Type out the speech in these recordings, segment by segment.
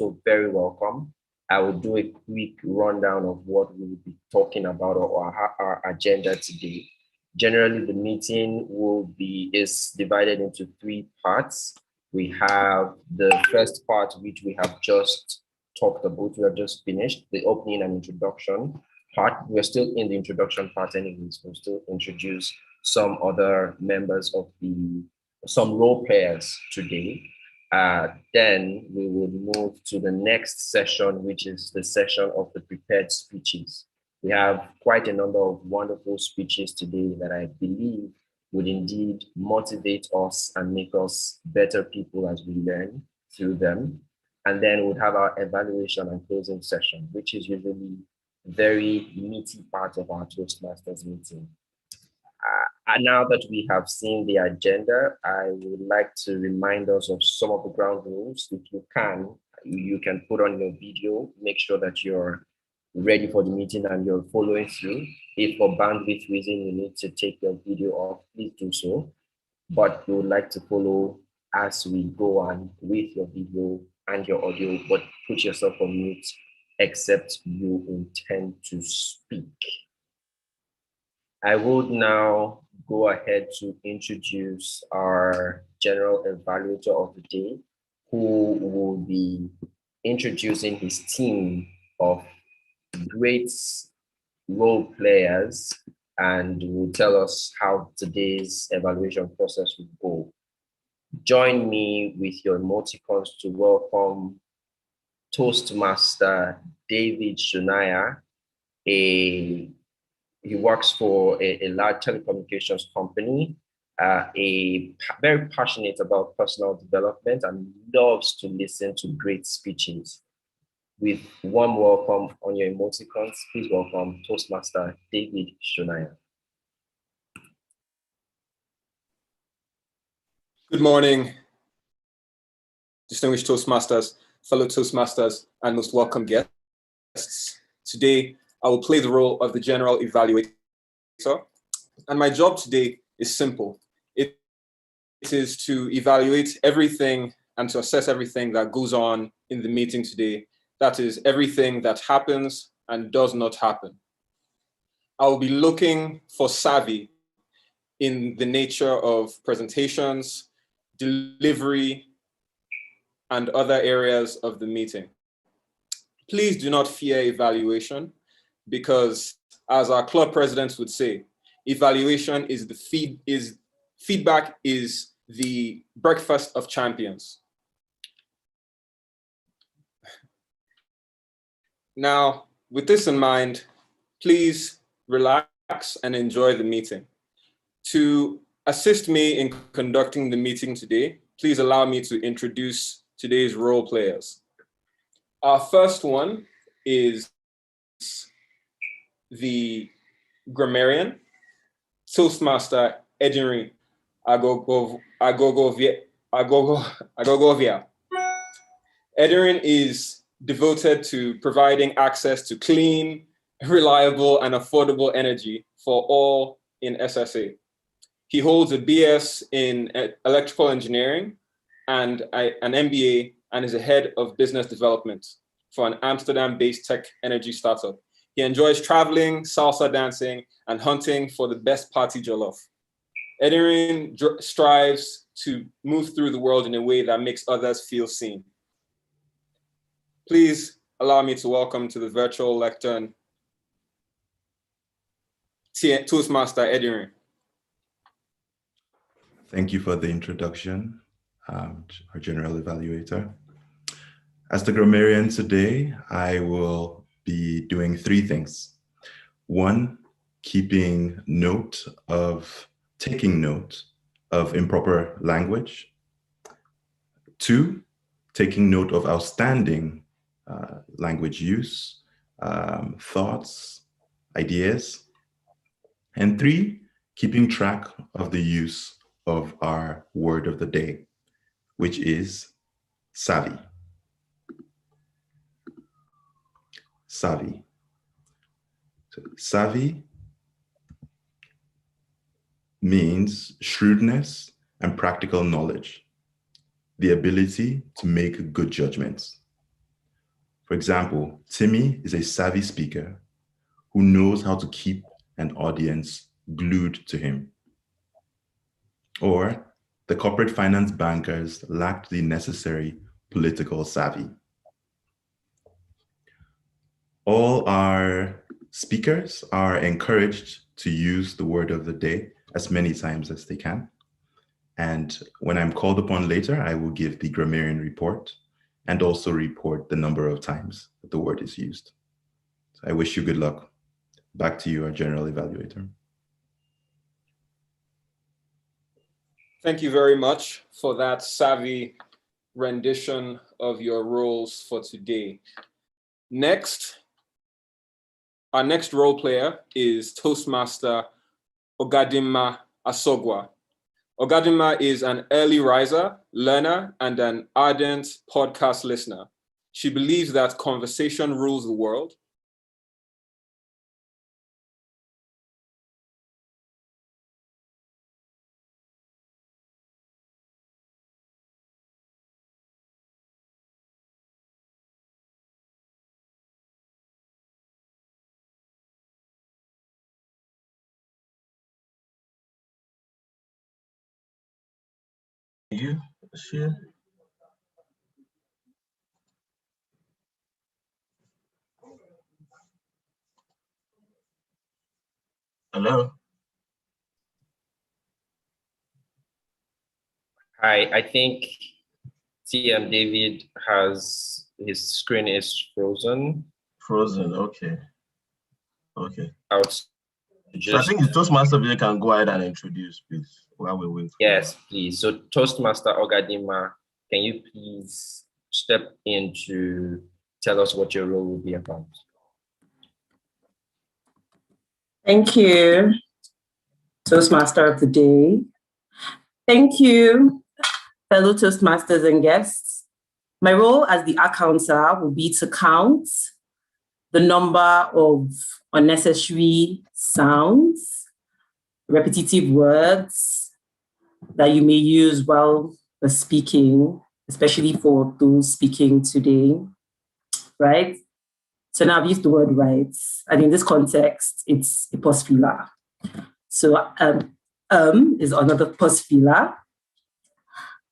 also very welcome. I will do a quick rundown of what we will be talking about or our agenda today. Generally, the meeting is divided into three parts. We have the first part, which we have just talked about. We have just finished the opening and introduction part. We're still in the introduction part anyways. We'll still introduce some other members of some role players today. Then we will move to the next session, which is the session of the prepared speeches. We have quite a number of wonderful speeches today that I believe would indeed motivate us and make us better people as we learn through them. And then we'll have our evaluation and closing session, which is usually a very meaty part of our Toastmasters meeting. And now that we have seen the agenda, I would like to remind us of some of the ground rules. If you can put on your video, make sure that you're ready for the meeting and you're following through. If for bandwidth reason you need to take your video off, please do so. But we would like to follow as we go on with your video and your audio, but put yourself on mute except you intend to speak. I would now go ahead to introduce our general evaluator of the day, who will be introducing his team of great role players and will tell us how today's evaluation process will go. Join me with your emoticons to welcome Toastmaster David Shunaya. He works for a large telecommunications company, very passionate about personal development and loves to listen to great speeches. With warm welcome on your emoticons, please welcome Toastmaster David Shunaya. Good morning, distinguished Toastmasters, fellow Toastmasters, and most welcome guests. Today, I will play the role of the general evaluator, and my job today is simple. It is to evaluate everything and to assess everything that goes on in the meeting today. That is everything that happens and does not happen. I will be looking for savvy in the nature of presentations, delivery, and other areas of the meeting. Please do not fear evaluation, because as our club presidents would say, evaluation is feedback is the breakfast of champions. Now, with this in mind, please relax and enjoy the meeting. To assist me in conducting the meeting today, please allow me to introduce today's role players. Our first one is the grammarian, Toastmaster Edinri Agogovia. Edinri is devoted to providing access to clean, reliable, and affordable energy for all in SSA. He holds a BS in electrical engineering and an MBA, and is a head of business development for an Amsterdam-based tech energy startup. He enjoys traveling, salsa dancing, and hunting for the best party jollof. Edinri strives to move through the world in a way that makes others feel seen. Please allow me to welcome to the virtual lectern Toastmaster Edinri. Thank you for the introduction, our general evaluator. As the grammarian today, I will be doing three things. One, taking note of improper language. Two, taking note of outstanding language use, thoughts, ideas. And three, keeping track of the use of our word of the day, which is savvy. Savvy. So savvy means shrewdness and practical knowledge, the ability to make good judgments. For example, Timmy is a savvy speaker who knows how to keep an audience glued to him. Or the corporate finance bankers lacked the necessary political savvy. All our speakers are encouraged to use the word of the day as many times as they can. And when I'm called upon later, I will give the grammarian report and also report the number of times that the word is used. So I wish you good luck. Back to you, our general evaluator. Thank you very much for that savvy rendition of your roles for today. Next, our next role player is Toastmaster Ogadimma Asogwa. Ogadimma is an early riser, learner, and an ardent podcast listener. She believes that conversation rules the world. You share. Hello. Hi, I think TM David has his screen is frozen. Frozen. Okay. Okay. Out. So I think the Toastmaster video can go ahead and introduce, please, while we wait. Yes, please. So Toastmaster Ogadimma, can you please step in to tell us what your role will be about? Thank you, Toastmaster of the Day. Thank you, fellow Toastmasters and guests. My role as the accounter will be to count the number of unnecessary sounds, repetitive words that you may use while speaking, especially for those speaking today, right? So now I've used the word rights, and in this context, it's a pause filler. So is another pause filler.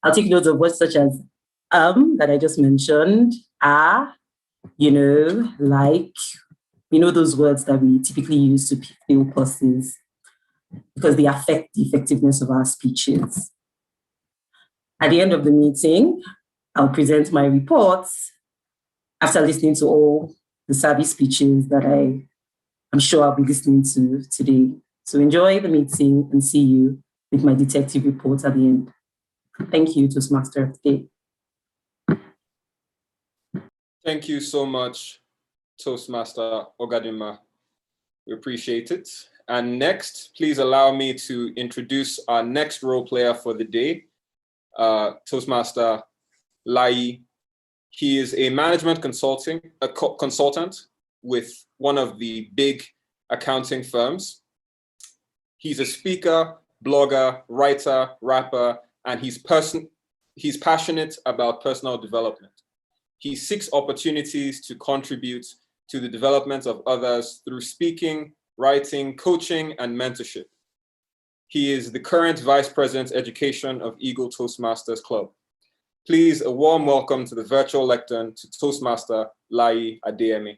I'll take notes of words such as that I just mentioned, like, those words that we typically use to fill pauses because they affect the effectiveness of our speeches. At the end of the meeting, I'll present my reports after listening to all the savvy speeches that I'm sure I'll be listening to today. So enjoy the meeting and see you with my detective reports at the end. Thank you, Toastmaster of the Day. Thank you so much, Toastmaster Ogadimma. We appreciate it. And next, please allow me to introduce our next role player for the day, Toastmaster Lai. He is a management consultant with one of the big accounting firms. He's a speaker, blogger, writer, rapper, and he's passionate about personal development. He seeks opportunities to contribute to the development of others through speaking, writing, coaching, and mentorship. He is the current Vice President Education of Eagle Toastmasters Club. Please, a warm welcome to the virtual lectern to Toastmaster Lai Adeyemi.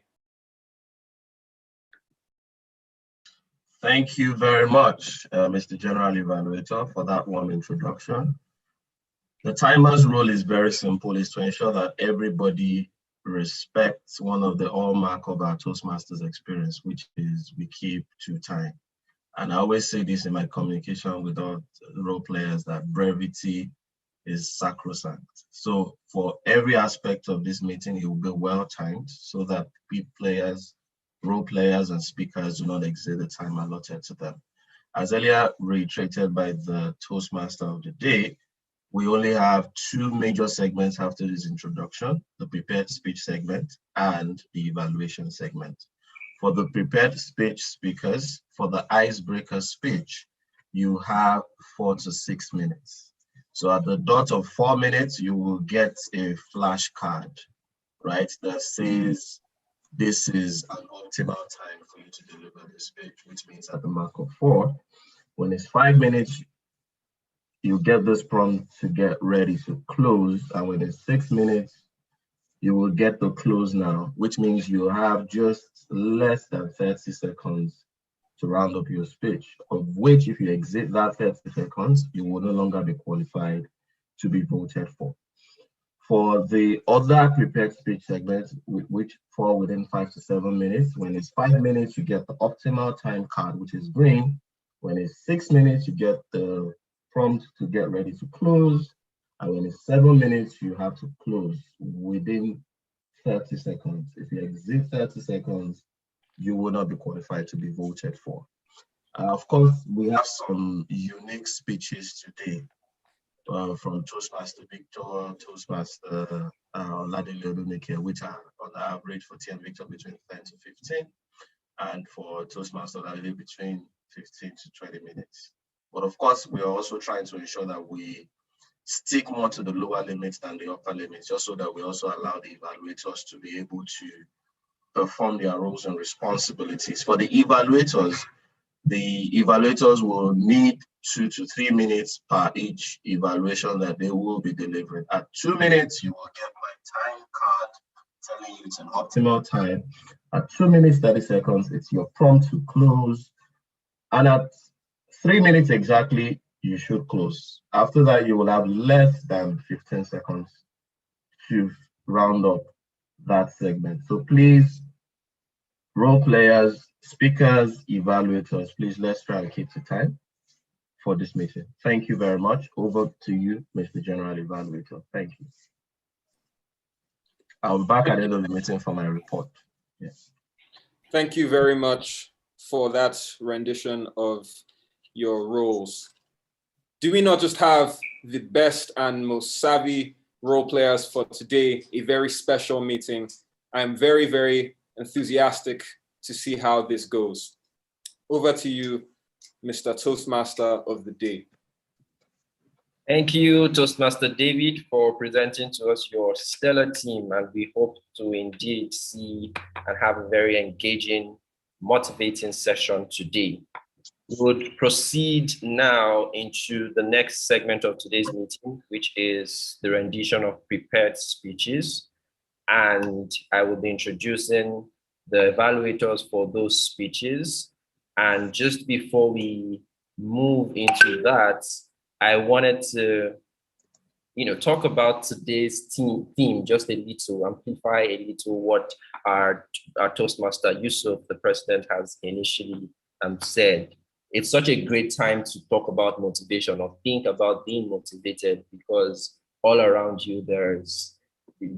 Thank you very much, Mr. General Evaluator, for that warm introduction. The timer's role is very simple, is to ensure that everybody respects one of the hallmark of our Toastmasters experience, which is we keep to time. And I always say this in my communication with our role players, that brevity is sacrosanct. So for every aspect of this meeting, it will be well timed so that players, role players, and speakers do not exceed the time allotted to them. As earlier reiterated by the Toastmaster of the day, we only have two major segments after this introduction, the prepared speech segment and the evaluation segment. For the prepared speech speakers, for the icebreaker speech, you have 4 to 6 minutes. So at the dot of 4 minutes, you will get a flashcard. right, that says this is an optimal time for you to deliver the speech, which means at the mark of 4, when it's 5 minutes, you get this prompt to get ready to close. And when it's 6 minutes, you will get the close now, which means you have just less than 30 seconds to round up your speech, of which if you exit that 30 seconds, you will no longer be qualified to be voted for. For the other prepared speech segments, which fall within 5 to 7 minutes, when it's 5 minutes, you get the optimal time card, which is green. When it's 6 minutes, you get the prompt to get ready to close. And when it's 7 minutes, you have to close within 30 seconds. If you exit 30 seconds, you will not be qualified to be voted for. Of course, we have some unique speeches today from Toastmaster Victor, Toastmaster Ladele Olumike, which are on average for TN Victor between 10 to 15, and for Toastmaster Ladele between 15 to 20 minutes. But of course, we are also trying to ensure that we stick more to the lower limits than the upper limits, just so that we also allow the evaluators to be able to perform their roles and responsibilities. For the evaluators will need 2 to 3 minutes per each evaluation that they will be delivering. At 2 minutes, you will get my time card telling you it's an optimal time. At 2 minutes, 30 seconds, it's your prompt to close. And at 3 minutes exactly, you should close. After that, you will have less than 15 seconds to round up that segment. So please, role players, speakers, evaluators, please let's try and keep the time for this meeting. Thank you very much. Over to you, Mr. General Evaluator. Thank you. I'll be back at the end of the meeting for my report. Yes. Thank you very much for that rendition of your roles. Do we not just have the best and most savvy role players for today, a very special meeting? I'm very, very enthusiastic to see how this goes. Over to you, Mr. Toastmaster of the day. Thank you, Toastmaster David, for presenting to us your stellar team, and we hope to indeed see and have a very engaging, motivating session today. We would proceed now into the next segment of today's meeting, which is the rendition of prepared speeches. And I will be introducing the evaluators for those speeches. And just before we move into that, I wanted to talk about today's theme just a little, amplify a little what our Toastmaster Yusuf, the president, has initially said. It's such a great time to talk about motivation or think about being motivated, because all around you, there's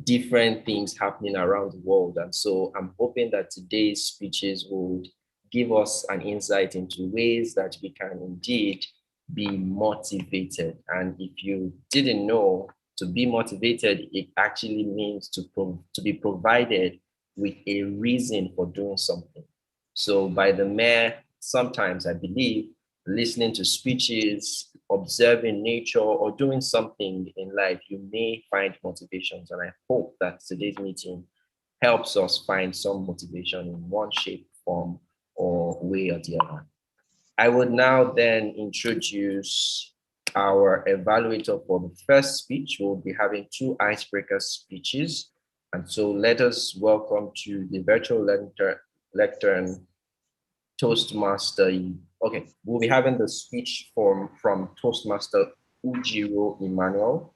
different things happening around the world. And so I'm hoping that today's speeches would give us an insight into ways that we can indeed be motivated. And if you didn't know, to be motivated, it actually means to be provided with a reason for doing something. So by the mere, sometimes I believe, listening to speeches, observing nature, or doing something in life, you may find motivations. And I hope that today's meeting helps us find some motivation in one shape, form, or way or the other. I would now then introduce our evaluator for the first speech. We'll be having 2 icebreaker speeches. And so let us welcome to the virtual lectern Toastmaster. Okay, we'll be having the speech from Toastmaster Ujiro Emmanuel,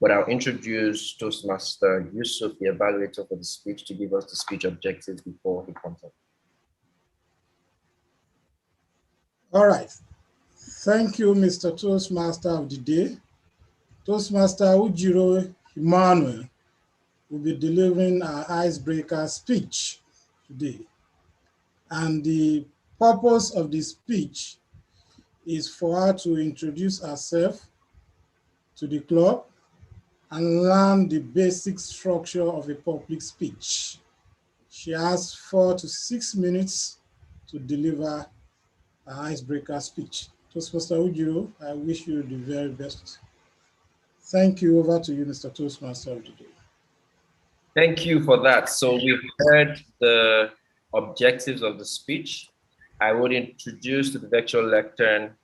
but I'll introduce Toastmaster Yusuf, the evaluator for the speech, to give us the speech objectives before he comes up. All right. Thank you, Mr. Toastmaster of the day. Toastmaster Ujiro Emmanuel will be delivering our icebreaker speech today. And the purpose of the speech is for her to introduce herself to the club and learn the basic structure of a public speech. She has 4 to 6 minutes to deliver an icebreaker speech. Toastmaster Ujiro, I wish you the very best. Thank you. Over to you, Mr. Toastmaster of the day. Thank you for that. So we've heard the objectives of the speech. I would introduce to the virtual lectern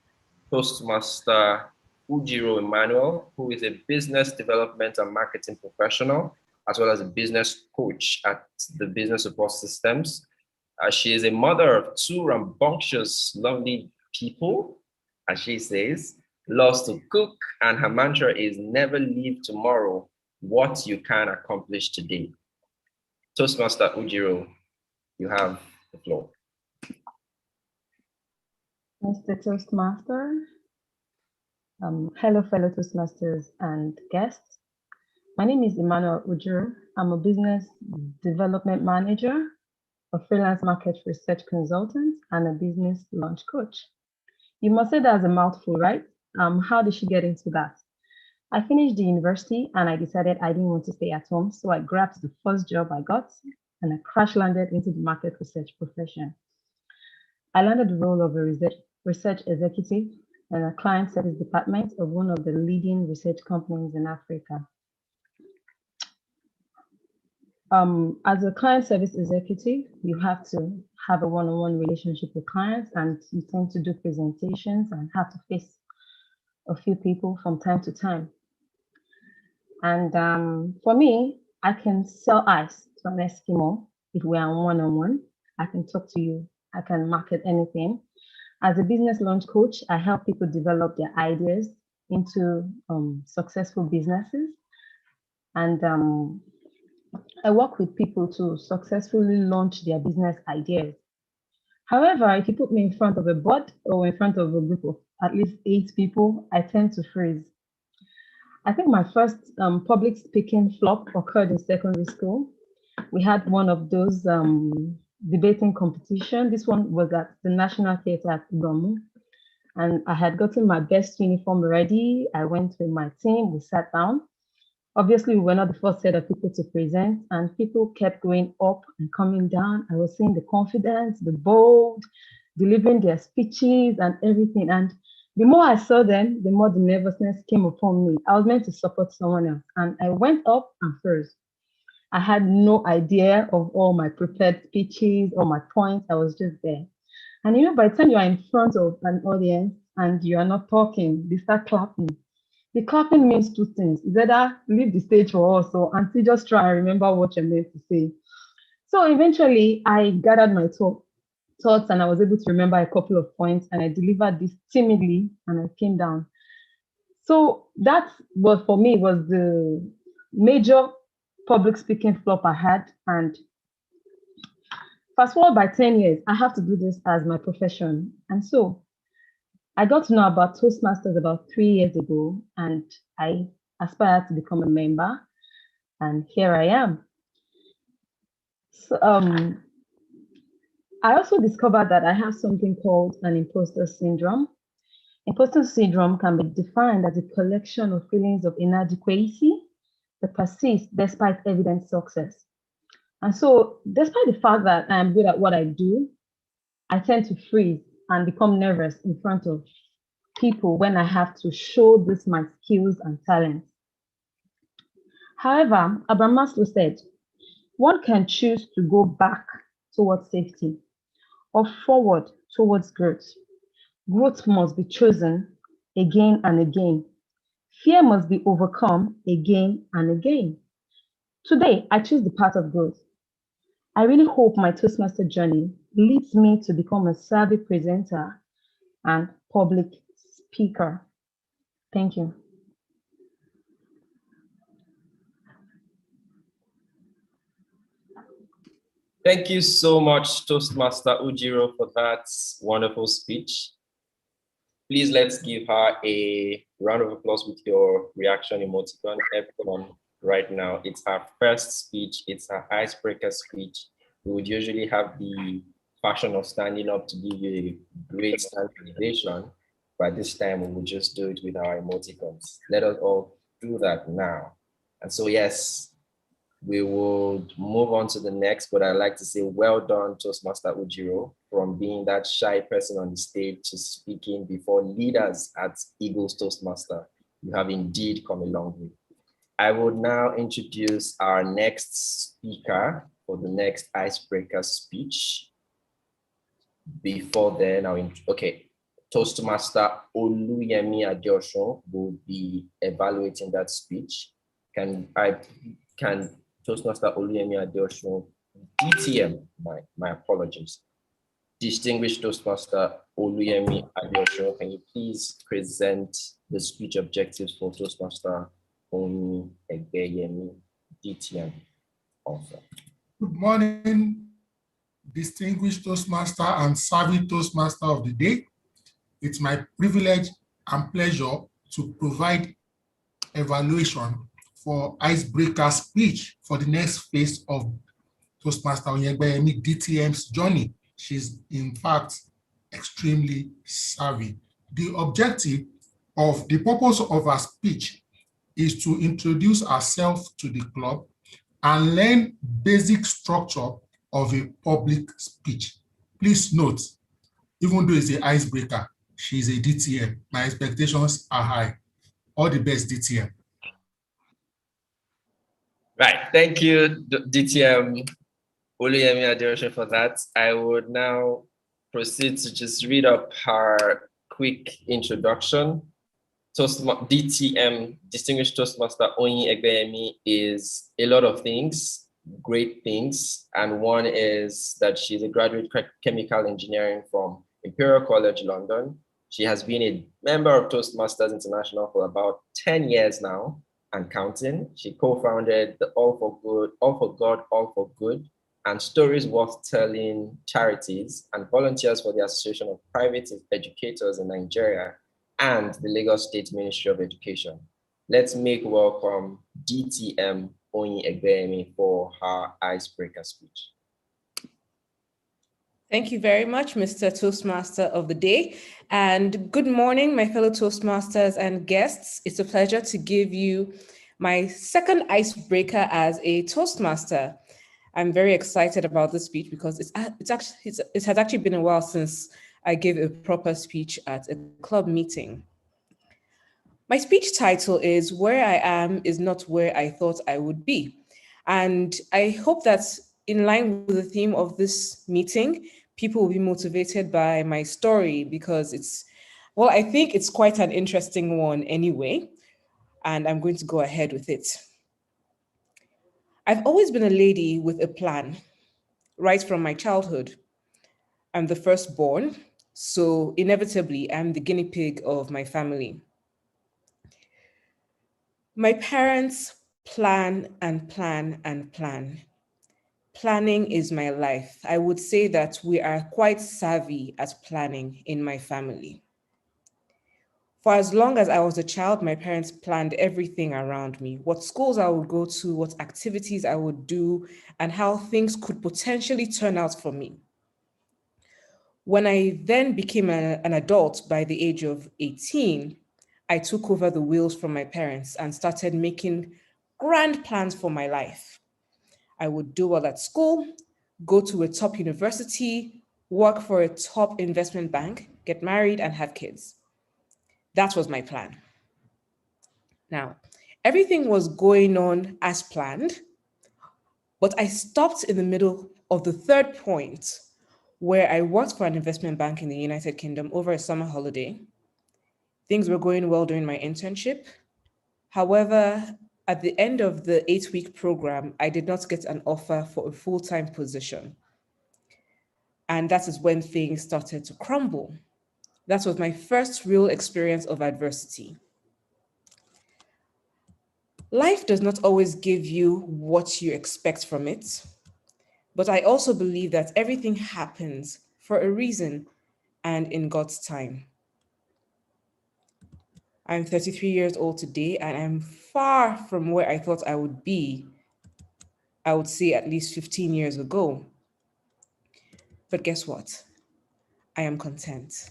Toastmaster Ujiro Emmanuel, who is a business development and marketing professional, as well as a business coach at the Business Support Systems. She is a mother of two rambunctious, lovely people, as she says, loves to cook, and her mantra is never leave tomorrow what you can accomplish today. Toastmaster Ujiro, you have the floor. Mr. Toastmaster, hello fellow Toastmasters and guests. My name is Emmanuel Ujiro. I'm a business development manager, a freelance market research consultant, and a business launch coach. You must say that as a mouthful, right? How did she get into that? I finished the university and I decided I didn't want to stay at home, so I grabbed the first job I got and I crash landed into the market research profession. I landed the role of a research executive in a client service department of one of the leading research companies in Africa. As a client service executive, you have to have a one-on-one relationship with clients, and you tend to do presentations and have to face a few people from time to time. And for me, I can sell ice to an Eskimo if we are one-on-one. I can talk to you. I can market anything. As a business launch coach, I help people develop their ideas into successful businesses. And I work with people to successfully launch their business ideas. However, if you put me in front of a board or in front of a group of at least 8 people, I tend to freeze. I think my first public speaking flop occurred in secondary school. We had one of those debating competition. This one was at the National Theatre at Igomu. And I had gotten my best uniform ready. I went with my team, we sat down. Obviously, we were not the first set of people to present, and people kept going up and coming down. I was seeing the confidence, the bold, delivering their speeches and everything. And the more I saw them, the more the nervousness came upon me. I was meant to support someone else, and I went up and first. I had no idea of all my prepared speeches or my points. I was just there. And you know, by the time you are in front of an audience and you are not talking, they start clapping. The clapping means two things. It's either leave the stage for us or until just try and remember what you're meant to say. So eventually I gathered my thoughts and I was able to remember a couple of points and I delivered this timidly and I came down. So that was for me was the major public speaking flop I had. And fast forward by 10 years, I have to do this as my profession. And so I got to know about Toastmasters about 3 years ago, and I aspired to become a member, and here I am. So, I also discovered that I have something called an imposter syndrome. Imposter syndrome can be defined as a collection of feelings of inadequacy that persist despite evident success. And so, despite the fact that I am good at what I do, I tend to freeze and become nervous in front of people when I have to show this my skills and talents. However, Abraham Maslow said, one can choose to go back towards safety or forward towards growth. Growth must be chosen again and again. Fear must be overcome again and again. Today, I choose the path of growth. I really hope my Toastmaster journey leads me to become a savvy presenter and public speaker. Thank you. Thank you so much, Toastmaster Ujiro, for that wonderful speech. Please let's give her a round of applause with your reaction emoticon. Everyone right now, it's her first speech. It's her icebreaker speech. We would usually have the fashion of standing up to give you a great standing ovation, but this time we will just do it with our emoticons. Let us all do that now. And so, yes, we would move on to the next, but I'd like to say well done, Toastmaster Ujiro, from being that shy person on the stage to speaking before leaders at Eagles Toastmaster. You have indeed come a long way. I would now introduce our next speaker for the next icebreaker speech. Before then, Toastmaster Oluyemi Adeosun will be evaluating that speech. Can Toastmaster Oluyemi Adeosun, DTM, my apologies. Distinguished Toastmaster Oluyemi Adeosun, can you please present the speech objectives for Toastmaster Oni Egbeyemi, DTM author? Good morning, distinguished Toastmaster and savvy Toastmaster of the day. It's my privilege and pleasure to provide evaluation for icebreaker speech for the next phase of Toastmaster Onyegbeyemi DTM's journey. She's in fact extremely savvy. The purpose of her speech is to introduce herself to the club and learn basic structure of a public speech. Please note, even though it's an icebreaker, she's a DTM. My expectations are high. All the best, DTM. Right, thank you, DTM Oluyemi Adeosun, for that. I would now proceed to just read up her quick introduction. DTM, Distinguished Toastmaster Oni Egbeyemi, is a lot of things, great things. And one is that she's a graduate chemical engineering from Imperial College London. She has been a member of Toastmasters International for about 10 years now and counting. She co-founded the All for God, All for Good, and Stories Worth Telling charities, and volunteers for the Association of Private Educators in Nigeria and the Lagos State Ministry of Education. Let's make welcome DTM Oni Egbeyemi for her icebreaker speech. Thank you very much, Mr. Toastmaster of the day. And good morning, my fellow Toastmasters and guests. It's a pleasure to give you my second icebreaker as a Toastmaster. I'm very excited about this speech because it has actually been a while since I gave a proper speech at a club meeting. My speech title is Where I Am is Not Where I Thought I Would Be. And I hope that in line with the theme of this meeting, people will be motivated by my story because I think it's quite an interesting one anyway, and I'm going to go ahead with it. I've always been a lady with a plan, right from my childhood. I'm the firstborn, so inevitably I'm the guinea pig of my family. My parents plan and plan and plan. Planning is my life. I would say that we are quite savvy at planning in my family. For as long as I was a child, my parents planned everything around me, what schools I would go to, what activities I would do, and how things could potentially turn out for me. When I then became an adult by the age of 18, I took over the wheels from my parents and started making grand plans for my life. I would do well at school, go to a top university, work for a top investment bank, get married, and have kids. That was my plan. Now, everything was going on as planned, but I stopped in the middle of the third point where I worked for an investment bank in the United Kingdom over a summer holiday. Things were going well during my internship. However, at the end of the 8-week program, I did not get an offer for a full-time position. And that is when things started to crumble. That was my first real experience of adversity. Life does not always give you what you expect from it, but I also believe that everything happens for a reason and in God's time. I'm 33 years old today, and I'm far from where I thought I would be, I would say at least 15 years ago. But guess what? I am content.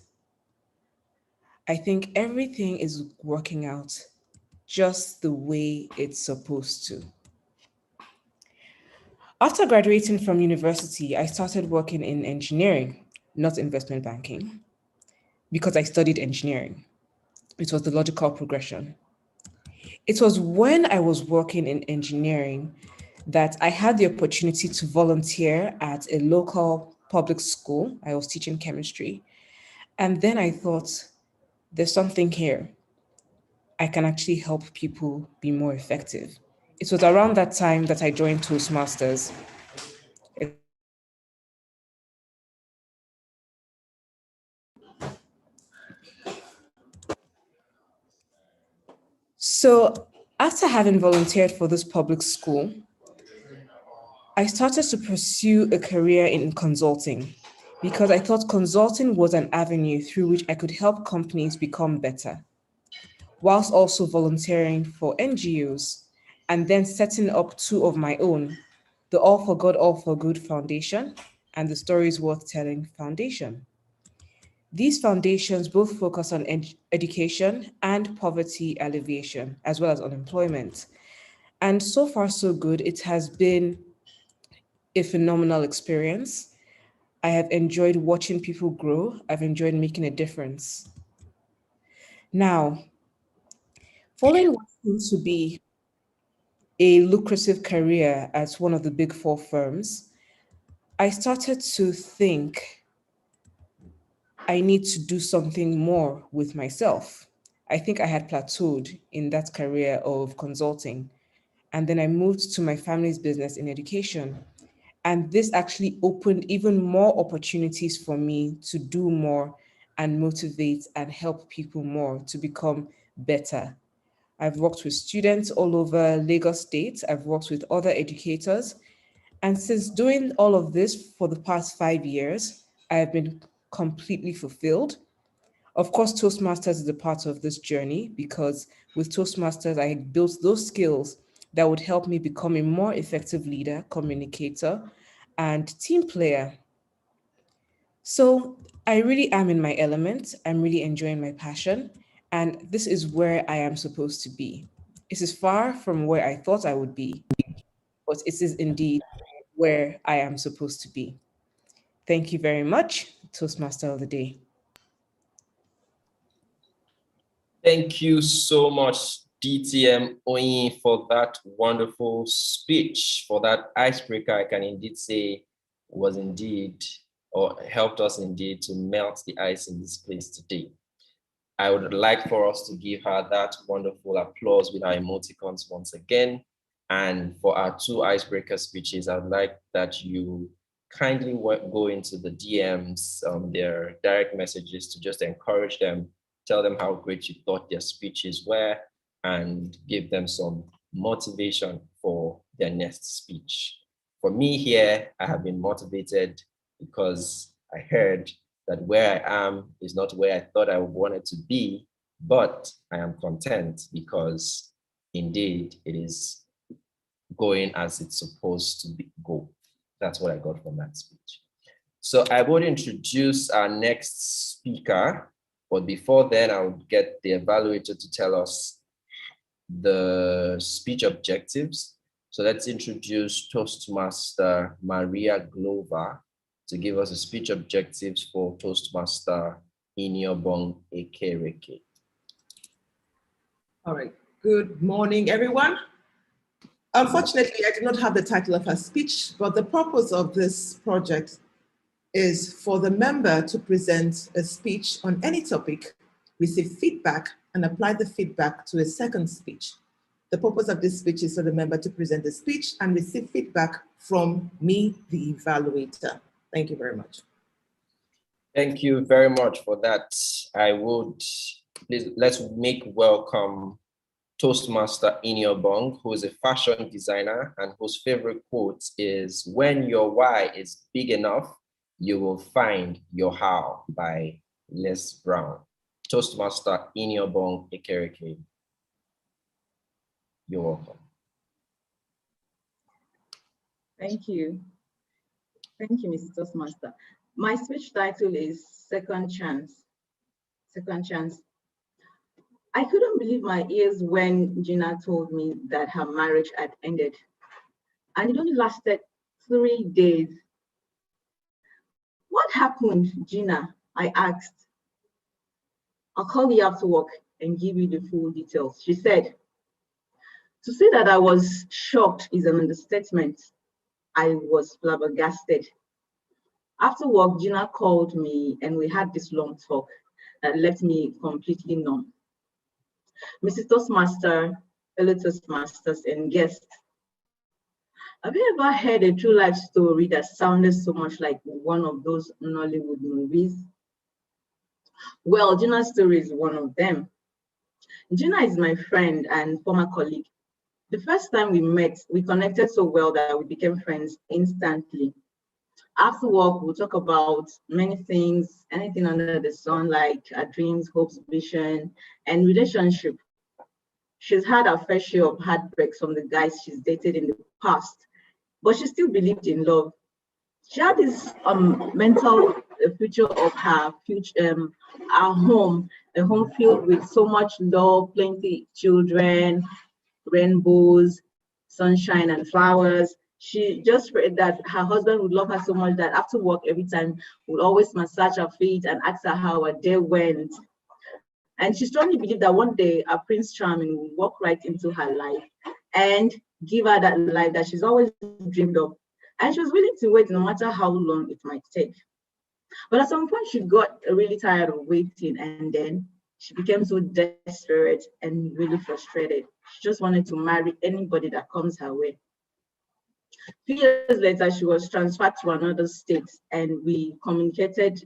I think everything is working out just the way it's supposed to. After graduating from university, I started working in engineering, not investment banking, because I studied engineering. It was the logical progression. It was when I was working in engineering that I had the opportunity to volunteer at a local public school. I was teaching chemistry. And then I thought, there's something here. I can actually help people be more effective. It was around that time that I joined Toastmasters. So after having volunteered for this public school, I started to pursue a career in consulting because I thought consulting was an avenue through which I could help companies become better, whilst also volunteering for NGOs and then setting up two of my own, the All for God, All for Good Foundation and the Stories Worth Telling Foundation. These foundations both focus on education and poverty alleviation, as well as unemployment. And so far, so good. It has been a phenomenal experience. I have enjoyed watching people grow. I've enjoyed making a difference. Now, following what seems to be a lucrative career at one of the big four firms, I started to think I need to do something more with myself. I think I had plateaued in that career of consulting. And then I moved to my family's business in education. And this actually opened even more opportunities for me to do more and motivate and help people more to become better. I've worked with students all over Lagos State. I've worked with other educators. And since doing all of this for the past 5 years, I have been completely fulfilled. Of course, Toastmasters is a part of this journey because with Toastmasters, I built those skills that would help me become a more effective leader, communicator, and team player. So I really am in my element. I'm really enjoying my passion. And this is where I am supposed to be. This is far from where I thought I would be, but it is indeed where I am supposed to be. Thank you very much, Toastmaster of the Day. Thank you so much, DTM Oyin, for that wonderful speech, for that icebreaker. I can indeed say was indeed, or helped us indeed to melt the ice in this place today. I would like for us to give her that wonderful applause with our emoticons once again. And for our two icebreaker speeches, I'd like that you kindly go into the DMs, their direct messages, to just encourage them, tell them how great you thought their speeches were, and give them some motivation for their next speech. For me here, I have been motivated because I heard that where I am is not where I thought I wanted to be, but I am content because indeed it is going as it's supposed to go. That's what I got from that speech. So I would introduce our next speaker, but before then I would get the evaluator to tell us the speech objectives. So let's introduce Toastmaster Maria Glover to give us the speech objectives for Toastmaster Iniobong Ekereke. All right, good morning, everyone. Unfortunately, I did not have the title of her speech, but the purpose of this project is for the member to present a speech on any topic, receive feedback, and apply the feedback to a second speech. The purpose of this speech is for the member to present a speech and receive feedback from me, the evaluator. Thank you very much. Thank you very much for that. I would, please, let's make welcome Toastmaster Iniobong, who is a fashion designer and whose favorite quote is, "When your why is big enough, you will find your how," by Les Brown. Toastmaster Iniobong Ekereke. You're welcome. Thank you. Thank you, Mr. Toastmaster. My speech title is Second Chance. Second Chance. I couldn't believe my ears when Gina told me that her marriage had ended. And it only lasted 3 days. What happened, Gina? I asked. I'll call you after work and give you the full details, she said. To say that I was shocked is an understatement. I was flabbergasted. After work, Gina called me and we had this long talk that left me completely numb. Mrs. Toastmaster, fellow Toastmasters, and guests, have you ever heard a true life story that sounded so much like one of those Nollywood movies? Well, Gina's story is one of them. Gina is my friend and former colleague. The first time we met, we connected so well that we became friends instantly. After work, we'll talk about many things, anything under the sun, like our dreams, hopes, vision, and relationship. She's had her fair share of heartbreaks from the guys she's dated in the past, but she still believed in love. She had this mental future of her future, our home, a home filled with so much love, plenty children, rainbows, sunshine, and flowers. She just prayed that her husband would love her so much that after work, every time, would always massage her feet and ask her how her day went. And she strongly believed that one day a Prince Charming would walk right into her life and give her that life that she's always dreamed of. And she was willing to wait no matter how long it might take. But at some point, she got really tired of waiting, and then she became so desperate and really frustrated. She just wanted to marry anybody that comes her way. A few years later, she was transferred to another state, and we communicated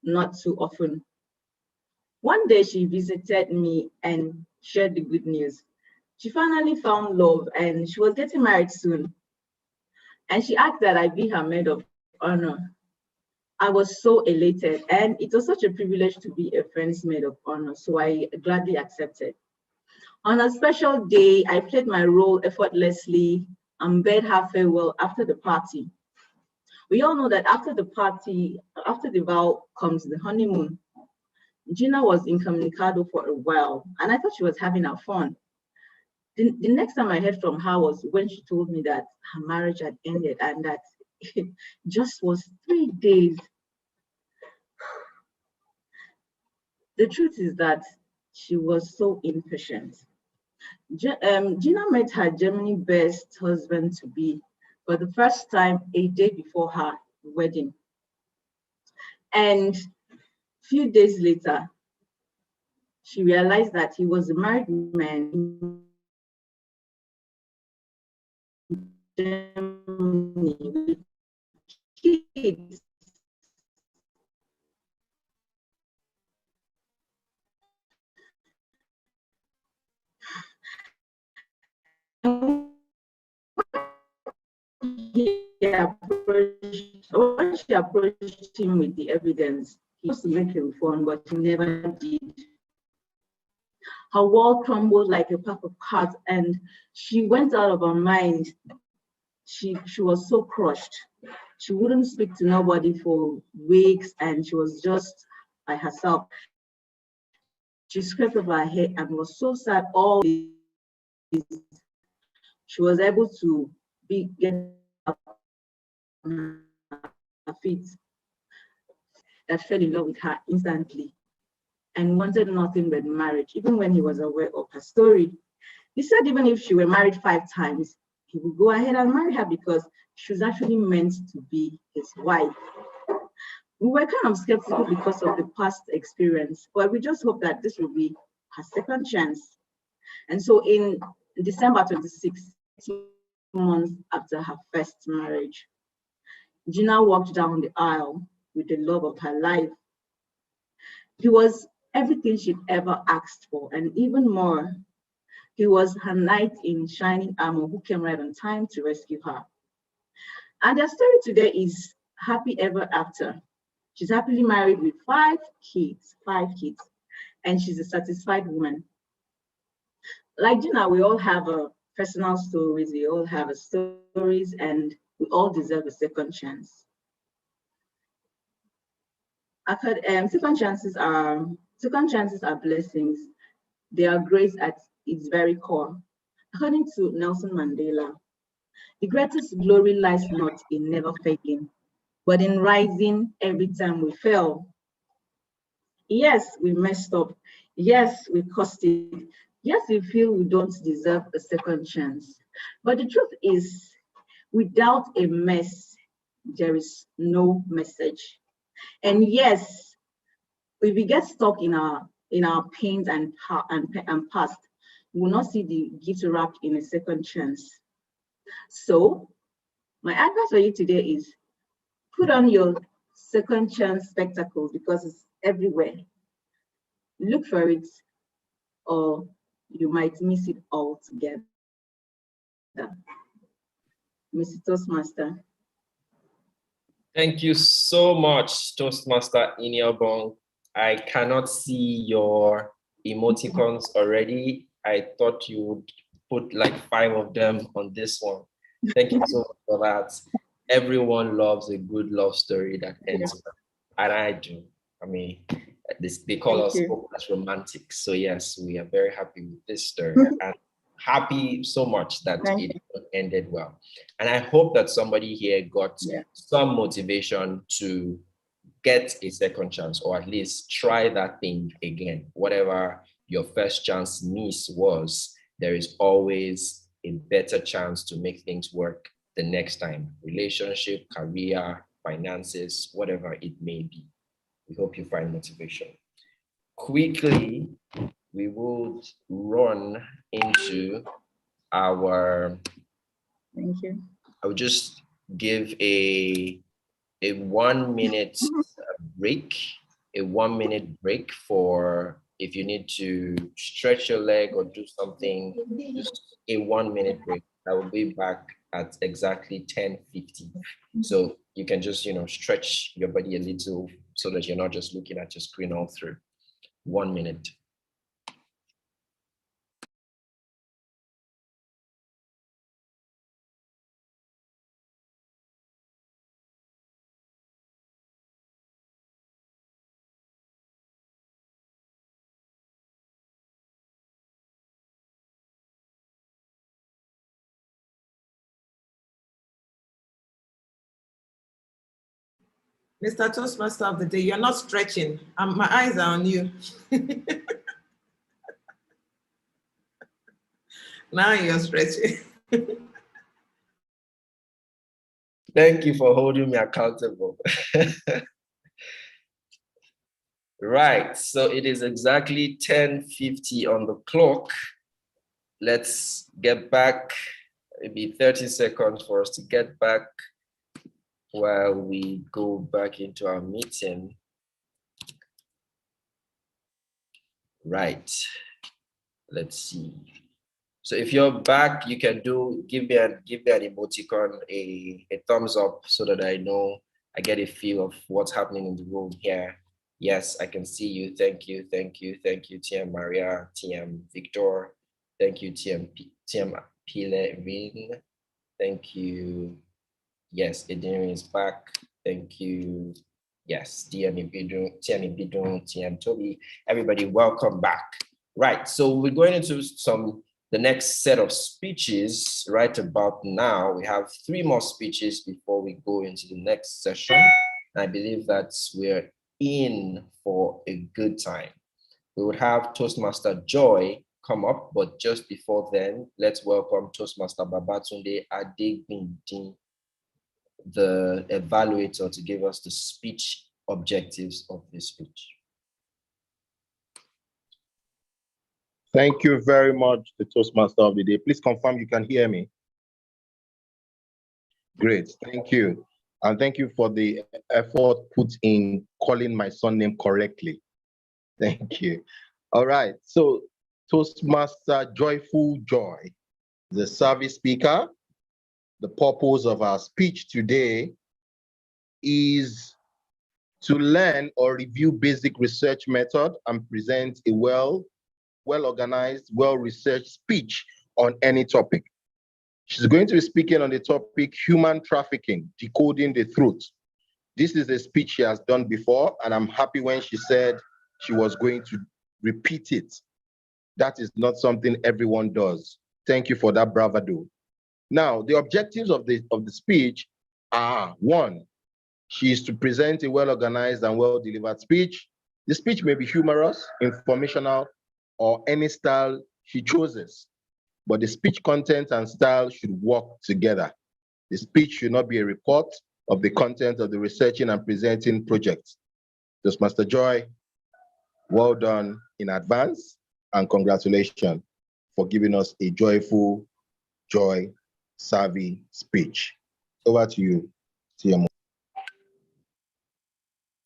not too often. One day, she visited me and shared the good news. She finally found love, and she was getting married soon. And she asked that I be her maid of honor. I was so elated, and it was such a privilege to be a friend's maid of honor, so I gladly accepted. On a special day, I played my role effortlessly and bade her farewell after the party. We all know that after the party, after the vow comes the honeymoon. Gina was incommunicado for a while, and I thought she was having her fun. The next time I heard from her was when she told me that her marriage had ended and that it just was 3 days. The truth is that she was so impatient. Gina met her Germany best husband to be for the first time a day before her wedding. And a few days later, she realized that he was a married man in Germany with kids. When she approached him with the evidence, he used to make a reform, but he never did. Her world crumbled like a pack of cards, and she went out of her mind. She was so crushed. She wouldn't speak to nobody for weeks, and she was just by herself. She scraped up her head and was so sad all this. She was able to get up on her feet, that fell in love with her instantly and wanted nothing but marriage, even when he was aware of her story. He said even if she were married 5 times, he would go ahead and marry her because she was actually meant to be his wife. We were kind of skeptical because of the past experience, but we just hope that this will be her second chance. And so in December 26th, 6 months after her first marriage, Gina walked down the aisle with the love of her life. He was everything she'd ever asked for, and even more. He was her knight in shining armor who came right on time to rescue her. And their story today is happy ever after. She's happily married with 5 kids, and she's a satisfied woman. Like Gina, we all have personal stories, we all have stories, and we all deserve a second chance. Second chances are blessings. They are grace at its very core. According to Nelson Mandela, the greatest glory lies not in never failing, but in rising every time we fail. Yes, we messed up. Yes, we caused it. Yes, we feel we don't deserve a second chance. But the truth is, without a mess, there is no message. And yes, if we get stuck in our pains and past, we will not see the gift wrapped in a second chance. So my advice for you today is put on your second chance spectacles because it's everywhere. Look for it, or you might miss it altogether. Mrs. Toastmaster. Thank you so much, Toastmaster Iniobong. I cannot see your emoticons already. I thought you would put like 5 of them on this one. Thank you so much for that. Everyone loves a good love story that ends well, and I do. I mean, they call us hopeless romantics. So yes, we are very happy with this story and happy so much that it ended well. And I hope that somebody here got some motivation to get a second chance, or at least try that thing again. Whatever your first chance miss was, there is always a better chance to make things work the next time. Relationship, career, finances, whatever it may be. We hope you find motivation. Quickly, we would run into our, Thank you. I would just give a 1 minute break, a 1 minute break for if you need to stretch your leg or do something, just a 1 minute break. I will be back at exactly 10:50. So you can just, stretch your body a little so that you're not just looking at your screen all through. 1 minute. Mr. Toastmaster of the day, you're not stretching. My eyes are on you. Now you're stretching. Thank you for holding me accountable. Right, so it is exactly 10:50 on the clock. Let's get back, maybe 30 seconds for us to get back while we go back into our meeting. Right, let's see. So if you're back, you can give me an emoticon, a thumbs up so that I know, I get a feel of what's happening in the room here. Yes, I can see you. Thank you, thank you, thank you, TM Maria, TM Victor. Thank you, TM Pilerin. Thank you. Yes, Edin is back. Thank you. Yes, TM Ibidun, TM Toby. Everybody, welcome back. Right, so we're going into the next set of speeches right about now. We have 3 more speeches before we go into the next session. I believe that we're in for a good time. We would have Toastmaster Joy come up, but just before then, let's welcome Toastmaster Babatunde Adegbindin, the evaluator, to give us the speech objectives of this speech. Thank you very much, the Toastmaster of the day. Please confirm you can hear me. Great, thank you. And thank you for the effort put in calling my son name correctly. Thank you. All right, so Toastmaster Joyful Joy, the service speaker. The purpose of our speech today is to learn or review basic research method and present a well-organized, well-researched speech on any topic. She's going to be speaking on the topic, human trafficking, decoding the truth. This is a speech she has done before, and I'm happy when she said she was going to repeat it. That is not something everyone does. Thank you for that bravado. Now, the objectives of the speech are: 1, she is to present a well-organized and well-delivered speech. The speech may be humorous, informational, or any style she chooses, but the speech content and style should work together. The speech should not be a report of the content of the researching and presenting project. Toastmaster Joy, well done in advance, and congratulations for giving us a joyful, joy-savvy speech. Over to you, TM.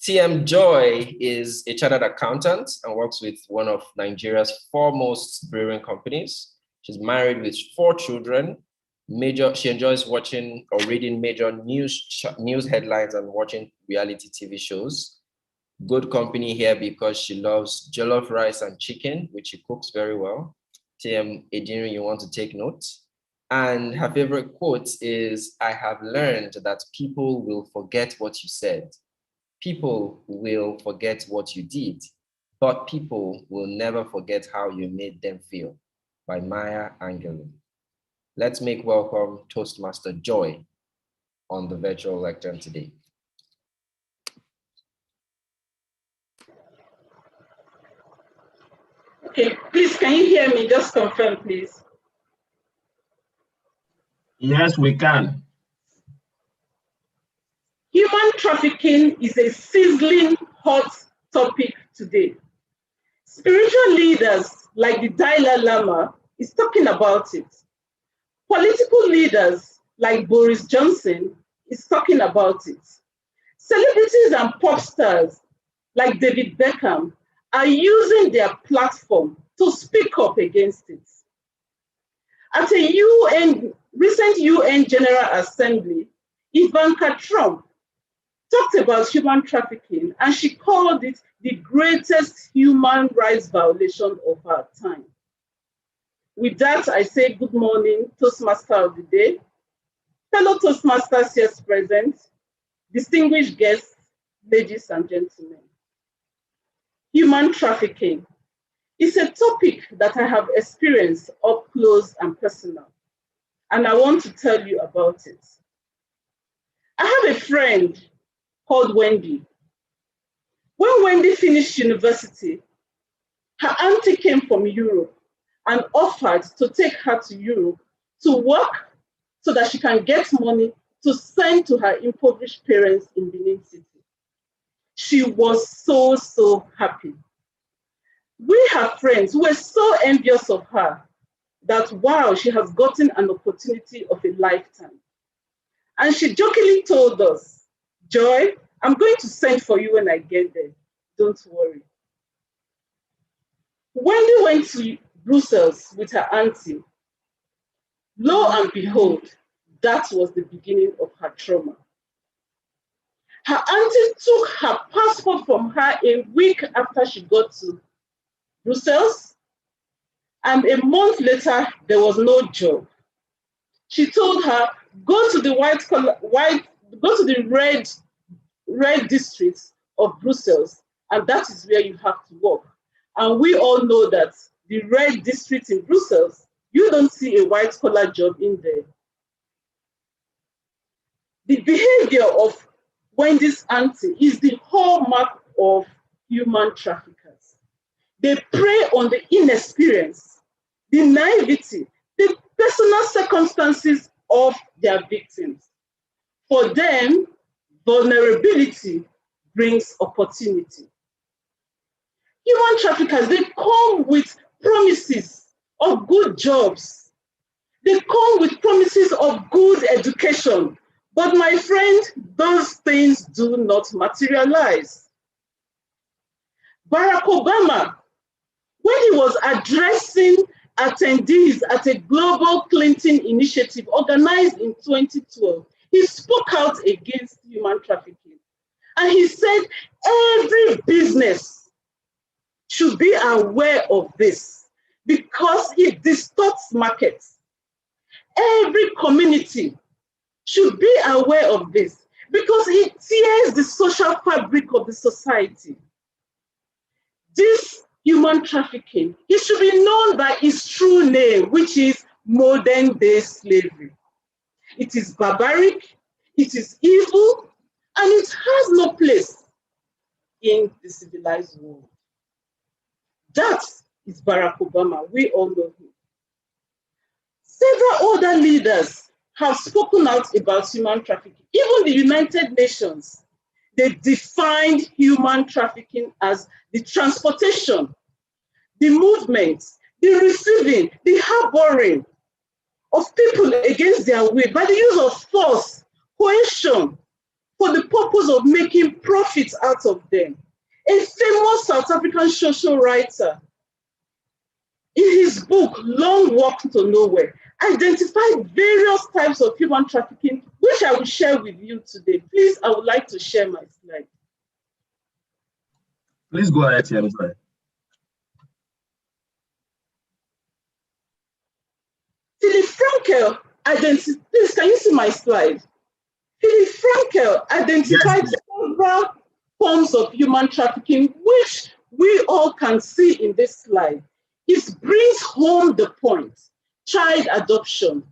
TM Joy is a chartered accountant and works with one of Nigeria's foremost brewing companies. She's married with 4 children. She enjoys watching or reading major news headlines and watching reality TV shows. Good company here because she loves jollof rice and chicken, which she cooks very well. TM Ejinu, you want to take note? And her favorite quote is, "I have learned that people will forget what you said. People will forget what you did, but people will never forget how you made them feel," by Maya Angelou. Let's make welcome Toastmaster Joy on the virtual lectern today. Okay, please, can you hear me? Just confirm, please. Yes, we can. Human trafficking is a sizzling hot topic today. Spiritual leaders like the Dalai Lama is talking about it. Political leaders like Boris Johnson is talking about it. Celebrities and pop stars like David Beckham are using their platform to speak up against it. At a recent UN General Assembly, Ivanka Trump talked about human trafficking, and she called it the greatest human rights violation of our time. With that, I say good morning, Toastmaster of the day, fellow Toastmasters here present, distinguished guests, ladies and gentlemen. Human trafficking is a topic that I have experienced up close and personal, and I want to tell you about it. I have a friend called Wendy. When Wendy finished university, her auntie came from Europe and offered to take her to Europe to work so that she can get money to send to her impoverished parents in Benin City. She was so happy. We, her friends, were so envious of her that, wow, she has gotten an opportunity of a lifetime. And she jokingly told us, "Joy, I'm going to send for you when I get there. Don't worry." Wendy went to Brussels with her auntie. Lo and behold, that was the beginning of her trauma. Her auntie took her passport from her a week after she got to Brussels, and a month later, there was no job. She told her, go to the red districts of Brussels, and that is where you have to work. And we all know that the red district in Brussels, you don't see a white-collar job in there. The behavior of Wendy's auntie is the hallmark of human traffickers. They prey on the inexperience, the naivety, the personal circumstances of their victims. For them, vulnerability brings opportunity. Human traffickers, they come with promises of good jobs. They come with promises of good education. But my friend, those things do not materialize. Barack Obama, when he was addressing attendees at a global Clinton initiative organized in 2012, he spoke out against human trafficking. And he said, every business should be aware of this because it distorts markets. Every community should be aware of this because it tears the social fabric of the society. This human trafficking, it should be known by its true name, which is modern-day slavery. It is barbaric, it is evil, and it has no place in the civilized world. That is Barack Obama. We all know him. Several other leaders have spoken out about human trafficking. Even the United Nations, they defined human trafficking as the transportation, the movement, the receiving, the harboring of people against their will by the use of force, coercion, for the purpose of making profits out of them. A famous South African social writer, in his book, Long Walk to Nowhere, identified various types of human trafficking, which I will share with you today. Please, I would like to share my slide. Please go ahead, Yemzai. Philip Frankel identified, please, can you see my slide? Philip Frankel identified several forms of human trafficking, which we all can see in this slide. It brings home the point: child adoption,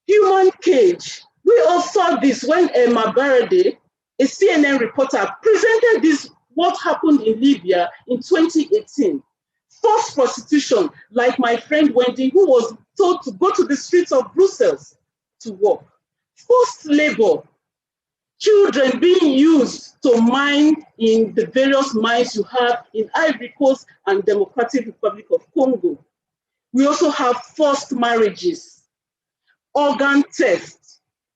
human cage. We all saw this when Emma Barade, a CNN reporter, presented this, what happened in Libya in 2018. Forced prostitution, like my friend Wendy, who was told to go to the streets of Brussels to work. Forced labor, children being used to mine in the various mines you have in Ivory Coast and Democratic Republic of Congo. We also have forced marriages, organ theft.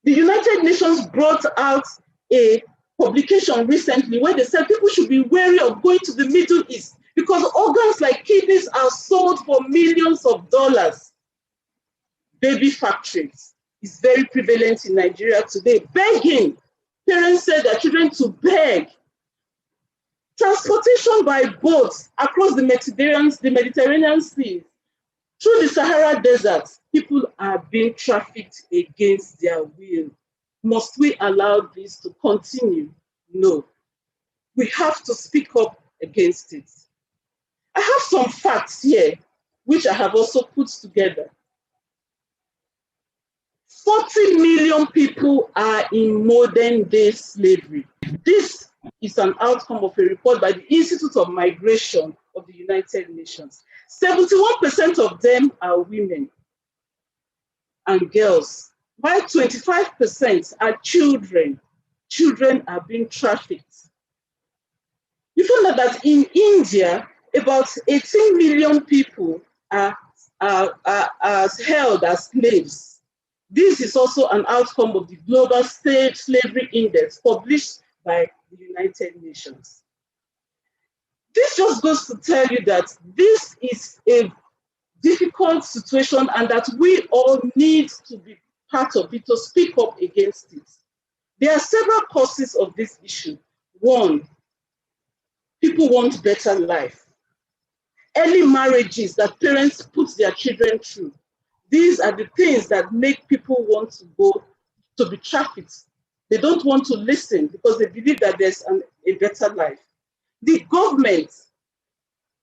The United Nations brought out a publication recently where they said people should be wary of going to the Middle East because organs like kidneys are sold for millions of dollars. Baby factories is very prevalent in Nigeria today. Begging, parents send their children to beg. Transportation by boats across the Mediterranean Sea, through the Sahara Desert, people are being trafficked against their will. Must we allow this to continue? No. We have to speak up against it. I have some facts here, which I have also put together. 40 million people are in modern day slavery. This is an outcome of a report by the Institute of Migration of the United Nations. 71% of them are women and girls, while 25% are children. Children are being trafficked. You find out that in India, about 18 million people are held as slaves. This is also an outcome of the Global Slavery Index published by the United Nations. This just goes to tell you that this is a difficult situation and that we all need to be part of it, to speak up against it. There are several causes of this issue. One, people want better life. Early marriages that parents put their children through. These are the things that make people want to go to be trafficked. They don't want to listen because they believe that there's a better life. The government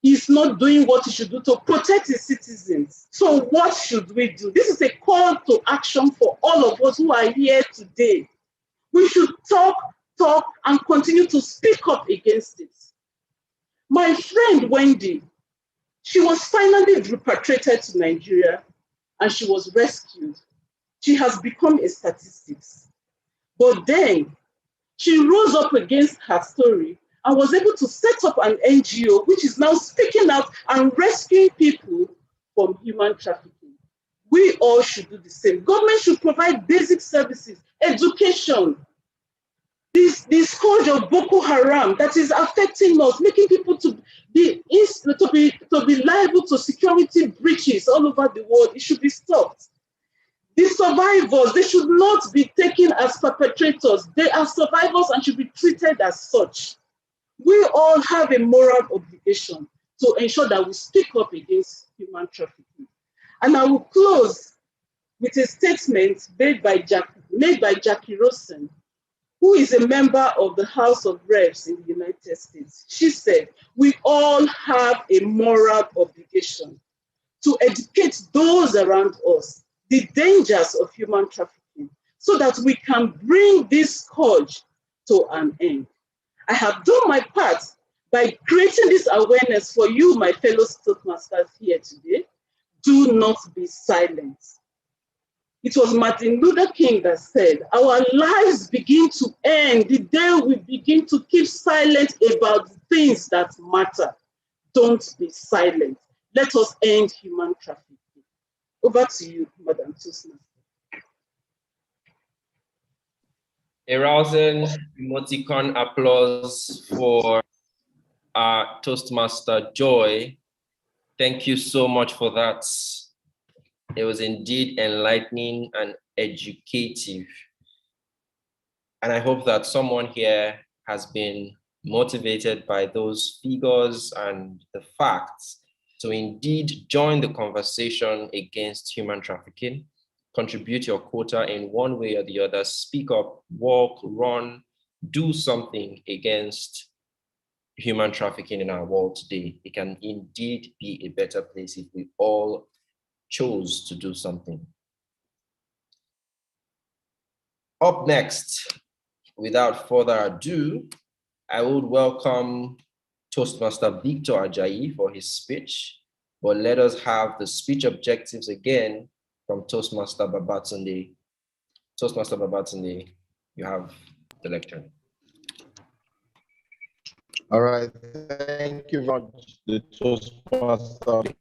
is not doing what it should do to protect its citizens. So what should we do? This is a call to action for all of us who are here today. We should talk, and continue to speak up against it. My friend Wendy, she was finally repatriated to Nigeria and she was rescued. She has become a statistic. But then she rose up against her story and was able to set up an NGO which is now speaking out and rescuing people from human trafficking. We all should do the same. Government should provide basic services, education. This scourge of Boko Haram that is affecting us, making people to be liable to security breaches all over the world, it should be stopped. The survivors, they should not be taken as perpetrators. They are survivors and should be treated as such. We all have a moral obligation to ensure that we speak up against human trafficking. And I will close with a statement made by Jackie Rosen, who is a member of the House of Reps in the United States. She said, we all have a moral obligation to educate those around us the dangers of human trafficking so that we can bring this scourge to an end. I have done my part by creating this awareness for you, my fellow Toastmasters here today, do not be silent. It was Martin Luther King that said, our lives begin to end the day we begin to keep silent about the things that matter. Don't be silent. Let us end human trafficking. Over to you, Madam Toastmaster. A rousing emoticon applause for our Toastmaster Joy. Thank you so much for that. It was indeed enlightening and educative. And I hope that someone here has been motivated by those figures and the facts to indeed join the conversation against human trafficking, contribute your quota in one way or the other, speak up, walk, run, do something against human trafficking in our world today. It can indeed be a better place if we all chose to do something. Up next, without further ado, I would welcome Toastmaster Victor Ajayi for his speech, but let us have the speech objectives again from Toastmaster Babatunde. Toastmaster Babatunde, you have the lecture. All right, thank you very much. The Toastmaster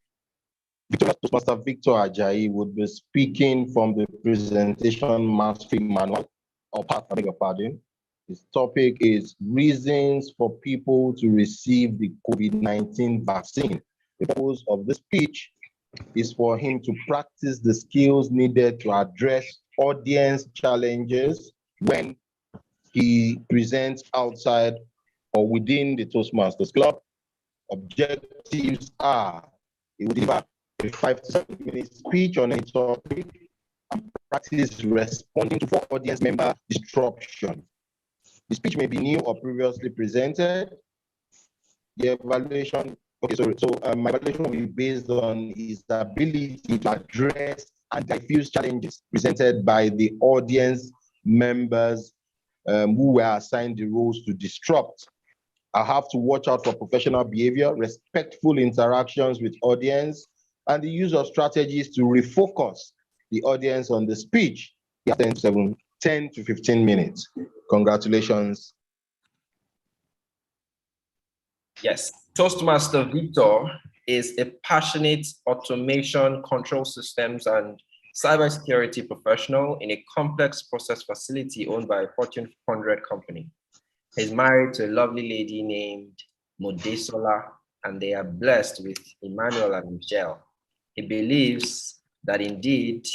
Victor Ajayi would be speaking from the presentation mastery manual, or part, I beg your pardon. His topic is reasons for people to receive the COVID-19 vaccine. The purpose of the speech is for him to practice the skills needed to address audience challenges when he presents outside or within the Toastmasters Club. Objectives are, he will deliver a 5 to 7 minute speech on any topic and practice responding to audience member disruption. The speech may be new or previously presented. The evaluation, my evaluation will be based on his ability to address and diffuse challenges presented by the audience members who were assigned the roles to disrupt. I have to watch out for professional behavior, respectful interactions with audience, and the use of strategies to refocus the audience on the speech. 10 to 15 minutes. Congratulations. Yes, Toastmaster Victor is a passionate automation, control systems, and cybersecurity professional in a complex process facility owned by a Fortune 100 company. He's married to a lovely lady named Modesola, and they are blessed with Emmanuel and Michelle. He believes that indeed,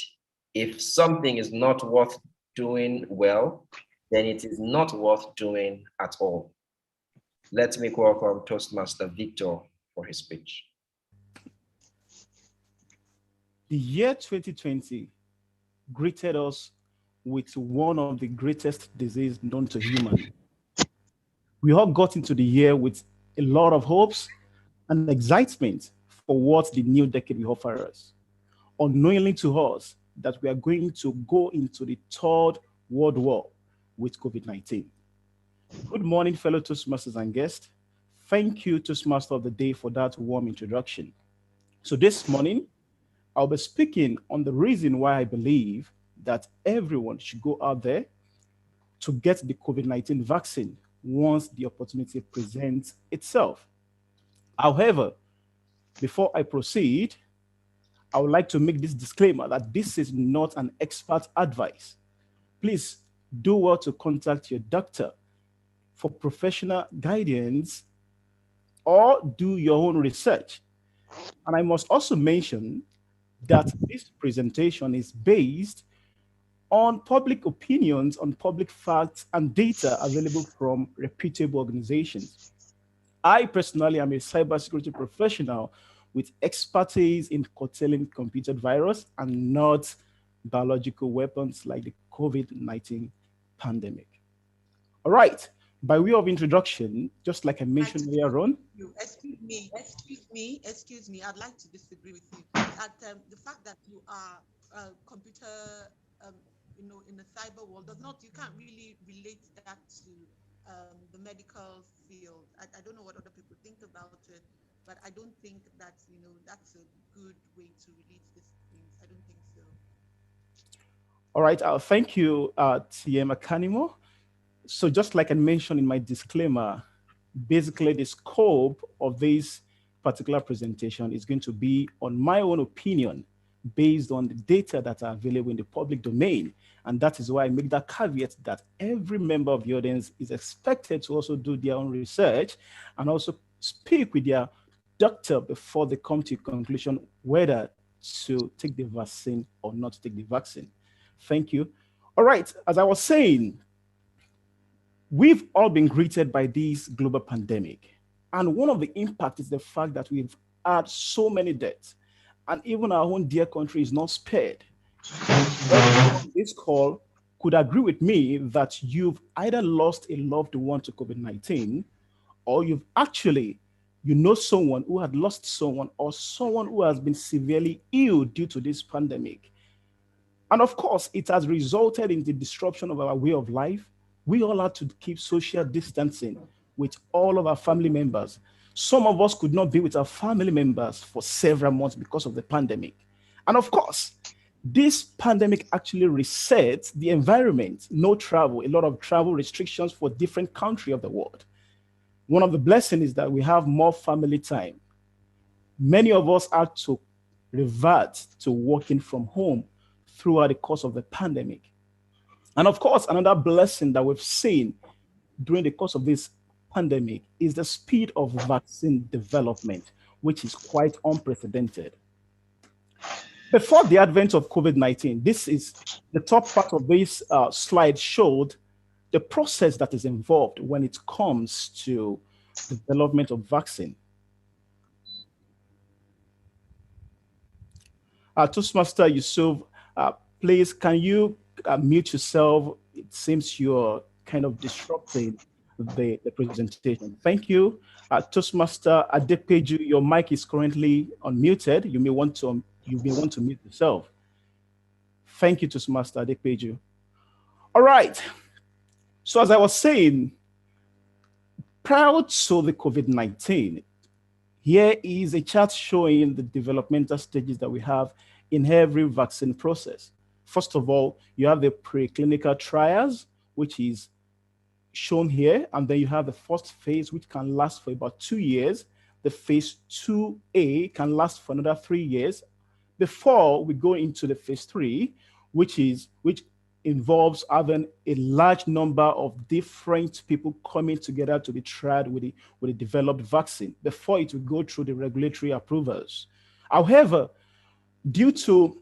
if something is not worth doing well, then it is not worth doing at all. Let's make welcome Toastmaster Victor for his speech. The year 2020 greeted us with one of the greatest diseases known to human. We all got into the year with a lot of hopes and excitement for what the new decade will offer us, unknowingly to us that we are going to go into the third world war with COVID-19. Good morning, fellow Toastmasters and guests. Thank you, Toastmaster of the Day, for that warm introduction. So this morning, I'll be speaking on the reason why I believe that everyone should go out there to get the COVID-19 vaccine once the opportunity presents itself. However, before I proceed, I would like to make this disclaimer that this is not an expert advice. Please do well to contact your doctor for professional guidance or do your own research. And I must also mention that this presentation is based on public opinions, on public facts and data available from reputable organizations. I personally am a cybersecurity professional with expertise in curtailing computer virus and not biological weapons like the COVID-19 pandemic. All right, by way of introduction, just like I mentioned earlier on. Excuse me. I'd like to disagree with you. At the fact that you are a computer, in the cyber world, you can't really relate that to the medical field. I don't know what other people think about it, but I don't think that, that's a good way to relate these things. I don't think so. All right. Thank you, TM Akanimo. So just like I mentioned in my disclaimer, basically the scope of this particular presentation is going to be on my own opinion based on the data that are available in the public domain. And that is why I make that caveat that every member of the audience is expected to also do their own research and also speak with their doctor before they come to a conclusion whether to take the vaccine or not to take the vaccine. Thank you. All right, as I was saying, we've all been greeted by this global pandemic. And one of the impacts is the fact that we've had so many deaths. And even our own dear country is not spared. Everyone on this call could agree with me that you've either lost a loved one to COVID-19 or you've actually, someone who had lost someone or someone who has been severely ill due to this pandemic. And of course, it has resulted in the disruption of our way of life. We all had to keep social distancing with all of our family members. Some of us could not be with our family members for several months because of the pandemic. And of course, this pandemic actually resets the environment. No travel, a lot of travel restrictions for different countries of the world. One of the blessings is that we have more family time. Many of us had to revert to working from home throughout the course of the pandemic. And of course, another blessing that we've seen during the course of this pandemic is the speed of vaccine development, which is quite unprecedented. Before the advent of COVID-19, this is the top part of this slide showed the process that is involved when it comes to development of vaccine. Toastmaster Yusuf, please, can you mute yourself? It seems you're kind of disrupting the presentation. Thank you. Toastmaster Adepeju, your mic is currently unmuted. You may want to mute yourself. Thank you, Toastmaster Adepeju. All right. So as I was saying, prior to the COVID-19, here is a chart showing the developmental stages that we have in every vaccine process. First of all, you have the preclinical trials, which is shown here. And then you have the first phase, which can last for about 2 years. The phase 2A can last for another 3 years before we go into the phase 3, which involves having a large number of different people coming together to be tried with a developed vaccine before it will go through the regulatory approvals. However, due to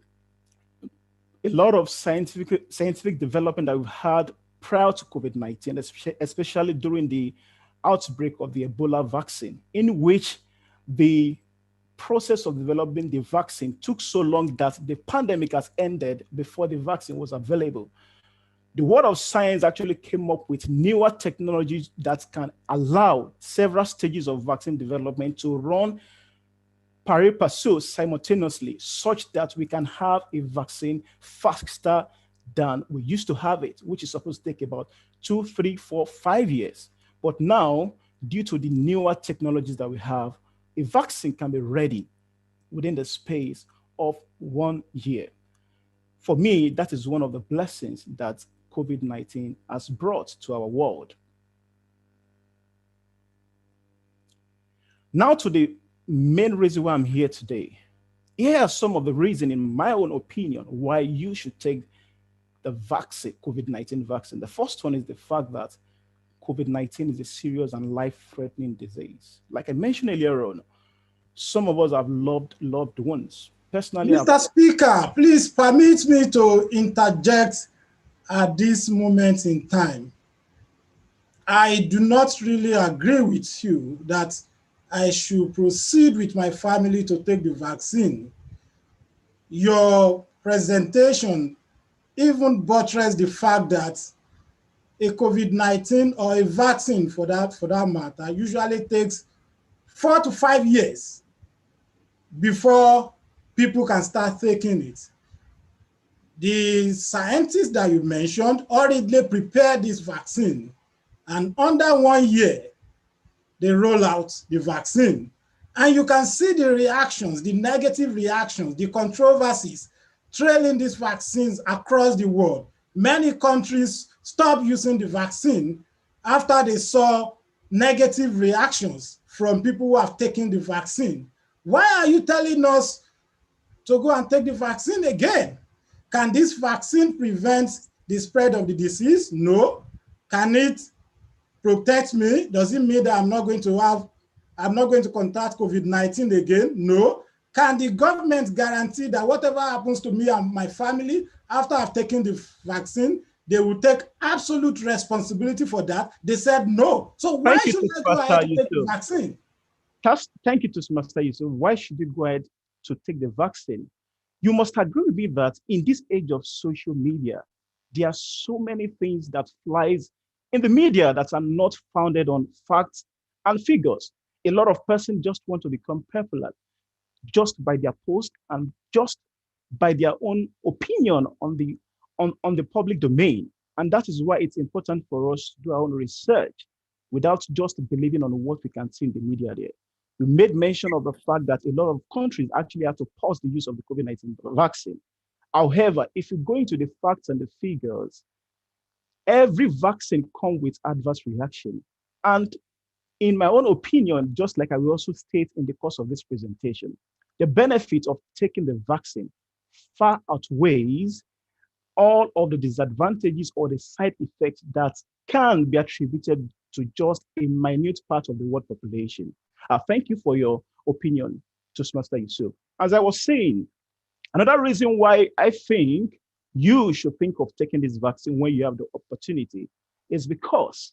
a lot of scientific development that we've had prior to COVID-19, especially during the outbreak of the Ebola vaccine, in which the process of developing the vaccine took so long that the pandemic has ended before the vaccine was available. The world of science actually came up with newer technologies that can allow several stages of vaccine development to run pari passu simultaneously, such that we can have a vaccine faster than we used to have it, which is supposed to take about 2, 3, 4, 5 years. But now, due to the newer technologies that we have, a vaccine can be ready within the space of 1 year. For me, that is one of the blessings that COVID-19 has brought to our world. Now to the main reason why I'm here today. Here are some of the reasons, in my own opinion, why you should take the vaccine, COVID-19 vaccine. The first one is the fact that COVID-19 is a serious and life-threatening disease. Like I mentioned earlier on, some of us have loved ones. Personally, Mr. Speaker, please permit me to interject at this moment in time. I do not really agree with you that I should proceed with my family to take the vaccine. Your presentation even buttressed the fact that a COVID-19 or a vaccine for that matter usually takes 4 to 5 years before people can start taking it. The scientists that you mentioned already prepared this vaccine And under 1 year, they roll out the vaccine. And you can see the reactions, the negative reactions, the controversies trailing these vaccines across the world. Many countries stopped using the vaccine after they saw negative reactions from people who have taken the vaccine. Why are you telling us to go and take the vaccine again? Can this vaccine prevent the spread of the disease? No. Can it protect me? Does it mean that I'm not going to contact COVID-19 again? No. Can the government guarantee that whatever happens to me and my family after I've taken the vaccine, they will take absolute responsibility for that? They said no. So why Thank you, should I go ahead to take the vaccine? Thank you to Master Yusuf. Why should you go ahead to take the vaccine? You must agree with me that in this age of social media, there are so many things that flies in the media that are not founded on facts and figures. A lot of persons just want to become popular just by their post and just by their own opinion on the public domain. And that is why it's important for us to do our own research without just believing on what we can see in the media there. You made mention of the fact that a lot of countries actually have to pause the use of the COVID-19 vaccine. However, if you go into the facts and the figures, every vaccine comes with adverse reaction. And in my own opinion, just like I will also state in the course of this presentation, the benefit of taking the vaccine far outweighs all of the disadvantages or the side effects that can be attributed to just a minute part of the world population. Thank you for your opinion, Toastmaster Yusuf. As I was saying, another reason why I think you should think of taking this vaccine when you have the opportunity is because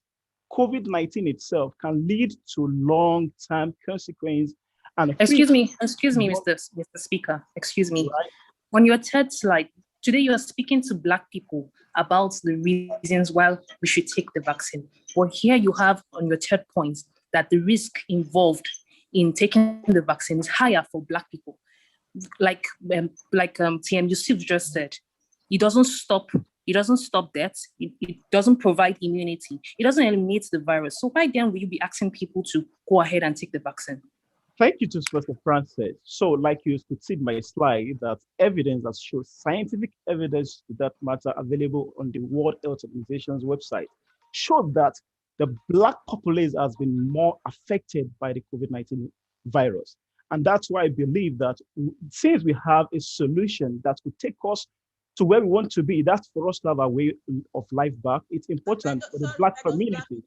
COVID-19 itself can lead to long-term consequences. And excuse me, Mr. Speaker. Excuse me. Right. On your third slide, today you are speaking to Black people about the reasons why we should take the vaccine. But here you have on your third point that the risk involved in taking the vaccine is higher for Black people. Like TM Yusuf just said, it doesn't stop death. It doesn't provide immunity. It doesn't eliminate the virus. So why then will you be asking people to go ahead and take the vaccine? Thank you to Mr. Francis. So, like you could see in my slide, that evidence that shows scientific evidence to that matter available on the World Health Organization's website showed that the Black populace has been more affected by the COVID-19 virus. And that's why I believe that since we have a solution that could take us to where we want to be, that's for us to have a way of life back. It's important for the Black community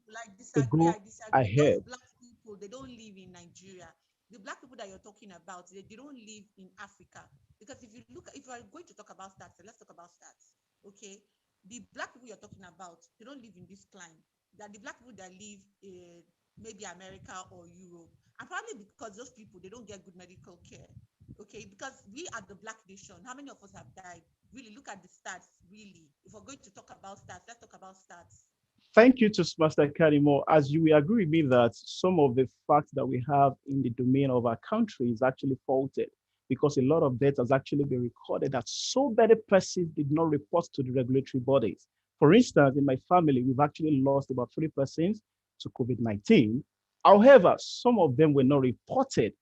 to go ahead. Those Black people, they don't live in Nigeria. The Black people that you're talking about, they don't live in Africa. Because if you are going to talk about stats, let's talk about stats. Okay, the Black people you're talking about, they don't live in this climate. That the Black people that live in maybe America or Europe, and probably because those people, they don't get good medical care. Okay, because we are the Black nation. How many of us have died? Really, look at the stats. Really, if we're going to talk about stats, let's talk about stats. Thank you to Master Karimo. As you will agree with me that some of the facts that we have in the domain of our country is actually faulted, because a lot of death has actually been recorded that so many persons did not report to the regulatory bodies. For instance, in my family, we've actually lost about 3 persons to COVID-19. However, some of them were not reported.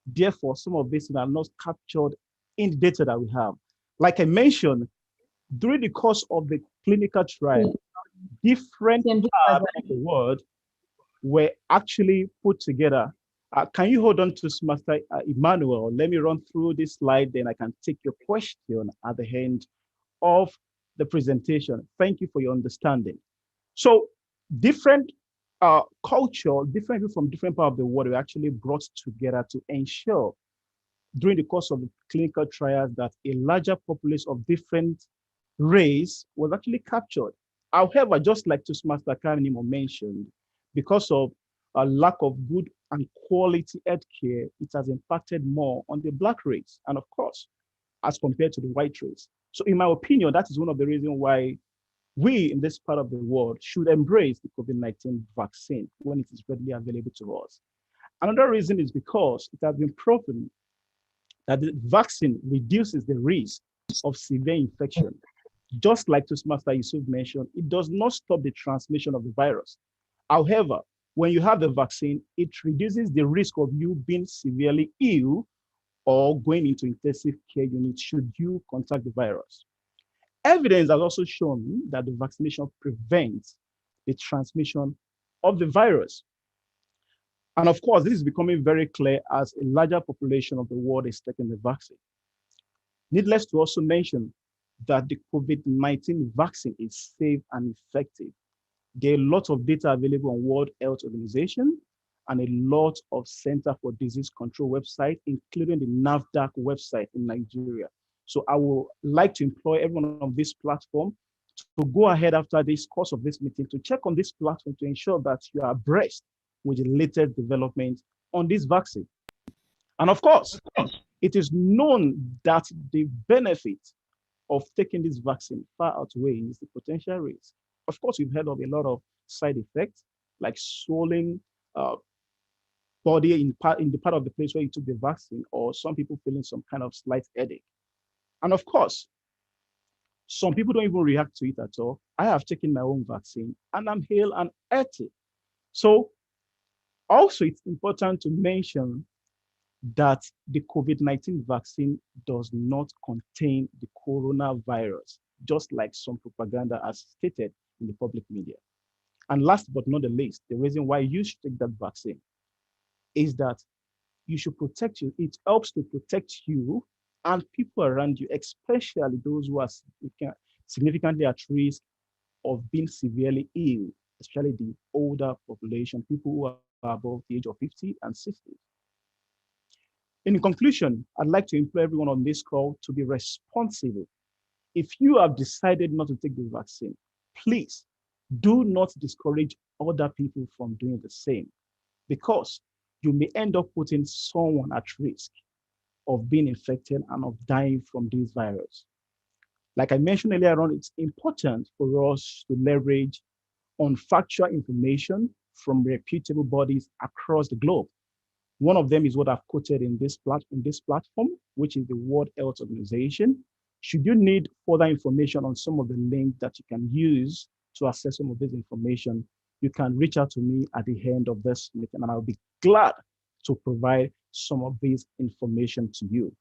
Therefore, some of these are not captured in the data that we have. Like I mentioned, during the course of the clinical trial, different parts of the world were actually put together. Can you hold on to Master Emmanuel? Let me run through this slide, then I can take your question at the end of the presentation. Thank you for your understanding. So different culture, different people from different parts of the world were actually brought together to ensure during the course of the clinical trials that a larger population of different race was actually captured. However, just like Toastmaster Kanimo mentioned, because of a lack of good and quality healthcare, it has impacted more on the Black race, and of course, as compared to the white race. So in my opinion, that is one of the reasons why we in this part of the world should embrace the COVID-19 vaccine when it is readily available to us. Another reason is because it has been proven that the vaccine reduces the risk of severe infection. Just like Toastmaster Yusuf mentioned, it does not stop the transmission of the virus. However, when you have the vaccine, it reduces the risk of you being severely ill or going into intensive care unit should you contact the virus. Evidence has also shown that the vaccination prevents the transmission of the virus. And of course, this is becoming very clear as a larger population of the world is taking the vaccine. Needless to also mention that the COVID-19 vaccine is safe and effective. There are lots of data available on World Health Organization and a lot of Center for Disease Control website, including the NAFDAC website in Nigeria. So I would like to employ everyone on this platform to go ahead after this course of this meeting to check on this platform to ensure that you are abreast with the latest development on this vaccine. And of course, it is known that the benefit of taking this vaccine far outweighs the potential risk. Of course, we've heard of a lot of side effects like swelling body in the part of the place where you took the vaccine, or some people feeling some kind of slight headache. And of course, some people don't even react to it at all. I have taken my own vaccine and I'm hale and healthy. So also it's important to mention that the COVID-19 vaccine does not contain the coronavirus, just like some propaganda has stated in the public media. And last but not the least, the reason why you should take that vaccine is that you should protect you. It helps to protect you and people around you, especially those who are significantly at risk of being severely ill, especially the older population, people who are above the age of 50 and 60. In conclusion, I'd like to implore everyone on this call to be responsible. If you have decided not to take the vaccine, please do not discourage other people from doing the same, because you may end up putting someone at risk of being infected and of dying from this virus. Like I mentioned earlier on, it's important for us to leverage on factual information from reputable bodies across the globe. One of them is what I've quoted in this platform, which is the World Health Organization. Should you need further information on some of the links that you can use to access some of this information, you can reach out to me at the end of this meeting, and I'll be glad to provide some of this information to you.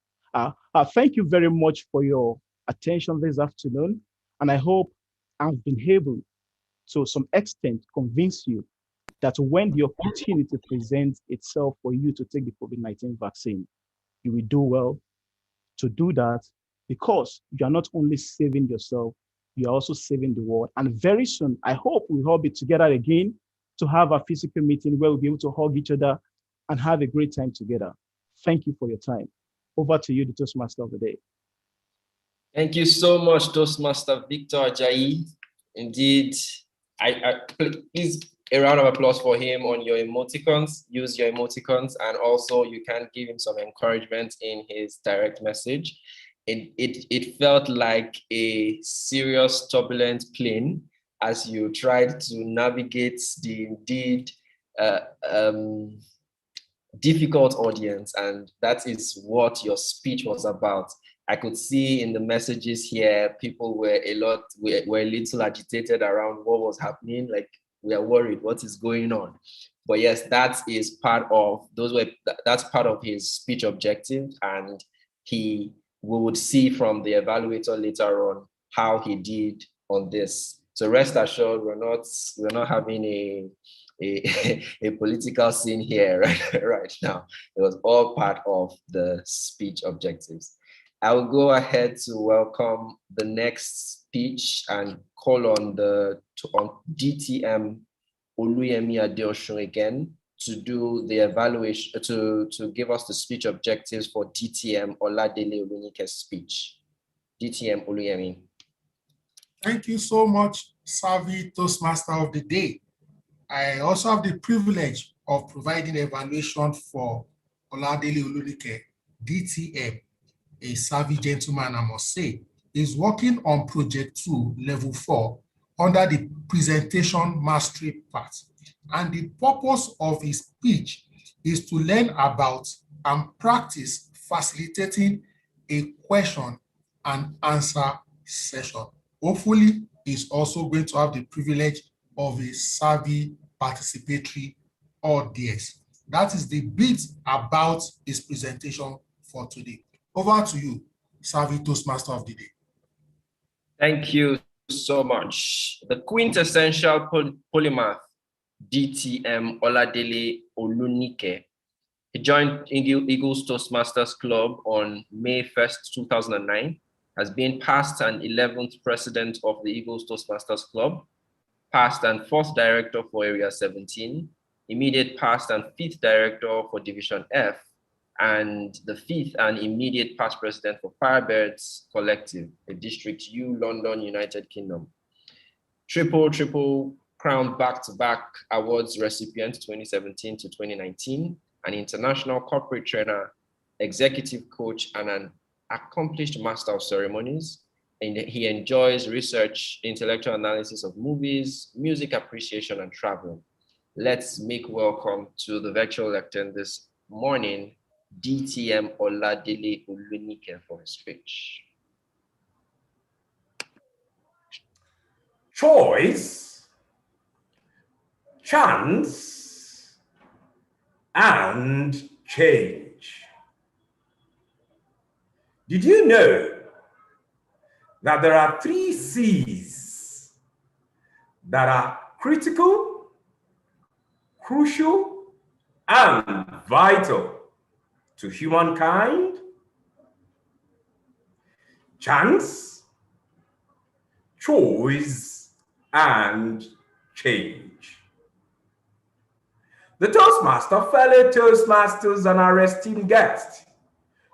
Thank you very much for your attention this afternoon, and I hope I've been able to some extent convince you that when the opportunity presents itself for you to take the COVID-19 vaccine, you will do well to do that, because you are not only saving yourself, you are also saving the world. And very soon, I hope we'll all be together again to have a physical meeting where we'll be able to hug each other and have a great time together. Thank you for your time. Over to you, the Toastmaster of the day. Thank you so much, Toastmaster Victor Ajayi. Indeed, please a round of applause for him on your emoticons. Use your emoticons, and also you can give him some encouragement in his direct message. It felt like a serious turbulent plane as you tried to navigate the indeed difficult audience, and that is what your speech was about. I could see in the messages here, people were a little agitated around what was happening. Like, we are worried, what is going on? But yes, that is part of that's part of his speech objective, and we would see from the evaluator later on how he did on this. So rest assured, we're not having a political scene here right now. It was all part of the speech objectives. I will go ahead to welcome the next speech and call on DTM Oluyemi Adeosun again to do the evaluation, to give us the speech objectives for DTM Oladele Olunike's speech. DTM Oluyemi. Thank you so much, Savvy Toastmaster of the Day. I also have the privilege of providing evaluation for Oladele Olunike, DTM, a savvy gentleman, I must say. Is working on Project 2, Level 4, under the presentation mastery part. And the purpose of his speech is to learn about and practice facilitating a question and answer session. Hopefully, he's also going to have the privilege of a savvy participatory audience. That is the bit about his presentation for today. Over to you, Savvy Toastmaster of the day. Thank you so much. The quintessential polymath, DTM Oladele Olunike. He joined Eagles Toastmasters Club on May 1st, 2009, has been past and 11th president of the Eagles Toastmasters Club, past and 4th director for Area 17, immediate past and 5th director for Division F, and the 5th and immediate past president for Firebirds Collective, a District U, London, United Kingdom. Triple crown back-to-back awards recipient 2017 to 2019, an international corporate trainer, executive coach, and an accomplished master of ceremonies. And he enjoys research, intellectual analysis of movies, music appreciation, and travel. Let's make welcome to the virtual lectern this morning, DTM Oladele Olunike, for his speech. Choice, chance, and change. Did you know that there are 3 C's that are critical, crucial, and vital to humankind? Chance, choice, and change. The Toastmaster, fellow Toastmasters, and our esteemed guests,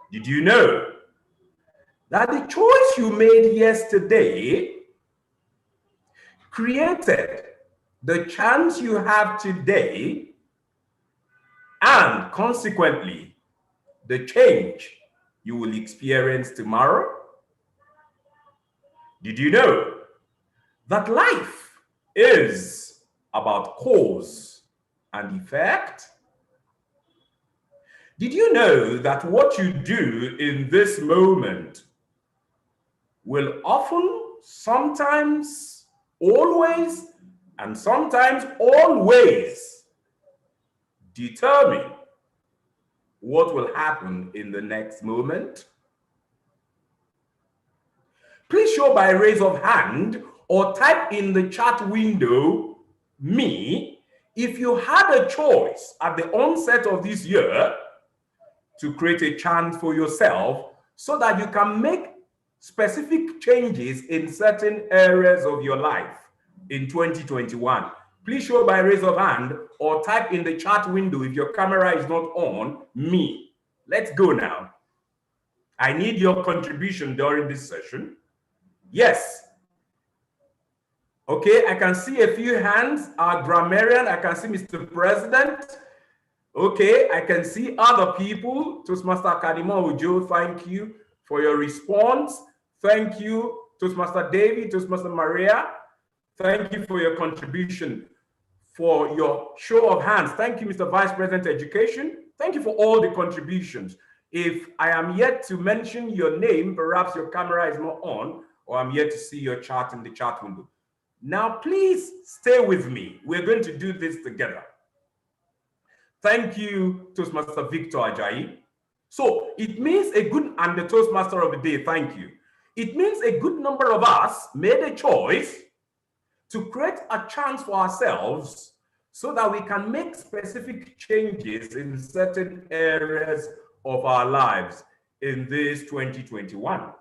did you know that the choice you made yesterday created the chance you have today, and consequently, the change you will experience tomorrow? Did you know that life is about cause and effect? Did you know that what you do in this moment will often, sometimes, always, and sometimes always determine what will happen in the next moment? Please show by raise of hand or type in the chat window, me, if you had a choice at the onset of this year to create a chance for yourself so that you can make specific changes in certain areas of your life in 2021. Please show by raise of hand or type in the chat window if your camera is not on, me. Let's go now. I need your contribution during this session. Yes. Okay, I can see a few hands. Our grammarian, I can see Mr. President. Okay, I can see other people. Toastmaster Kadima Ojo, thank you for your response. Thank you, Toastmaster David, Toastmaster Maria. Thank you for your contribution, for your show of hands. Thank you, Mr. Vice President Education. Thank you for all the contributions. If I am yet to mention your name, perhaps your camera is not on, or I'm yet to see your chart in the chat window. Now, please stay with me. We're going to do this together. Thank you, Toastmaster Victor Ajayi. So it means a good, and the Toastmaster of the day, thank you. It means a good number of us made a choice to create a chance for ourselves so that we can make specific changes in certain areas of our lives in this 2021.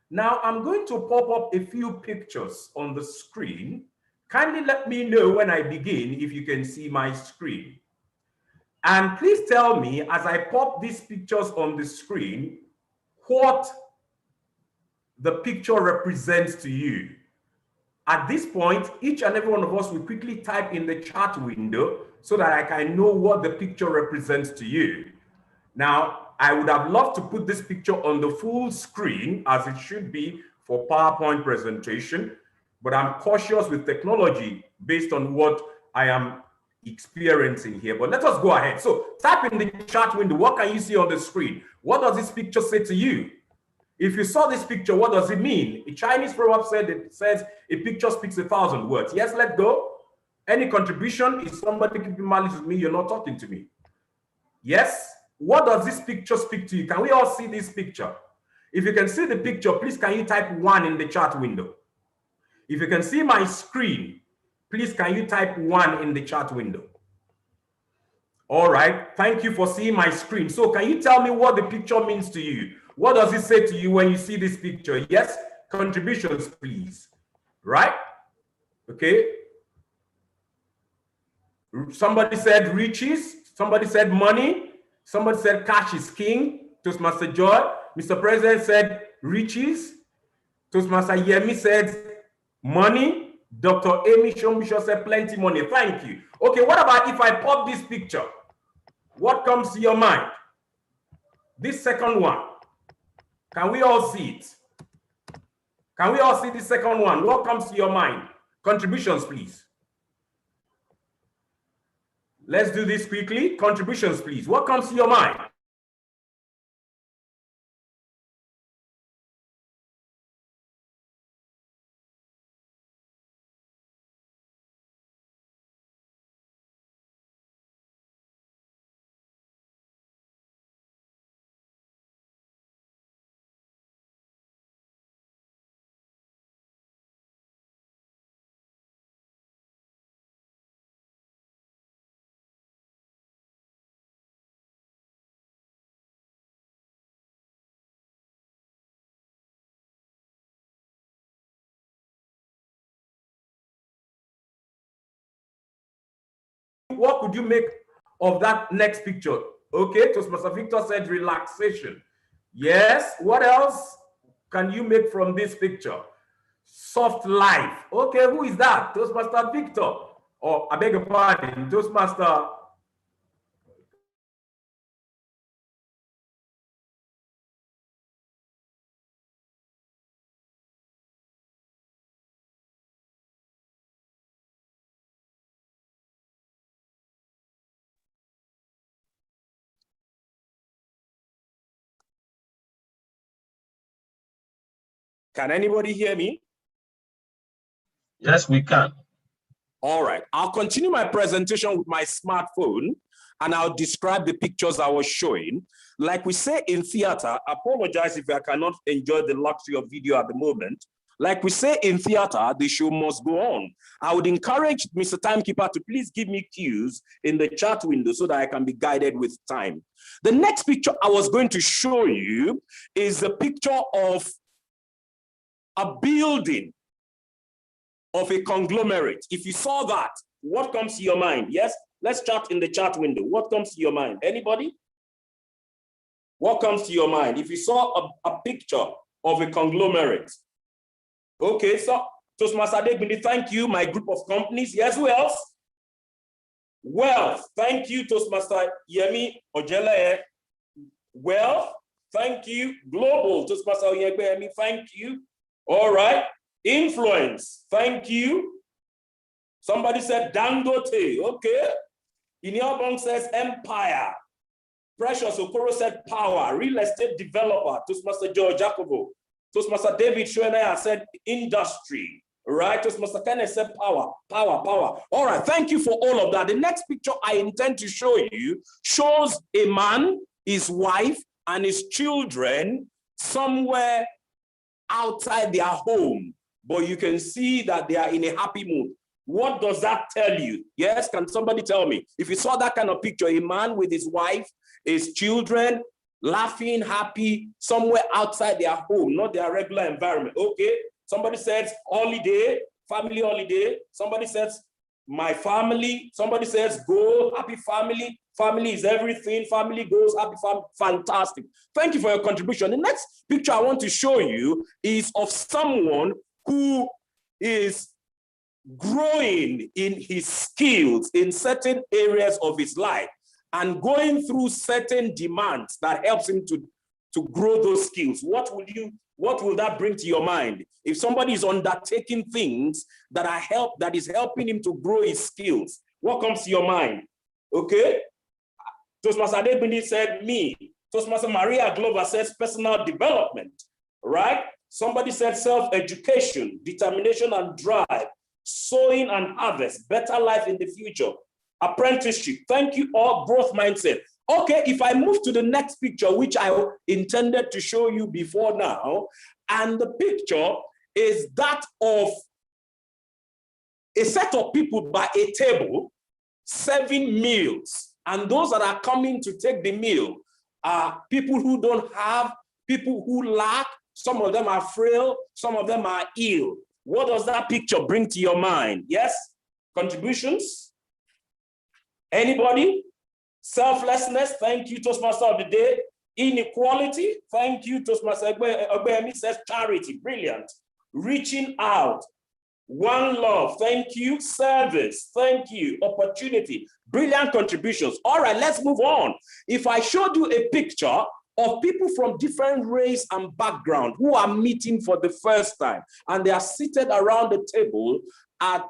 Now, I'm going to pop up a few pictures on the screen. Kindly let me know when I begin if you can see my screen. And please tell me, as I pop these pictures on the screen, what the picture represents to you. At this point, each and every one of us will quickly type in the chat window so that I can know what the picture represents to you. Now, I would have loved to put this picture on the full screen as it should be for PowerPoint presentation, but I'm cautious with technology based on what I am experiencing here. But let us go ahead. So type in the chat window. What can you see on the screen? What does this picture say to you? If you saw this picture, what does it mean? A Chinese proverb said, it says, a picture speaks 1,000 words. Yes, let's go. Any contribution? Is somebody keeping malice with me? You're not talking to me. Yes? What does this picture speak to you? Can we all see this picture? If you can see the picture, please can you type 1 in the chat window? If you can see my screen, please can you type 1 in the chat window? All right, thank you for seeing my screen. So can you tell me what the picture means to you? What does it say to you when you see this picture? Yes, contributions, please. Right? Okay. Somebody said riches. Somebody said money. Somebody said cash is king. Toastmaster Joy. Mr. President said riches. Toastmaster Yemi said money. Dr. Amy Shombisho said plenty money. Thank you. Okay, what about if I pop this picture? What comes to your mind? This second one. Can we all see it? Can we all see the second one? What comes to your mind? Contributions, please. Let's do this quickly. Contributions, please. What comes to your mind? What could you make of that next picture? Okay, Toastmaster Victor said relaxation. Yes, what else can you make from this picture? Soft life. Okay, who is that? Toastmaster Victor. Or I beg your pardon, Toastmaster. Can anybody hear me? Yes, we can. All right, I'll continue my presentation with my smartphone and I'll describe the pictures I was showing. Like we say in theater, apologize if I cannot enjoy the luxury of video at the moment. Like we say in theater, the show must go on. I would encourage Mr. Timekeeper to please give me cues in the chat window so that I can be guided with time. The next picture I was going to show you is a picture of a building of a conglomerate. If you saw that, what comes to your mind? Yes, let's chat in the chat window. What comes to your mind? Anybody? What comes to your mind? If you saw a picture of a conglomerate. Okay, so Toastmaster Adegbindi, thank you. My group of companies. Yes, who else? Wealth. Thank you, Toastmaster Yemi Ojele. Wealth. Thank you. Global. Toastmaster Yemi, thank you. All right. Influence, thank you. Somebody said Dangote, okay. Inyabong says empire. Precious Okoro said power. Real estate developer, Toastmaster George Jacobo. Toastmaster David Shoenaya said industry, right? Toastmaster Kenneth said power. All right, thank you for all of that. The next picture I intend to show you shows a man, his wife, and his children somewhere outside their home. But you can see that they are in a happy mood. What does that tell you? Yes, can somebody tell me? If you saw that kind of picture, a man with his wife, his children, laughing, happy, somewhere outside their home, not their regular environment. Okay, somebody says holiday, family holiday. Somebody says my family. Somebody says go, happy family. Family is everything. Family goes, happy family. Fantastic. Thank you for your contribution. The next picture I want to show you is of someone who is growing in his skills in certain areas of his life and going through certain demands that helps him to grow those skills. What will that bring to your mind? If somebody is undertaking things that is helping him to grow his skills, what comes to your mind? Okay. Toastmaster Adegbindi said me. Toastmaster Maria Glover says personal development, right? Somebody said self-education, determination and drive. sowing and harvest, better life in the future, apprenticeship. Thank you all, growth mindset. Okay, if I move to the next picture, which I intended to show you before now, and the picture is that of a set of people by a table serving meals. And those that are coming to take the meal are people who don't have, people who lack. Some of them are frail, some of them are ill. What does that picture bring to your mind? Yes? Contributions? Anybody? Selflessness, thank you, Toastmaster of the day. Inequality, thank you, Toastmaster Ogbemi says charity, brilliant. Reaching out, one love, thank you. Service, thank you. Opportunity, brilliant contributions. All right, let's move on. If I showed you a picture of people from different race and background who are meeting for the first time, and they are seated around the table at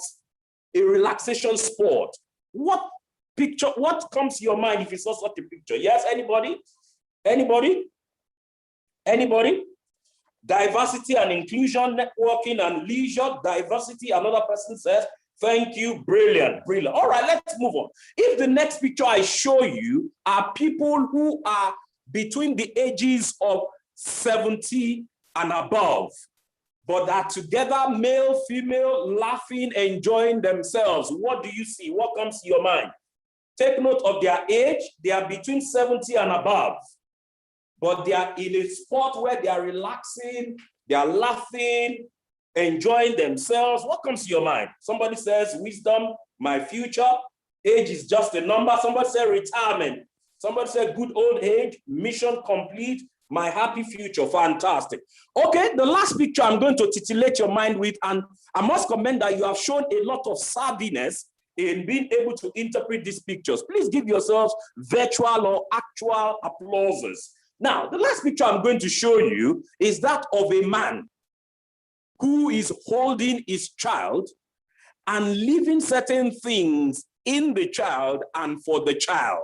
a relaxation sport, what picture, what comes to your mind if you saw such a picture? Yes, anybody? Anybody? Anybody? Diversity and inclusion, networking and leisure, diversity, another person says, thank you, brilliant, brilliant. All right, let's move on. If the next picture I show you are people who are between the ages of 70 and above, but are together, male, female, laughing, enjoying themselves, what do you see? What comes to your mind? Take note of their age. They are between 70 and above, but they are in a spot where they are relaxing, they are laughing, enjoying themselves. What comes to your mind? Somebody says wisdom, my future. Age is just a number. Somebody said retirement. Somebody said good old age, mission complete, my happy future. Fantastic. Okay, the last picture I'm going to titillate your mind with, and I must commend that you have shown a lot of savviness in being able to interpret these pictures. Please give yourselves virtual or actual applauses. Now, the last picture I'm going to show you is that of a man who is holding his child and leaving certain things in the child and for the child,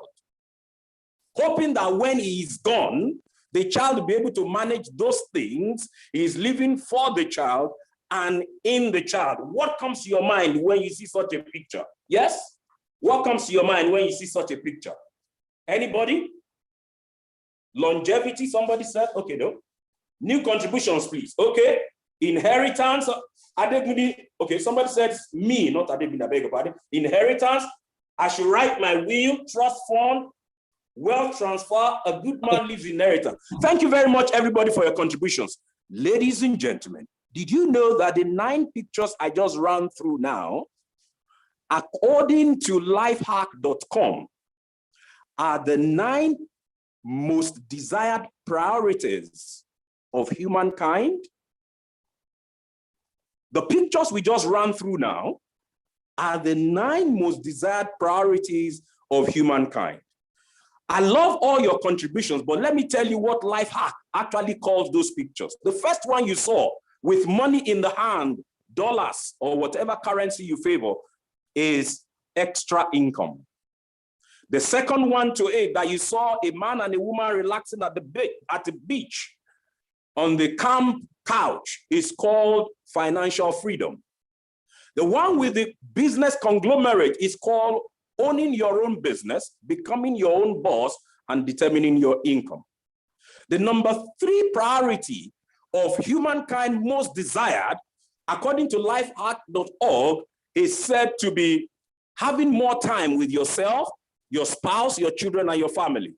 hoping that when he is gone, the child will be able to manage those things he's leaving for the child and in the child. What comes to your mind when you see such a picture? Yes? What comes to your mind when you see such a picture? Anybody? Longevity, somebody said. Okay, no. New contributions, please. Okay. Inheritance. Okay, somebody said me, not Adebini, I beg your pardon. Inheritance. I should write my will, trust fund, wealth transfer. A good man leaves inheritance. Thank you very much, everybody, for your contributions. Ladies and gentlemen, did you know that the 9 pictures I just ran through now, according to lifehack.com, are the 9 most desired priorities of humankind? The pictures we just ran through now are the 9 most desired priorities of humankind. I love all your contributions, but let me tell you what Lifehack actually calls those pictures. The first one you saw with money in the hand, dollars or whatever currency you favor, is extra income. The second one to it that you saw a man and a woman relaxing at the beach on the calm couch is called financial freedom. The one with the business conglomerate is called owning your own business, becoming your own boss, and determining your income. The number 3 priority of humankind most desired, according to lifehack.org, is said to be having more time with yourself, your spouse, your children, and your family.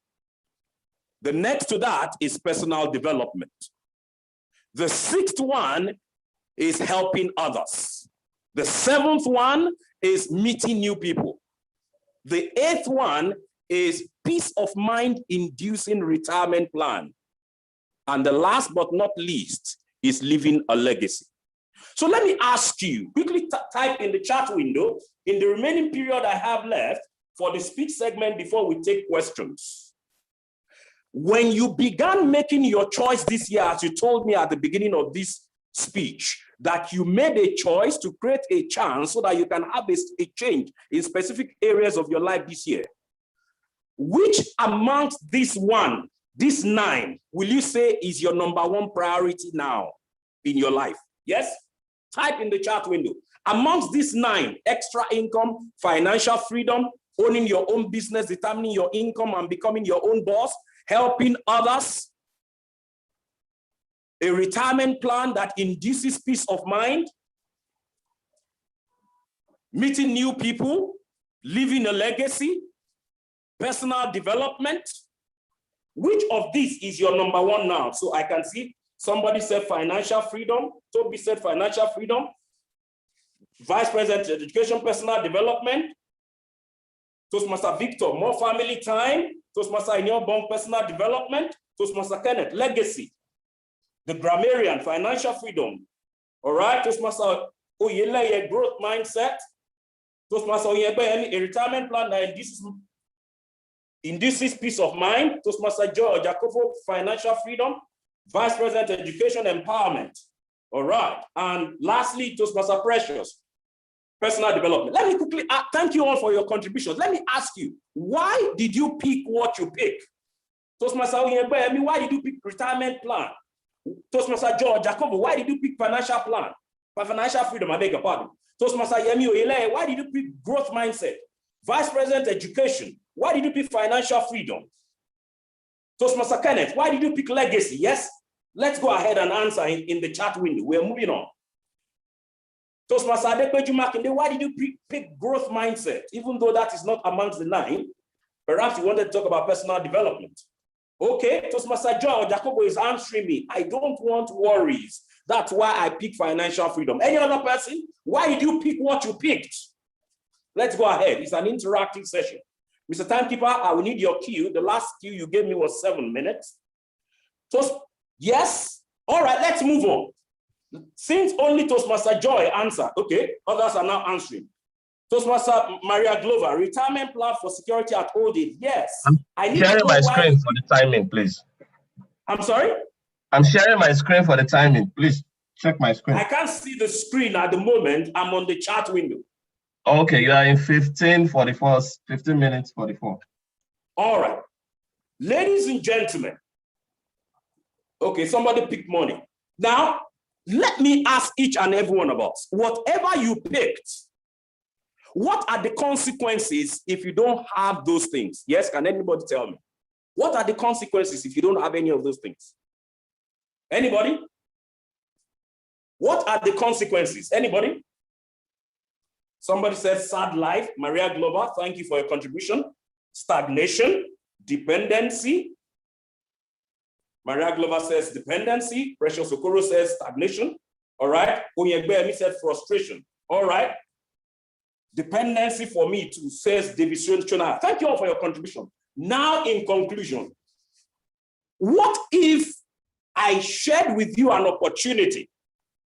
The next to that is personal development. The 6th one is helping others. The 7th one is meeting new people. The 8th one is peace of mind inducing retirement plan. And the last but not least is leaving a legacy. So let me ask you, quickly type in the chat window, in the remaining period I have left for the speech segment before we take questions. When you began making your choice this year, as you told me at the beginning of this speech, that you made a choice to create a chance so that you can have a change in specific areas of your life this year, which amongst these 9, will you say is your number 1 priority now in your life? Yes? Type in the chat window. Amongst these 9, extra income, financial freedom, owning your own business, determining your income and becoming your own boss, helping others, a retirement plan that induces peace of mind, meeting new people, leaving a legacy, personal development. Which of these is your number 1 now? So I can see somebody said financial freedom. Toby said financial freedom. Vice President Education, personal development. Toastmaster Victor, more family time. Toastmaster Inyobong, personal development. Toastmaster Kenneth, legacy. The grammarian, financial freedom. All right, Toastmaster Oyeleye, growth mindset. Toastmaster Oyebe, a retirement plan that induces peace of mind. Toastmaster George Jacobo, financial freedom. Vice President Education, empowerment. All right, and lastly, Toastmaster Precious, personal development. Let me quickly thank you all for your contributions. Let me ask you, why did you pick what you pick? Toastmaster Oyebe, why did you pick retirement plan? Toastmaster George Jacobo, why did you pick financial plan? For financial freedom, I beg your pardon. Toastmaster Yemi Oyele, why did you pick growth mindset? Vice President Education, why did you pick financial freedom? Toastmaster Kenneth, why did you pick legacy? Yes, let's go ahead and answer in the chat window. We're moving on. Toastmaster Adepeju Makinde, why did you pick growth mindset? Even though that is not amongst the 9, perhaps you wanted to talk about personal development. Okay, Toastmaster Joel Jacobo is answering me. I don't want worries. That's why I pick financial freedom. Any other person? Why did you pick what you picked? Let's go ahead. It's an interactive session. Mr. Timekeeper, I will need your cue. The last cue you gave me was 7 minutes. Yes? All right, let's move on. Since only Toastmaster Joy answered, okay, others are now answering. Toastmaster Maria Glover, retirement plan for security at old age. Yes. I'm sharing my screen for the timing, please. I'm sorry? I'm sharing my screen for the timing. Please check my screen. I can't see the screen at the moment. I'm on the chat window. Okay, you are in 15 minutes 44. All right. Ladies and gentlemen. Okay, somebody picked money. Now, let me ask each and every one of us, whatever you picked, what are the consequences if you don't have those things? Yes, can anybody tell me? What are the consequences if you don't have any of those things? Anybody? What are the consequences? Anybody? Somebody says sad life. Maria Glover, thank you for your contribution. Stagnation, dependency. Maria Glover says dependency. Precious Okoro says stagnation. All right. Onyegbe said frustration. All right. Dependency for me too, says David Chona. Thank you all for your contribution. Now, in conclusion, what if I shared with you an opportunity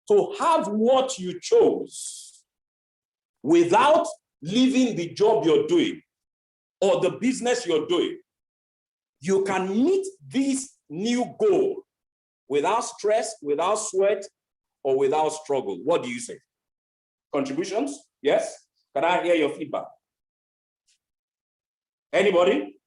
to have what you chose without leaving the job you're doing or the business you're doing? You can meet this new goal without stress, without sweat, or without struggle. What do you say? Contributions? Yes? Can I hear your feedback? Anybody?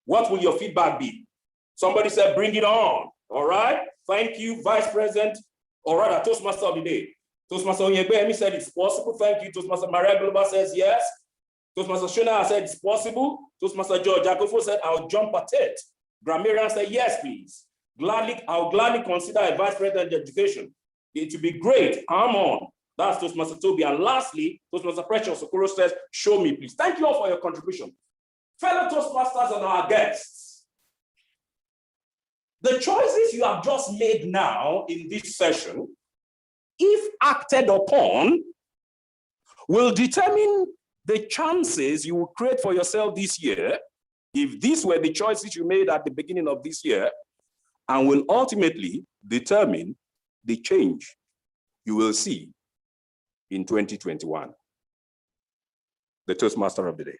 What will your feedback be? Somebody said, bring it on. All right. Thank you, Vice President, or rather, Toastmaster of the day. Toastmaster Onyegbe said it's possible. Thank you. Toastmaster Maria Global says yes. Toastmaster Shona said it's possible. Toastmaster George Jacofo said, I'll jump at it. Grammarian said, yes, please. I'll gladly consider a Vice President of Education. It would be great. Come on. That's Toastmaster Toby. And lastly, Toastmaster Precious Okoro says, show me, please. Thank you all for your contribution. Fellow Toastmasters and our guests, the choices you have just made now in this session, if acted upon, will determine the chances you will create for yourself this year, if these were the choices you made at the beginning of this year, and will ultimately determine the change you will see in 2021. The Toastmaster of the day.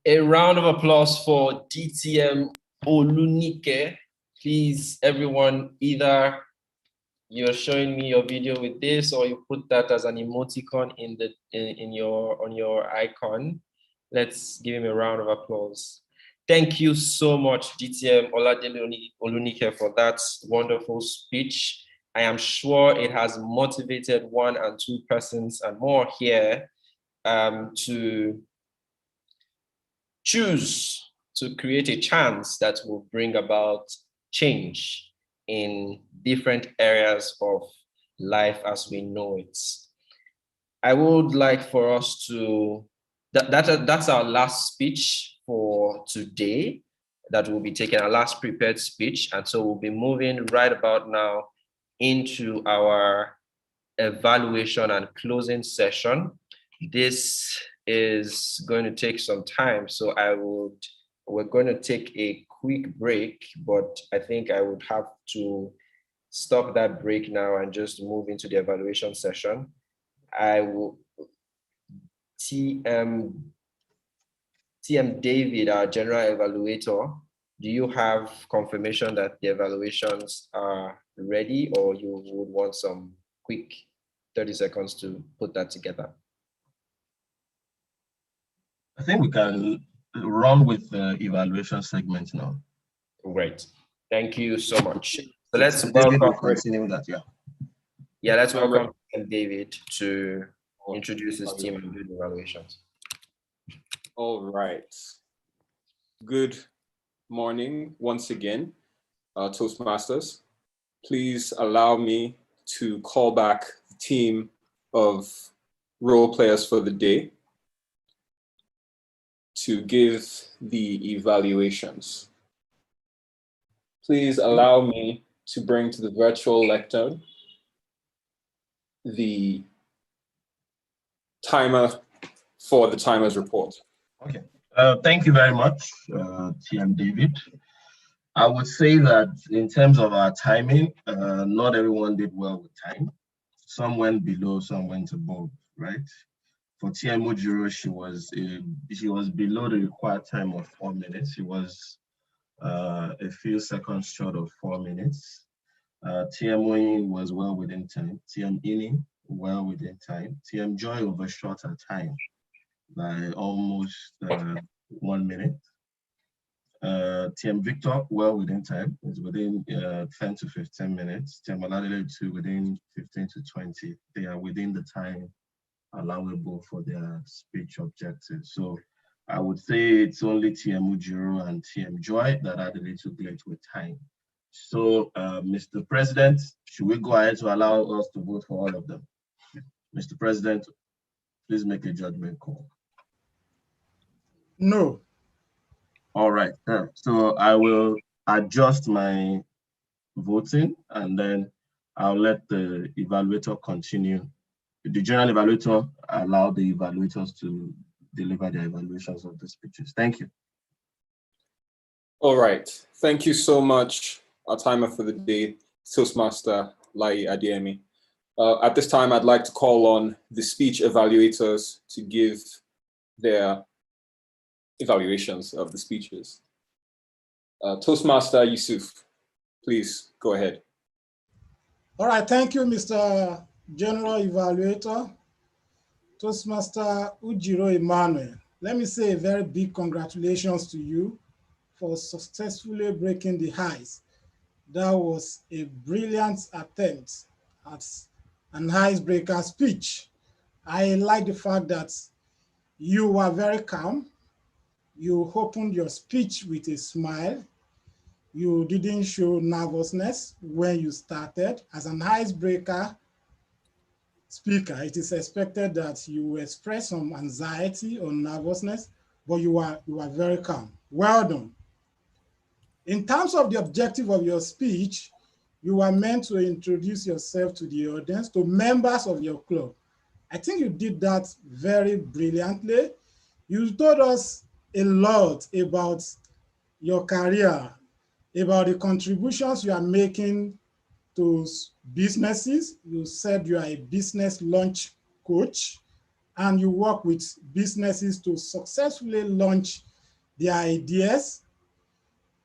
A round of applause for DTM Olunike. Please, everyone, either you're showing me your video with this, or you put that as an emoticon on your icon. Let's give him a round of applause. Thank you so much, DTM Oladele Olunike, for that wonderful speech. I am sure it has motivated 1 and 2 persons and more here to choose to create a chance that will bring about change in different areas of life as we know it. I would like for us to, that's our last speech for today that will be taking, our last prepared speech. And so we'll be moving right about now into our evaluation and closing session. This is going to take some time, so we're going to take a quick break, but I think I would have to stop that break now and just move into the evaluation session. I will, TM David, our general evaluator, do you have confirmation that the evaluations are ready, or you would want some quick 30 seconds to put that together? I think we can run with the evaluation segment now. Great. Thank you so much. So let's welcome that, yeah. Yeah, let's welcome David to introduce his team and do the evaluations. All right. Good morning once again, Toastmasters. Please allow me to call back the team of role players for the day to give the evaluations. Please allow me to bring to the virtual lectern the timer for the timer's report. Okay. Thank you very much, TM David. I would say that in terms of our timing, not everyone did well with time. Some went below, some went above, right? For TM Ojiro, she was below the required time of 4 minutes. She was a few seconds short of 4 minutes. TM Oyin was well within time. TM Ini, well within time. TM Joy overshot her time by almost 1 minute. TM Victor, well within time, is within 10 to 15 minutes. TM Oladele too, within 15 to 20. They are within the time allowable for their speech objectives. So I would say it's only TM Ujiro and TM Joy that had a little glitch with time. So, Mr. President, should we go ahead to allow us to vote for all of them? Mr. President, please make a judgment call. No. All right. So I will adjust my voting and then I'll let the evaluator continue. The general evaluator allow the evaluators to deliver their evaluations of the speeches. Thank you. All right. Thank you so much. Our timer for the day, Toastmaster Lai Adiemi. At this time, I'd like to call on the speech evaluators to give their evaluations of the speeches. Toastmaster Yusuf, please go ahead. All right, thank you, Mr. General Evaluator. Toastmaster Ujiro Emmanuel, let me say a very big congratulations to you for successfully breaking the ice. That was a brilliant attempt at an icebreaker speech. I like the fact that you were very calm. You opened your speech with a smile. You didn't show nervousness when you started. As an icebreaker speaker, it is expected that you express some anxiety or nervousness, but you are very calm. Well done. In terms of the objective of your speech, you are meant to introduce yourself to the audience, to members of your club. I think you did that very brilliantly. You told us a lot about your career, about the contributions you are making to businesses. You said you are a business launch coach and you work with businesses to successfully launch their ideas.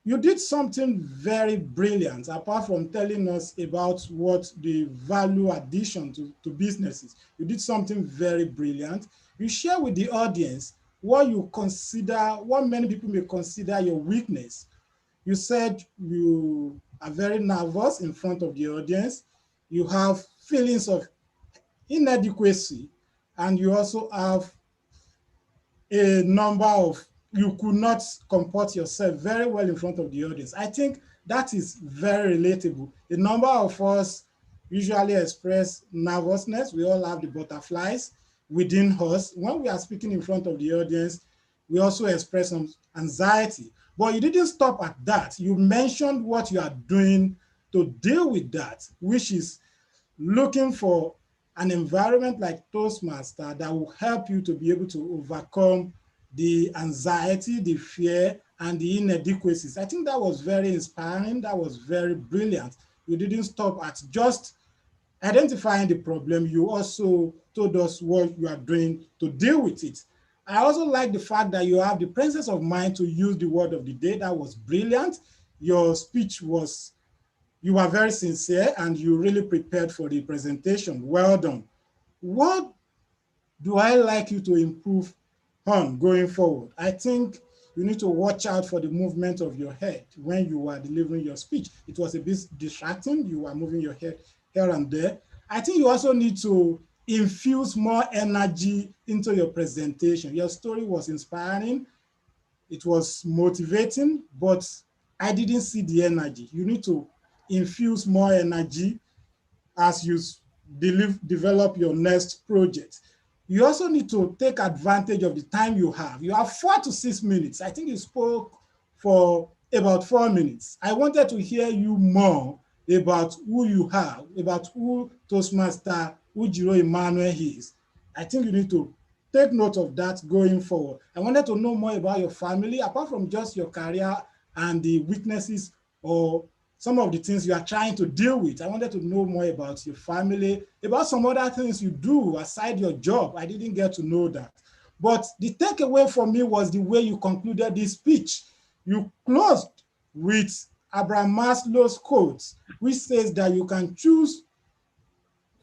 You did something very brilliant, apart from telling us about what the value addition to businesses. You did something very brilliant. You share with the audience what you consider, what many people may consider your weakness. You said you are very nervous in front of the audience. you have feelings of inadequacy, and you also have a number of, you could not comport yourself very well in front of the audience. I think that is very relatable. A number of us usually express nervousness. We all have the butterflies within us. When we are speaking in front of the audience, we also express some anxiety. But you didn't stop at that. You mentioned what you are doing to deal with that, which is looking for an environment like Toastmaster that will help you to be able to overcome the anxiety, the fear, and the inadequacies. I think that was very inspiring. That was very brilliant. You didn't stop at just identifying the problem. You also told us what you are doing to deal with it. I also like the fact that you have the presence of mind to use the word of the day. That was brilliant. Your speech was, you were very sincere and you really prepared for the presentation. Well done. What do I like you to improve on going forward? I think you need to watch out for the movement of your head when you are delivering your speech. It was a bit distracting. You were moving your head here and there. I think you also need to infuse more energy into your presentation. Your story was inspiring. It was motivating, but I didn't see the energy. You need to infuse more energy as you develop your next project. You also need to take advantage of the time you have. You have 4 to 6 minutes. I think you spoke for about 4 minutes. I wanted to hear you more about who you are, about who Toastmaster Ujiro Emmanuel is. I think you need to take note of that going forward. I wanted to know more about your family, apart from just your career and the weaknesses or some of the things you are trying to deal with. I wanted to know more about your family, about some other things you do aside your job. I didn't get to know that. But the takeaway for me was the way you concluded this speech. You closed with Abraham Maslow's quote, which says that you can choose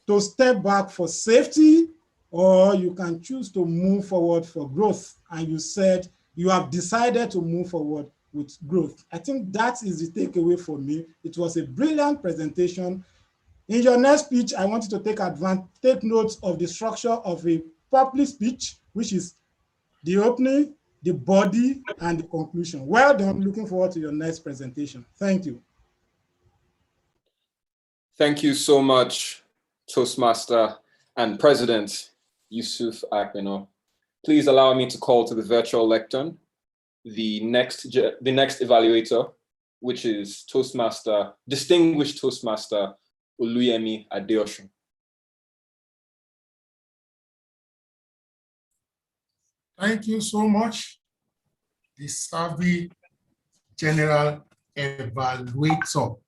to step back for safety, or you can choose to move forward for growth. And you said you have decided to move forward with growth. I think that is the takeaway for me. It was a brilliant presentation. In your next speech, I want you to take note of the structure of a public speech, which is the opening, the body, and the conclusion. Well done. Looking forward to your next presentation. Thank you. Thank you so much, Toastmaster and President Yusuf Akpeno. Please allow me to call to the virtual lectern the next evaluator, which is distinguished Toastmaster Oluyemi Adeosun. Thank you so much, the Savvy General Evaluator.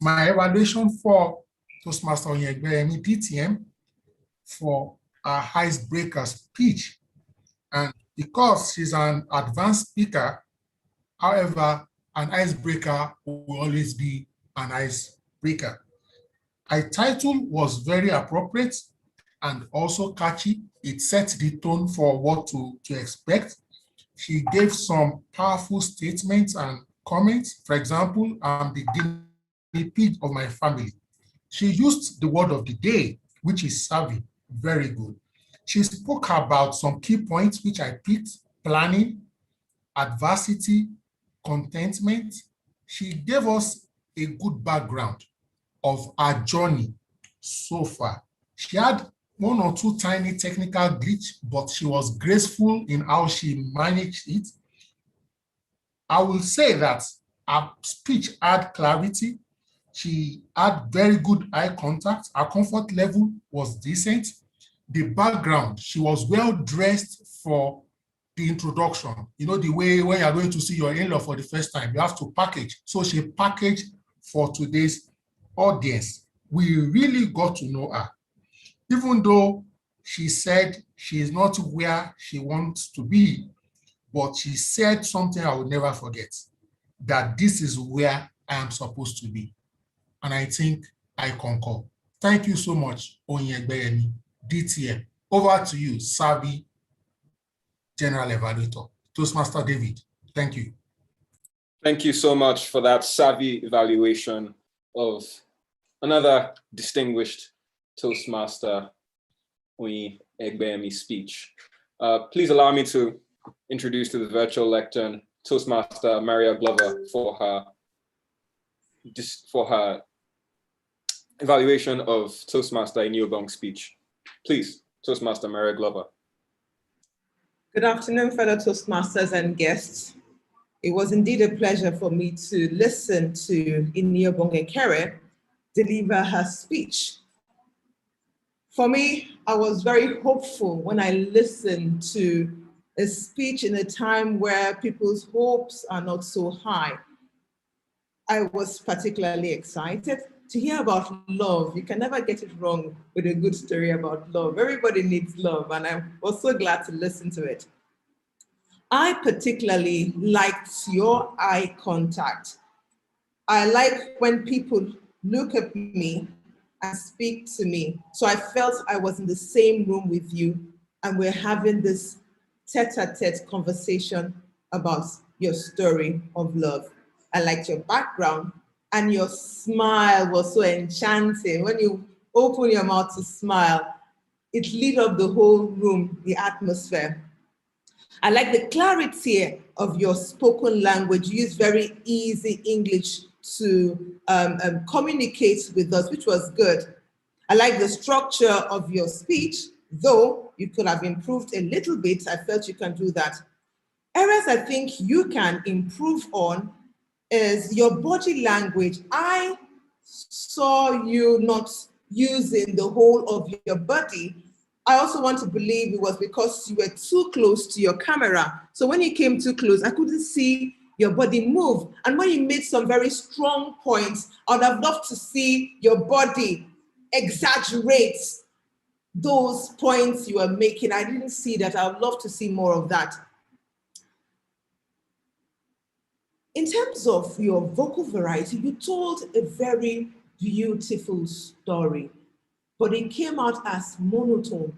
My evaluation for Toastmaster Onyegbemi DTM for our icebreaker speech. And because she's an advanced speaker, however, an icebreaker will always be an icebreaker. Her title was very appropriate and also catchy. It set the tone for what to expect. She gave some powerful statements and comments. For example, I'm the guinea pig of my family. She used the word of the day, which is savvy, very good. She spoke about some key points, which I picked: planning, adversity, contentment. She gave us a good background of our journey so far. She had 1 or 2 tiny technical glitch, but she was graceful in how she managed it. I will say that her speech had clarity. She had very good eye contact. Her comfort level was decent. The background, she was well dressed for the introduction. You know, the way when you're going to see your in-law for the first time, you have to package. So she packaged for today's audience. We really got to know her. Even though she said she is not where she wants to be, but she said something I will never forget, that this is where I am supposed to be. And I think I concur. Thank you so much, Onyegbemi DTM. Over to you, Savvy General Evaluator. Toastmaster David, thank you. Thank you so much for that savvy evaluation of another distinguished Toastmaster, Oyin Egbemi speech. Please allow me to introduce to the virtual lectern Toastmaster Maria Glover for her evaluation of Toastmaster Iniobong speech. Please, Toastmaster Maria Glover. Good afternoon, fellow Toastmasters and guests. It was indeed a pleasure for me to listen to Iniobong Ekere deliver her speech. For me, I was very hopeful when I listened to a speech in a time where people's hopes are not so high. I was particularly excited to hear about love. You can never get it wrong with a good story about love. Everybody needs love, and I was so glad to listen to it. I particularly liked your eye contact. I like when people look at me and speak to me. So I felt I was in the same room with you and we're having this tete-a-tete conversation about your story of love. I liked your background and your smile was so enchanting. When you open your mouth to smile, it lit up the whole room, the atmosphere. I like the clarity of your spoken language. You use very easy English to communicate with us, which was good. I like the structure of your speech, though you could have improved a little bit. I felt you can do that. Areas I think you can improve on is your body language. I saw you not using the whole of your body. I also want to believe it was because you were too close to your camera. So when you came too close, I couldn't see your body move. And when you made some very strong points, I would have loved to see your body exaggerate those points you were making. I didn't see that. I would love to see more of that. In terms of your vocal variety, you told a very beautiful story, but it came out as monotone.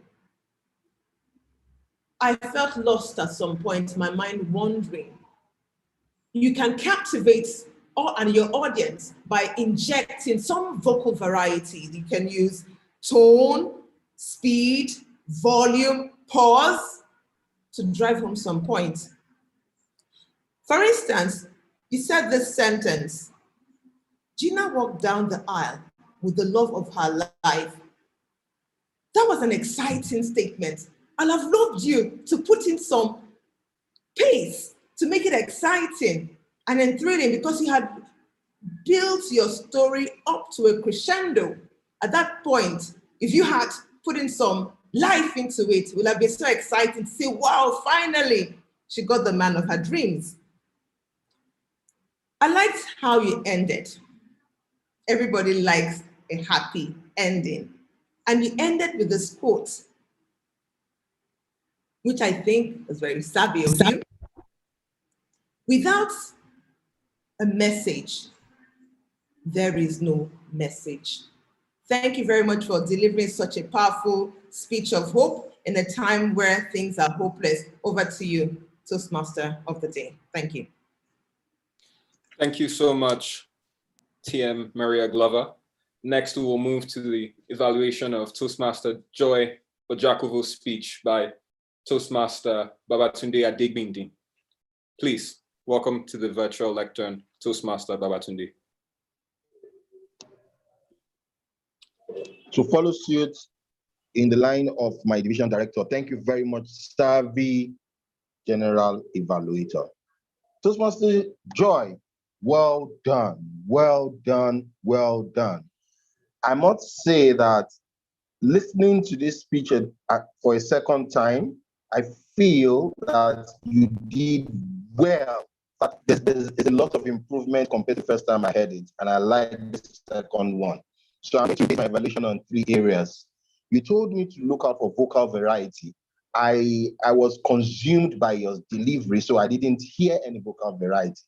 I felt lost at some point, my mind wandering. You can captivate your audience by injecting some vocal variety. You can use tone, speed, volume, pause to drive home some points. For instance, you said this sentence, Gina walked down the aisle with the love of her life. That was an exciting statement. And I've loved you to put in some pace to make it exciting and then thrilling because you had built your story up to a crescendo. At that point, if you had put in some life into it, it would have been so exciting to say, wow, finally, she got the man of her dreams. I liked how you ended. Everybody likes a happy ending. And you ended with this quote, which I think was very savvy of you. Without a message, there is no message. Thank you very much for delivering such a powerful speech of hope in a time where things are hopeless. Over to you, Toastmaster of the day. Thank you. Thank you so much, TM Maria Glover. Next, we will move to the evaluation of Toastmaster Joy Ojakuvu's speech by Toastmaster Babatunde Adegbindi. Please, welcome to the virtual lectern, Toastmaster Babatunde. To follow suit in the line of my division director, thank you very much, savvy general evaluator. Toastmaster Joy, well done, well done, well done. I must say that listening to this speech for a second time, I feel that you did well. But there's a lot of improvement compared to the first time I heard it, and I like the second one. So I'm going to base my evaluation on 3 areas. You told me to look out for vocal variety. I was consumed by your delivery, so I didn't hear any vocal variety.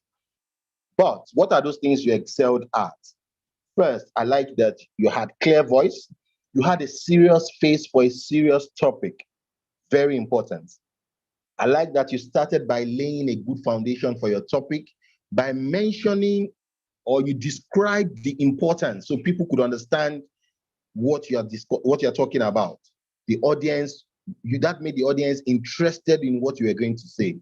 But what are those things you excelled at? First, I like that you had clear voice. You had a serious face for a serious topic. Very important. I like that you started by laying a good foundation for your topic by mentioning or you described the importance so people could understand what you're talking about. The audience, that made the audience interested in what you were going to say.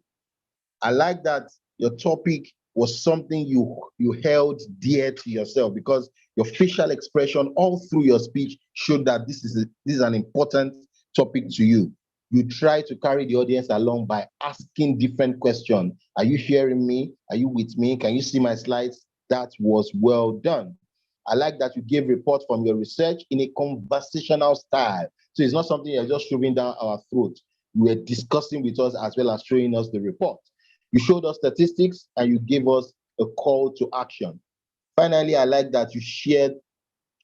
I like that your topic was something you held dear to yourself, because your facial expression all through your speech showed that this is an important topic to you. You try to carry the audience along by asking different questions. Are you hearing me? Are you with me? Can you see my slides? That was well done. I like that you gave reports from your research in a conversational style. So it's not something you're just shoving down our throat. You were discussing with us as well as showing us the report. You showed us statistics and you gave us a call to action. Finally, I like that you shared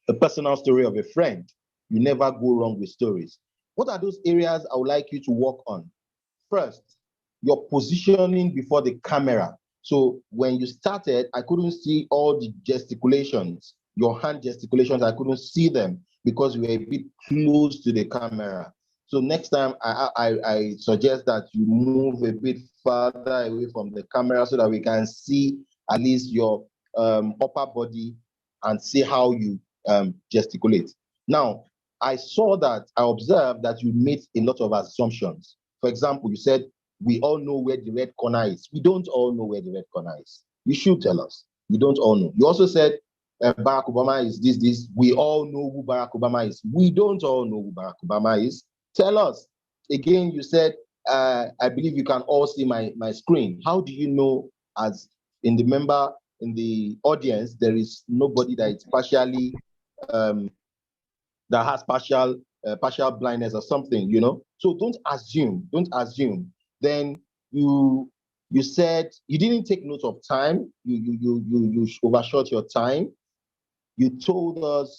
a personal story of a friend. You never go wrong with stories. What are those areas I would like you to work on? First, your positioning before the camera. So when you started, I couldn't see all the gesticulations, your hand gesticulations, I couldn't see them because you were a bit close to the camera. So next time, I suggest that you move a bit further away from the camera so that we can see at least your upper body and see how you gesticulate. Now, I observed that you made a lot of assumptions. For example, you said, we all know where the red corner is. We don't all know where the red corner is. You should tell us. We don't all know. You also said Barack Obama is this. We all know who Barack Obama is. We don't all know who Barack Obama is. Tell us. Again, you said, I believe you can all see my screen. How do you know, as in the audience, there is nobody that is partially, that has partial blindness or something, So don't assume. Then you said you didn't take note of time. You overshot your time. You told us,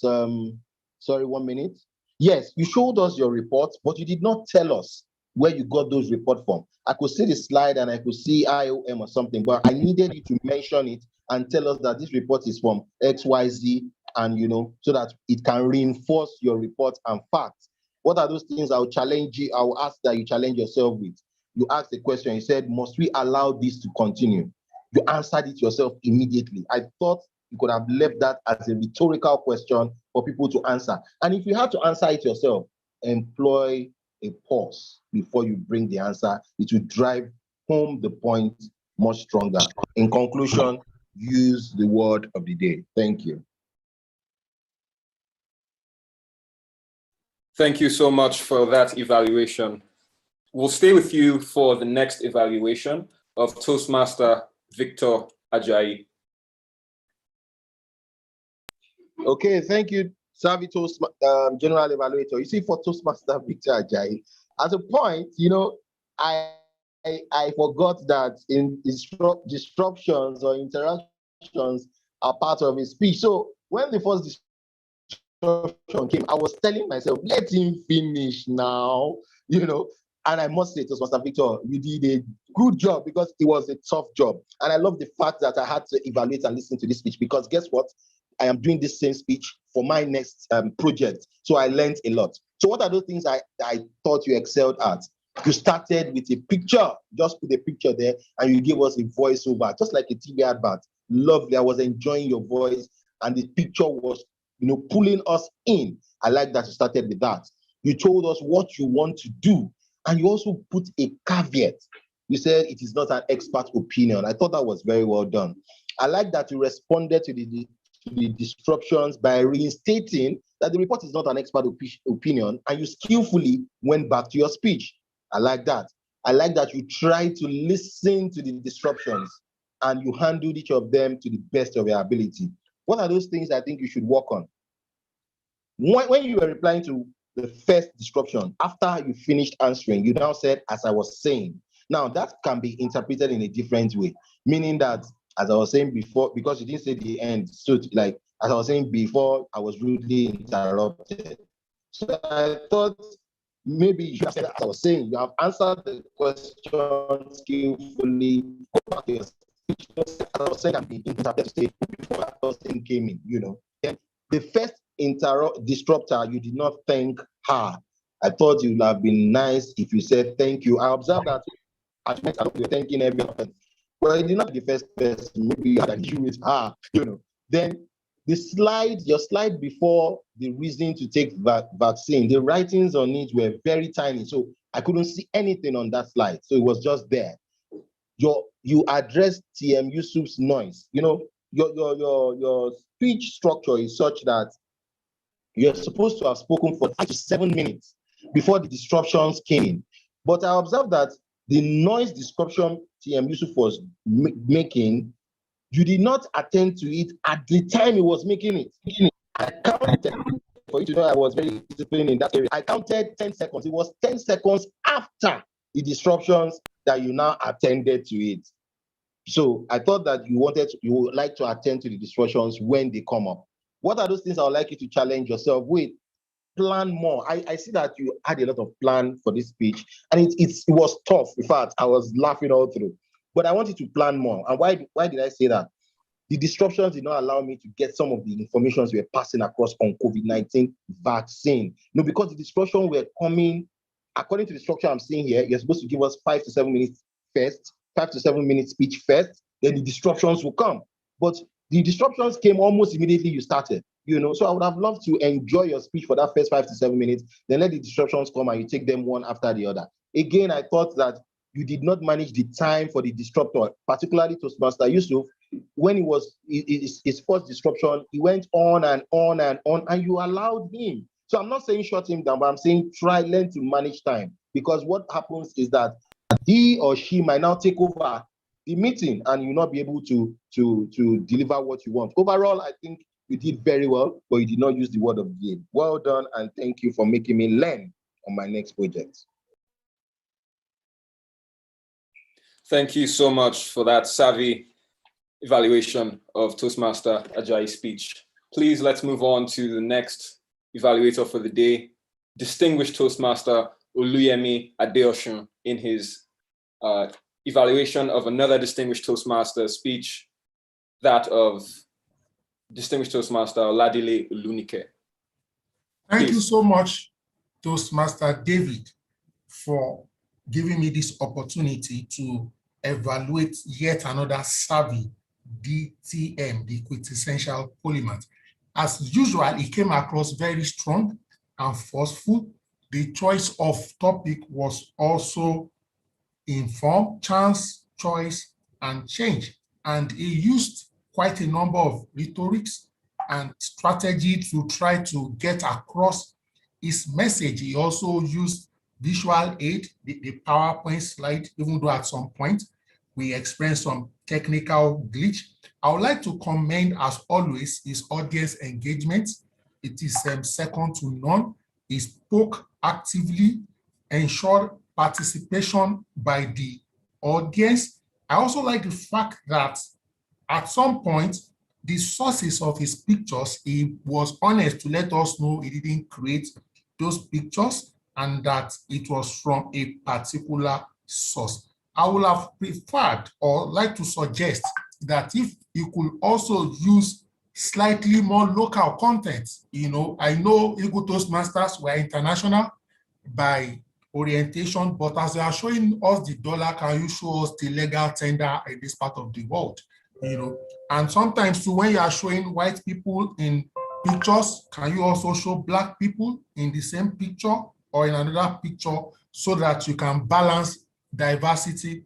sorry, 1 minute. Yes, you showed us your report, but you did not tell us where you got those reports from. I could see the slide and I could see IOM or something, but I needed you to mention it and tell us that this report is from XYZ, and so that it can reinforce your report and facts. What are those things I'll ask that you challenge yourself with? You asked a question, you said, must we allow this to continue? You answered it yourself immediately. I thought you could have left that as a rhetorical question for people to answer. And if you have to answer it yourself, employ a pause before you bring the answer. It will drive home the point much stronger. In conclusion, use the word of the day. Thank you. Thank you so much for that evaluation. We'll stay with you for the next evaluation of Toastmaster Victor Ajayi. Okay, thank you, Savvy General Evaluator. You see, for Toastmaster Victor Ajayi, at a point, I forgot that in disruptions or interruptions are part of his speech. So when the first disruption came, I was telling myself, let him finish now, And I must say, Toastmaster Victor, you did a good job because it was a tough job. And I love the fact that I had to evaluate and listen to this speech because guess what? I am doing this same speech for my next project. So I learned a lot. So what are those things I thought you excelled at? You started with a picture, just put a picture there, and you gave us a voiceover, just like a TV advert. Lovely. I was enjoying your voice, and the picture was, pulling us in. I like that you started with that. You told us what you want to do, and you also put a caveat. You said it is not an expert opinion. I thought that was very well done. I like that you responded to the disruptions by reinstating that the report is not an expert opinion, and you skillfully went back to your speech. I like that. I like that you tried to listen to the disruptions and you handled each of them to the best of your ability. What are those things I think you should work on? When you were replying to the first disruption, after you finished answering, you now said, as I was saying. Now, that can be interpreted in a different way, meaning that, as I was saying before, because you didn't say the end, so like, as I was saying before, I was rudely interrupted. So I thought maybe you have said, as I was saying, you have answered the question skillfully. As I was saying, I'm being interrupted to say before that first thing came in, Then the first disruptor, you did not thank her. I thought it would have been nice if you said thank you. I observed that you were thanking everyone. Well, it did not be the first person. Maybe you had an issue with her, Then your slide before the reason to take vaccine, the writings on it were very tiny. So I couldn't see anything on that slide. So it was just there. You addressed TM Yusuf's noise. You know, your speech structure is such that you're supposed to have spoken for 5 to 7 minutes before the disruptions came in. But I observed that the noise disruption TM Yusuf was making, you did not attend to it at the time he was making it. I counted, for you to know I was very disciplined in that area. I counted 10 seconds. It was 10 seconds after the disruptions that you now attended to it. So I thought that you would like to attend to the disruptions when they come up. What are those things I would like you to challenge yourself with? Plan more. I see that you had a lot of plan for this speech, and it was tough. In fact, I was laughing all through. But I want you to plan more. And why did I say that? The disruptions did not allow me to get some of the information we were passing across on COVID-19 vaccine. No, because the disruptions were coming, according to the structure I'm seeing here, you're supposed to give us 5 to 7 minutes first, 5 to 7 minutes speech first, then the disruptions will come. But the disruptions came almost immediately you started, you know. So I would have loved to enjoy your speech for that first 5 to 7 minutes, then let the disruptions come and you take them one after the other. Again, I thought that you did not manage the time for the disruptor, particularly Toastmaster Yusuf. When it was his first disruption, he went on and on and on, and you allowed him. So I'm not saying shut him down, but I'm saying learn to manage time, because what happens is that he or she might now take over the meeting and you'll not be able to deliver what you want. Overall, I think you did very well, but you did not use the word of the day. Well done, and thank you for making me learn on my next project. Thank you so much for that savvy evaluation of Toastmaster Ajayi's speech. Please, let's move on to the next evaluator for the day, distinguished Toastmaster Oluyemi Adeosun, in his evaluation of another distinguished Toastmaster speech, that of distinguished Toastmaster Oladile Olunike. Thank you so much, Toastmaster David, for giving me this opportunity to evaluate yet another savvy DTM, the quintessential polymath. As usual, it came across very strong and forceful. The choice of topic was also informed, chance, choice, and change. And he used quite a number of rhetorics and strategy to try to get across his message. He also used visual aid, the PowerPoint slide, even though at some point we experienced some technical glitch. I would like to commend, as always, his audience engagement. It is second to none. He spoke actively, ensured participation by the audience. I also like the fact that at some point, the sources of his pictures, he was honest to let us know he didn't create those pictures and that it was from a particular source. I would have preferred or like to suggest that if you could also use slightly more local content. You know, I know Eagle Toastmasters were international by orientation, but as they are showing us the dollar, can you show us the legal tender in this part of the world? You know, and sometimes too, when you are showing white people in pictures, can you also show black people in the same picture or in another picture, so that you can balance diversity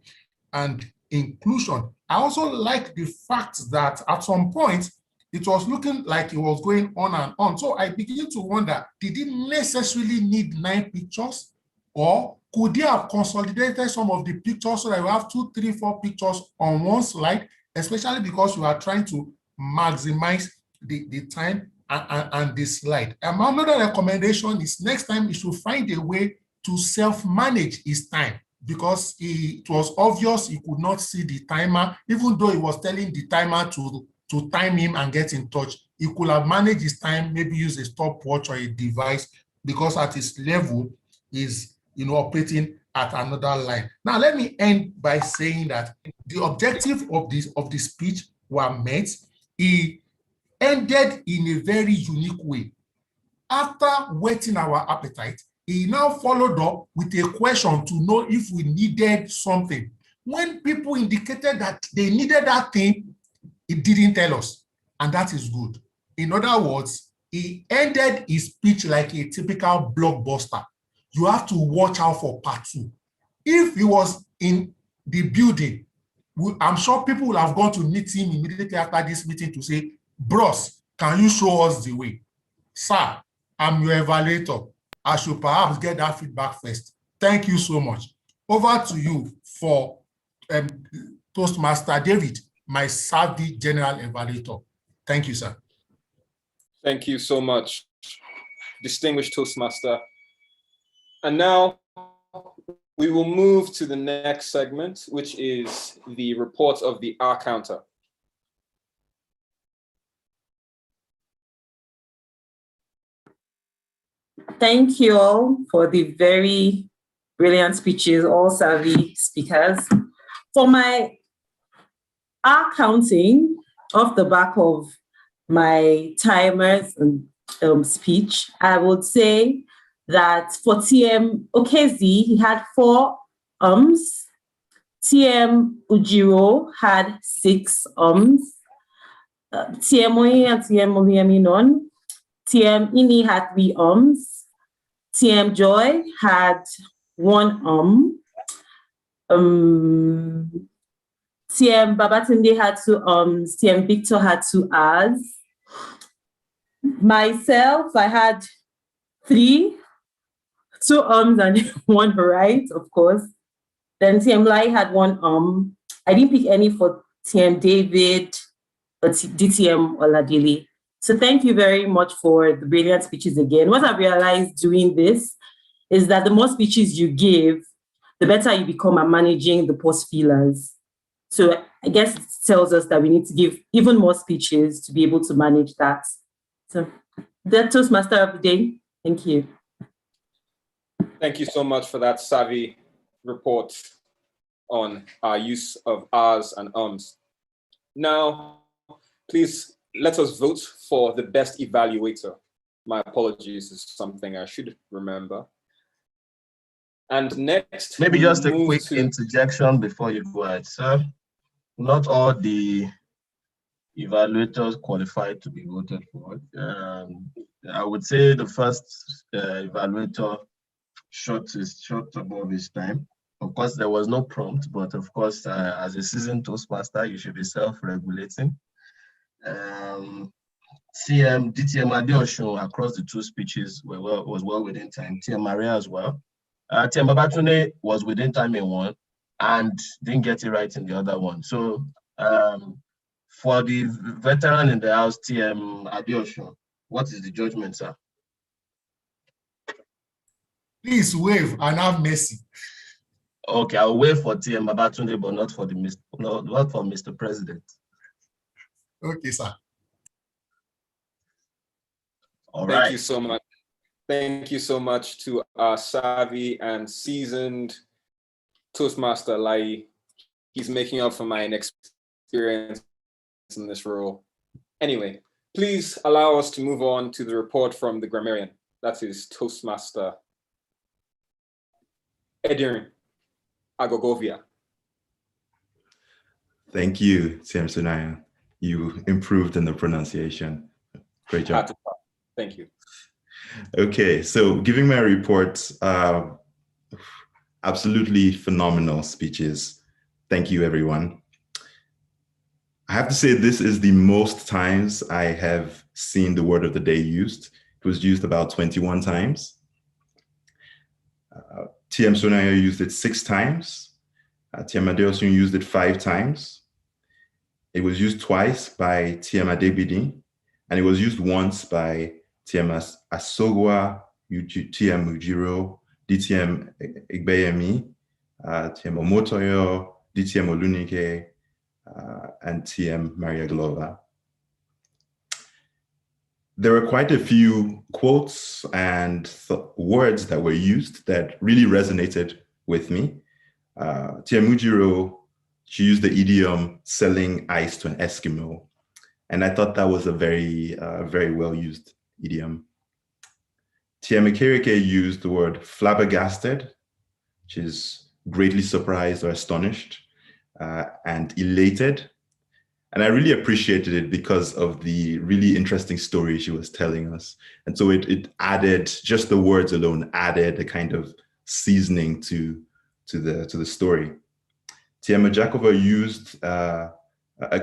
and inclusion? I also like the fact that at some point, it was looking like it was going on and on. So I begin to wonder, did it necessarily need 9 pictures? Or could they have consolidated some of the pictures so that you have 2, 3, 4 pictures on one slide, especially because you are trying to maximize the time and the slide. Another recommendation is next time you should find a way to self-manage his time, because it was obvious he could not see the timer, even though he was telling the timer to time him and get in touch. He could have managed his time, maybe use a stopwatch or a device, because at his level is, you know, operating at another line. Now, let me end by saying that the objective of the speech were met. He ended in a very unique way. After whetting our appetite, he now followed up with a question to know if we needed something. When people indicated that they needed that thing, he didn't tell us. and that is good. In other words, he ended his speech like a typical blockbuster. You have to watch out for part 2. If he was in the building, I'm sure people will have gone to meet him immediately after this meeting to say, bros, can you show us the way? Sir, I'm your evaluator. I should perhaps get that feedback first. Thank you so much. Over to you for Toastmaster David, my savvy general evaluator. Thank you, sir. Thank you so much, distinguished Toastmaster. And now we will move to the next segment, which is the report of the R counter. Thank you all for the very brilliant speeches, all savvy speakers. For my R counting, off the back of my timers and speech, I would say that for TM Okezi, he had 4 ums. TM Ujiro had 6 ums. TM Oye and TM Oluyemi TM Ini had 3 ums. TM Joy had 1 TM Babatunde had 2 ums. TM Victor had 2 ahs. Myself, I had 3, 2 ums and 1 right, of course. Then TM Lai had 1 I didn't pick any for TM David or DTM Oladili. So thank you very much for the brilliant speeches again. What I realized doing this is that the more speeches you give, the better you become at managing the post feelers. So I guess it tells us that we need to give even more speeches to be able to manage that. So the Toastmaster of the day, thank you. Thank you so much for that savvy report on our use of ahs and ums. Now, please let us vote for the best evaluator. My apologies is something I should remember. And next, maybe just a quick interjection before you go ahead, sir. Not all the evaluators qualified to be voted for. I would say the first evaluator shot above his time. Of course, there was no prompt, but of course, as a seasoned Toastmaster, you should be self-regulating. DTM Adeosun across the 2 speeches was well within time. TM Maria as well. TM Babatunde was within time in 1 and didn't get it right in the other one. So for the veteran in the house, TM Adeosun, what is the judgment, sir? Please wave and have mercy. Okay, I'll wait for TM Babatunde, but not for Mr. President. Okay, sir. All Thank right. you so much. Thank you so much to our savvy and seasoned Toastmaster Lai. He's making up for my inexperience in this role. Anyway, please allow us to move on to the report from the grammarian. That is Toastmaster Edirin Agogovia. Thank you, Tim Sunaya. You improved in the pronunciation. Great job. Thank you. Okay, so giving my report, absolutely phenomenal speeches. Thank you, everyone. I have to say this is the most times I have seen the word of the day used. It was used about 21 times. TM Sunaya used it 6 times. TM Adeosun used it 5 times. It was used twice by TM Adebidi, and it was used once by TM Asogwa, TM Ujiro, DTM Igbeyemi, TM Omotoyo, DTM Olunike, and TM Maria Glova. There were quite a few quotes and words that were used that really resonated with me. TM Ujiro, she used the idiom selling ice to an Eskimo. And I thought that was a very, very well used idiom. TM Ekereke used the word flabbergasted, which is greatly surprised or astonished, and elated. And I really appreciated it because of the really interesting story she was telling us. And so it added, just the words alone added a kind of seasoning to the story. Tia Majakova used a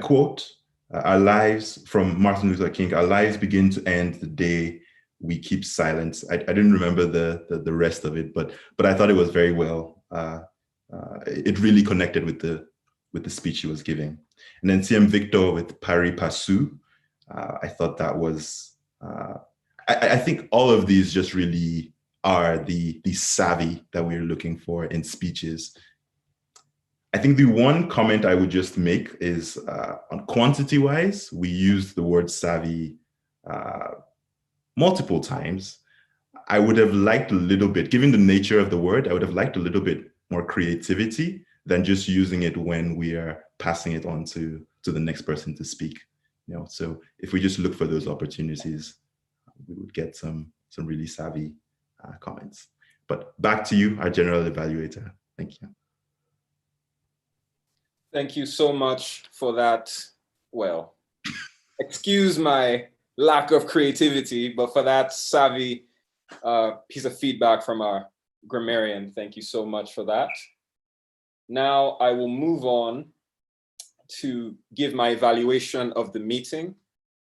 quote, our lives, from Martin Luther King, our lives begin to end the day we keep silence. I didn't remember the rest of it, but I thought it was very well. It really connected with the speech he was giving. And then TM Victor with Pari Passu, I thought that was, I think all of these just really are the savvy that we're looking for in speeches. I think the one comment I would just make is on quantity-wise, we used the word savvy multiple times. I would have liked a little bit, given the nature of the word, I would have liked a little bit more creativity than just using it when we are passing it on to the next person to speak. You know, so if we just look for those opportunities, we would get some really savvy comments. But back to you, our general evaluator. Thank you. Thank you so much for that. Well, excuse my lack of creativity, but for that savvy piece of feedback from our grammarian, thank you so much for that. Now I will move on to give my evaluation of the meeting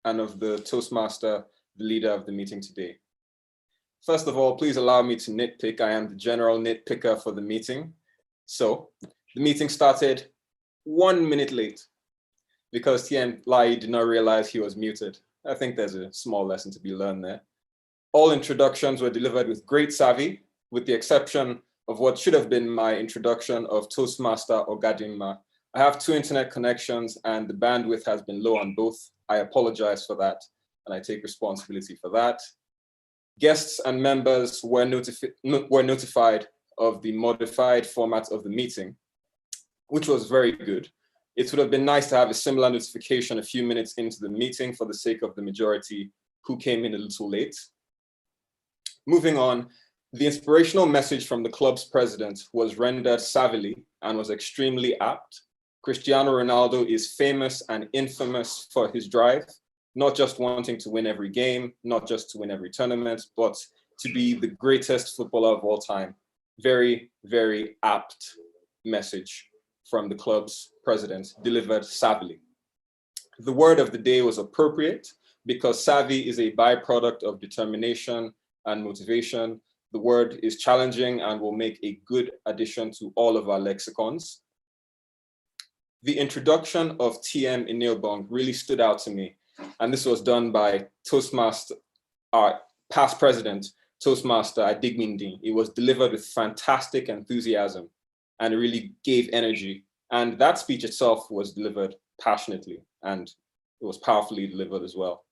and of the Toastmaster, the leader of the meeting today. First of all, please allow me to nitpick. I am the general nitpicker for the meeting. So the meeting started 1 minute late because Tien Lai did not realize he was muted. I think there's a small lesson to be learned there. All introductions were delivered with great savvy, with the exception of what should have been my introduction of Toastmaster Ogadimma. I have 2 internet connections and the bandwidth has been low on both. I apologize for that and I take responsibility for that. Guests and members were notified of the modified format of the meeting, which was very good. It would have been nice to have a similar notification a few minutes into the meeting for the sake of the majority who came in a little late. Moving on, the inspirational message from the club's president was rendered savvily and was extremely apt. Cristiano Ronaldo is famous and infamous for his drive, not just wanting to win every game, not just to win every tournament, but to be the greatest footballer of all time. Very, very apt message from the club's president, delivered savvily. The word of the day was appropriate because savvy is a byproduct of determination and motivation. The word is challenging and will make a good addition to all of our lexicons. The introduction of TM Inilbong really stood out to me. And this was done by Toastmaster, our past president, Toastmaster Adigmindi. It was delivered with fantastic enthusiasm and really gave energy. And that speech itself was delivered passionately and it was powerfully delivered as well.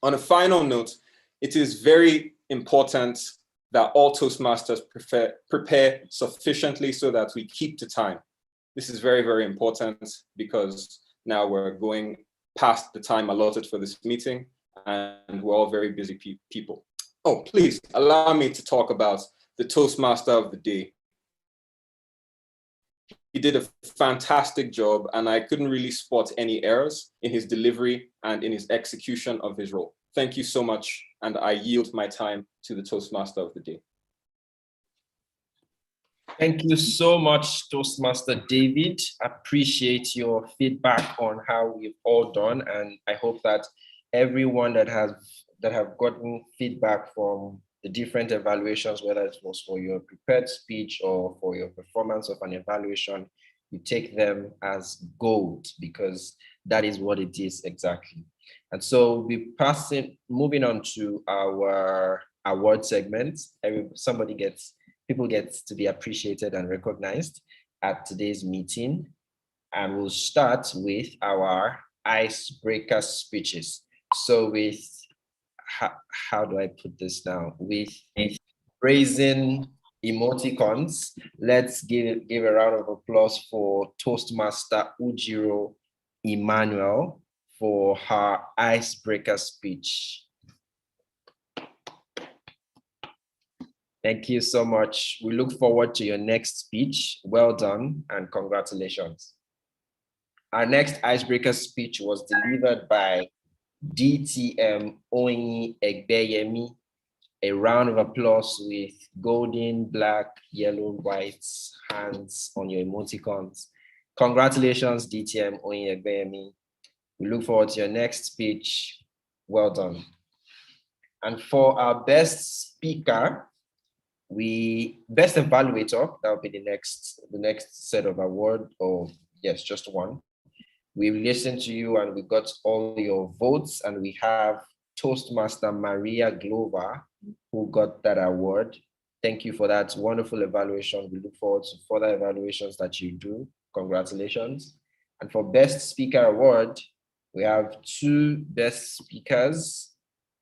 On a final note, it is very important that all Toastmasters prepare sufficiently so that we keep to time. This is very, very important because now we're going past the time allotted for this meeting and we're all very busy people. Oh, please allow me to talk about the Toastmaster of the day. He did a fantastic job and I couldn't really spot any errors in his delivery and in his execution of his role. Thank you so much. And I yield my time to the Toastmaster of the day. Thank you so much, Toastmaster David. Appreciate your feedback on how we've all done. And I hope that everyone that have gotten feedback from the different evaluations, whether it was for your prepared speech or for your performance of an evaluation, you take them as gold because that is what it is exactly. And so we'll moving on to our award segment. People get to be appreciated and recognized at today's meeting. And we'll start with our icebreaker speeches. So with, how do I put this now? With raising emoticons, let's give a round of applause for Toastmaster Ujiro Emmanuel for her icebreaker speech. Thank you so much. We look forward to your next speech. Well done and congratulations. Our next icebreaker speech was delivered by DTM Oyin Egbeyemi. A round of applause with golden, black, yellow, white hands on your emoticons. Congratulations, DTM Oyin Egbeyemi. We look forward to your next speech. Well done. And for our best speaker, best evaluator, that will be the next set of award, or yes, just one. We listened to you and we got all your votes, and we have Toastmaster Maria Glover, who got that award. Thank you for that wonderful evaluation. We look forward to further evaluations that you do. Congratulations. And for Best Speaker Award, we have two best speakers.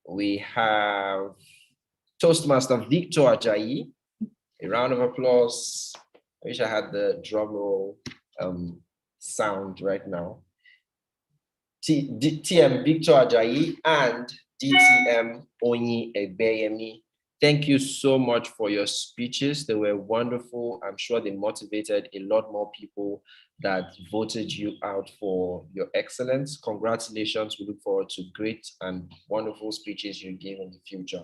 We have Toastmaster Victor Ajayi. A round of applause. I wish I had the drum roll sound right now. TM Victor Ajayi and DTM Oyin Egbeyemi. Thank you so much for your speeches. They were wonderful. I'm sure they motivated a lot more people that voted you out for your excellence. Congratulations. We look forward to great and wonderful speeches you give in the future.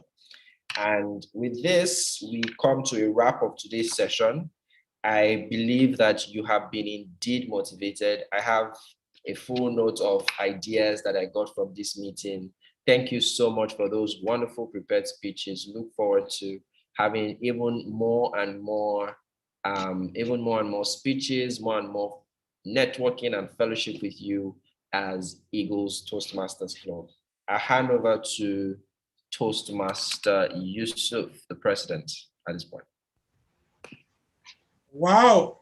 And with this, we come to a wrap of today's session. I believe that you have been indeed motivated. I have a full note of ideas that I got from this meeting. Thank you so much for those wonderful prepared speeches. Look forward to having even more and more speeches, more and more networking and fellowship with you as Eagles Toastmasters Club. I hand over to Toastmaster Yusuf, the president, at this point. Wow.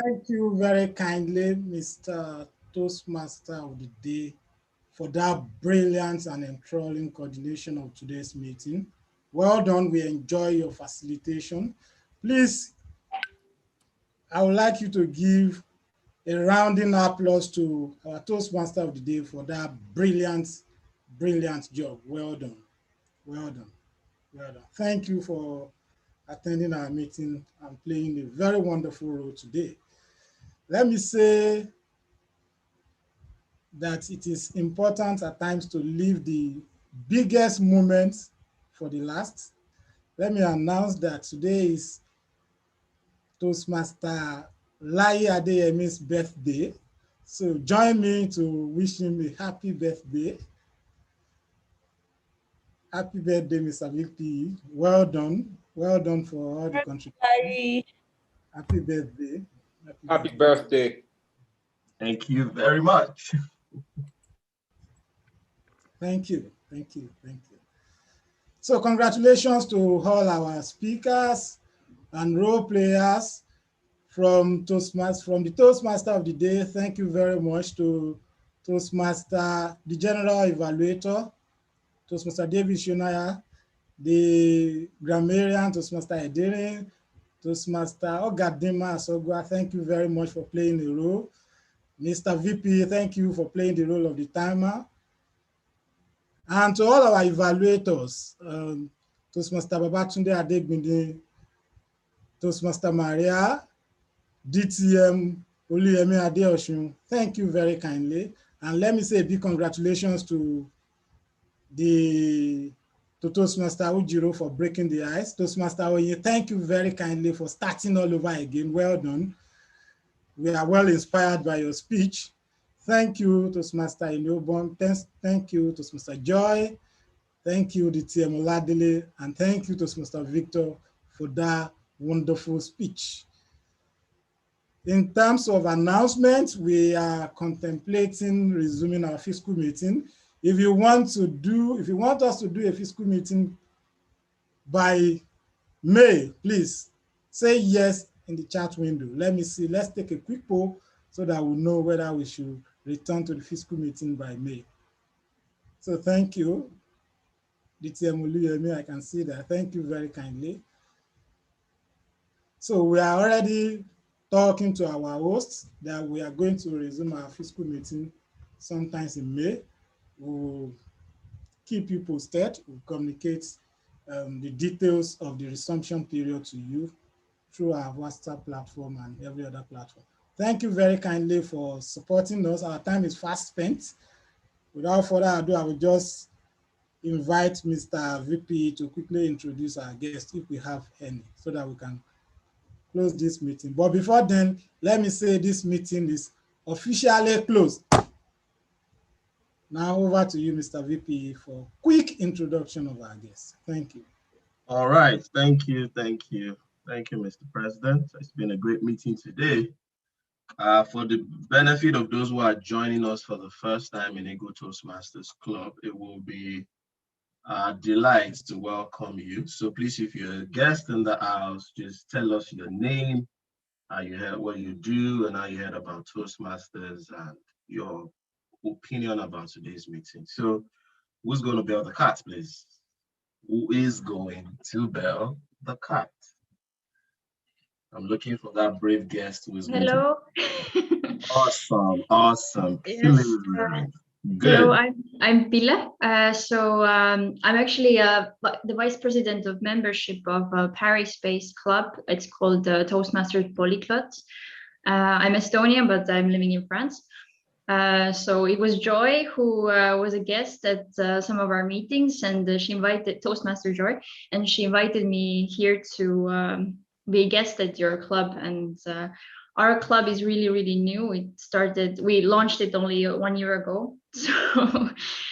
Thank you very kindly, Mr. Toastmaster of the Day, for that brilliant and enthralling coordination of today's meeting. Well done. We enjoy your facilitation. Please, I would like you to give a rounding applause to our Toastmaster of the Day for that brilliant job. Well done. Well done. Well done. Thank you for attending our meeting and playing a very wonderful role today. Let me say that it is important at times to leave the biggest moments for the last. Let me announce that today is Toastmaster Lai Adeyemi's birthday. So join me to wish him a happy birthday. Happy birthday, Mr. VP. Well done. Well done for all the contributions. Happy birthday. Happy birthday. Thank you very much. Thank you. Thank you. Thank you. So congratulations to all our speakers and role players from the Toastmaster of the Day. Thank you very much to Toastmaster, the General Evaluator, Toastmaster David Shunaya, the Grammarian, Toastmaster Edirin, Toastmaster Ogadima Asogwa. Thank you very much for playing the role. Mr. VP, thank you for playing the role of the timer. And to all our evaluators, Toastmaster Babatunde Adegbinde, Toastmaster Maria, DTM Oluyemi Adeosun, thank you very kindly. And let me say a big congratulations to Toastmaster Ujiro for breaking the ice. Toastmaster Oye, thank you very kindly for starting all over again. Well done. We are well inspired by your speech. Thank you, Toastmaster Inobon. Thank you, Toastmaster Joy. Thank you, DTM Oladele. And thank you, Toastmaster Victor, for that wonderful speech. In terms of announcements, we are contemplating resuming our fiscal meeting. If you want us to do a fiscal meeting by May, please say yes in the chat window. Let me see. Let's take a quick poll so that we'll know whether we should return to the fiscal meeting by May. So thank you. DTM Oluyemi, I can see that. Thank you very kindly. So we are already talking to our hosts that we are going to resume our fiscal meeting sometimes in May. We'll keep you posted. We'll communicate the details of the resumption period to you through our WhatsApp platform and every other platform. Thank you very kindly for supporting us. Our time is fast spent. Without further ado, I will just invite Mr. VP to quickly introduce our guests, if we have any, so that we can close this meeting. But before then, let me say this meeting is officially closed. Now over to you, Mr. VP, for quick introduction of our guests. Thank you. All right. Thank you. Thank you. Thank you, Mr. President. It's been a great meeting today. For the benefit of those who are joining us for the first time in Ego Toastmasters Club, it will be a delight to welcome you. So please, if you're a guest in the house, just tell us your name, how you heard, what you do, and how you heard about Toastmasters and your opinion about today's meeting. So who's going to bell the cat, please? Who is going to bell the cat? I'm looking for that brave guest who is going to. Awesome, awesome. Yes. Good. Hello, I'm Pila. I'm actually the vice president of membership of a Paris-based club. It's called Toastmasters Polyglot. I'm Estonian, but I'm living in France. So it was Joy who was a guest at some of our meetings, and she invited Toastmaster Joy, and she invited me here to be a guest at your club. And our club is really, really new. We launched it only 1 year ago.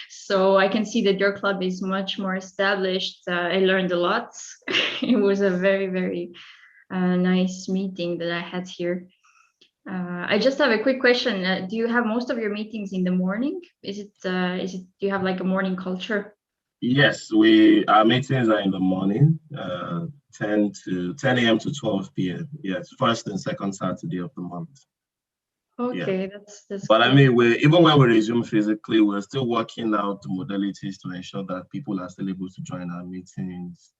So I can see that your club is much more established. I learned a lot. It was a very, very nice meeting that I had here. I just have a quick question. Do you have most of your meetings in the morning? Do you have like a morning culture? Yes, our meetings are in the morning, 10 a.m. to 12 p.m. Yes, first and second Saturday of the month. Okay, yeah. that's But cool. I mean, even when we resume physically, we're still working out the modalities to ensure that people are still able to join our meetings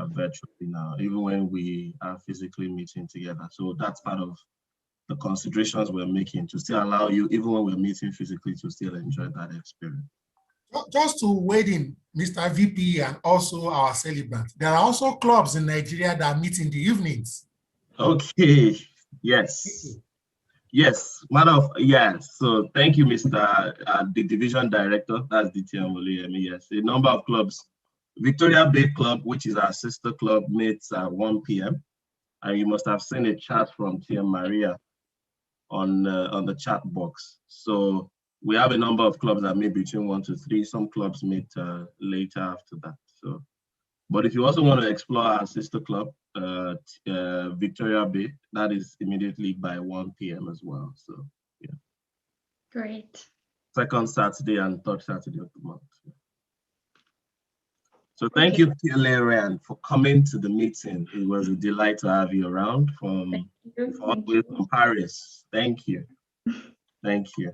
virtually now, even when we are physically meeting together. So that's part of the considerations we're making to still allow you, even when we're meeting physically, to still enjoy that experience. Just to wade in, Mr. VP, and also our celebrant, there are also clubs in Nigeria that meet in the evenings. Okay, yes. Yes, yes. So thank you, Mr. The Division Director, that's DT Amoluyemi. Yes, a number of clubs. Victoria Bay Club, which is our sister club, meets at 1 p.m. And you must have seen a chat from Tia Maria on the chat box. So we have a number of clubs that meet between 1 to 3. Some clubs meet later after that. So, but if you also want to explore our sister club, Victoria Bay, that is immediately by 1 p.m. as well. So yeah. Great. Second Saturday and third Saturday of the month. So thank you, Rand, for coming to the meeting. It was a delight to have you around all the way from Paris. Thank you. Thank you.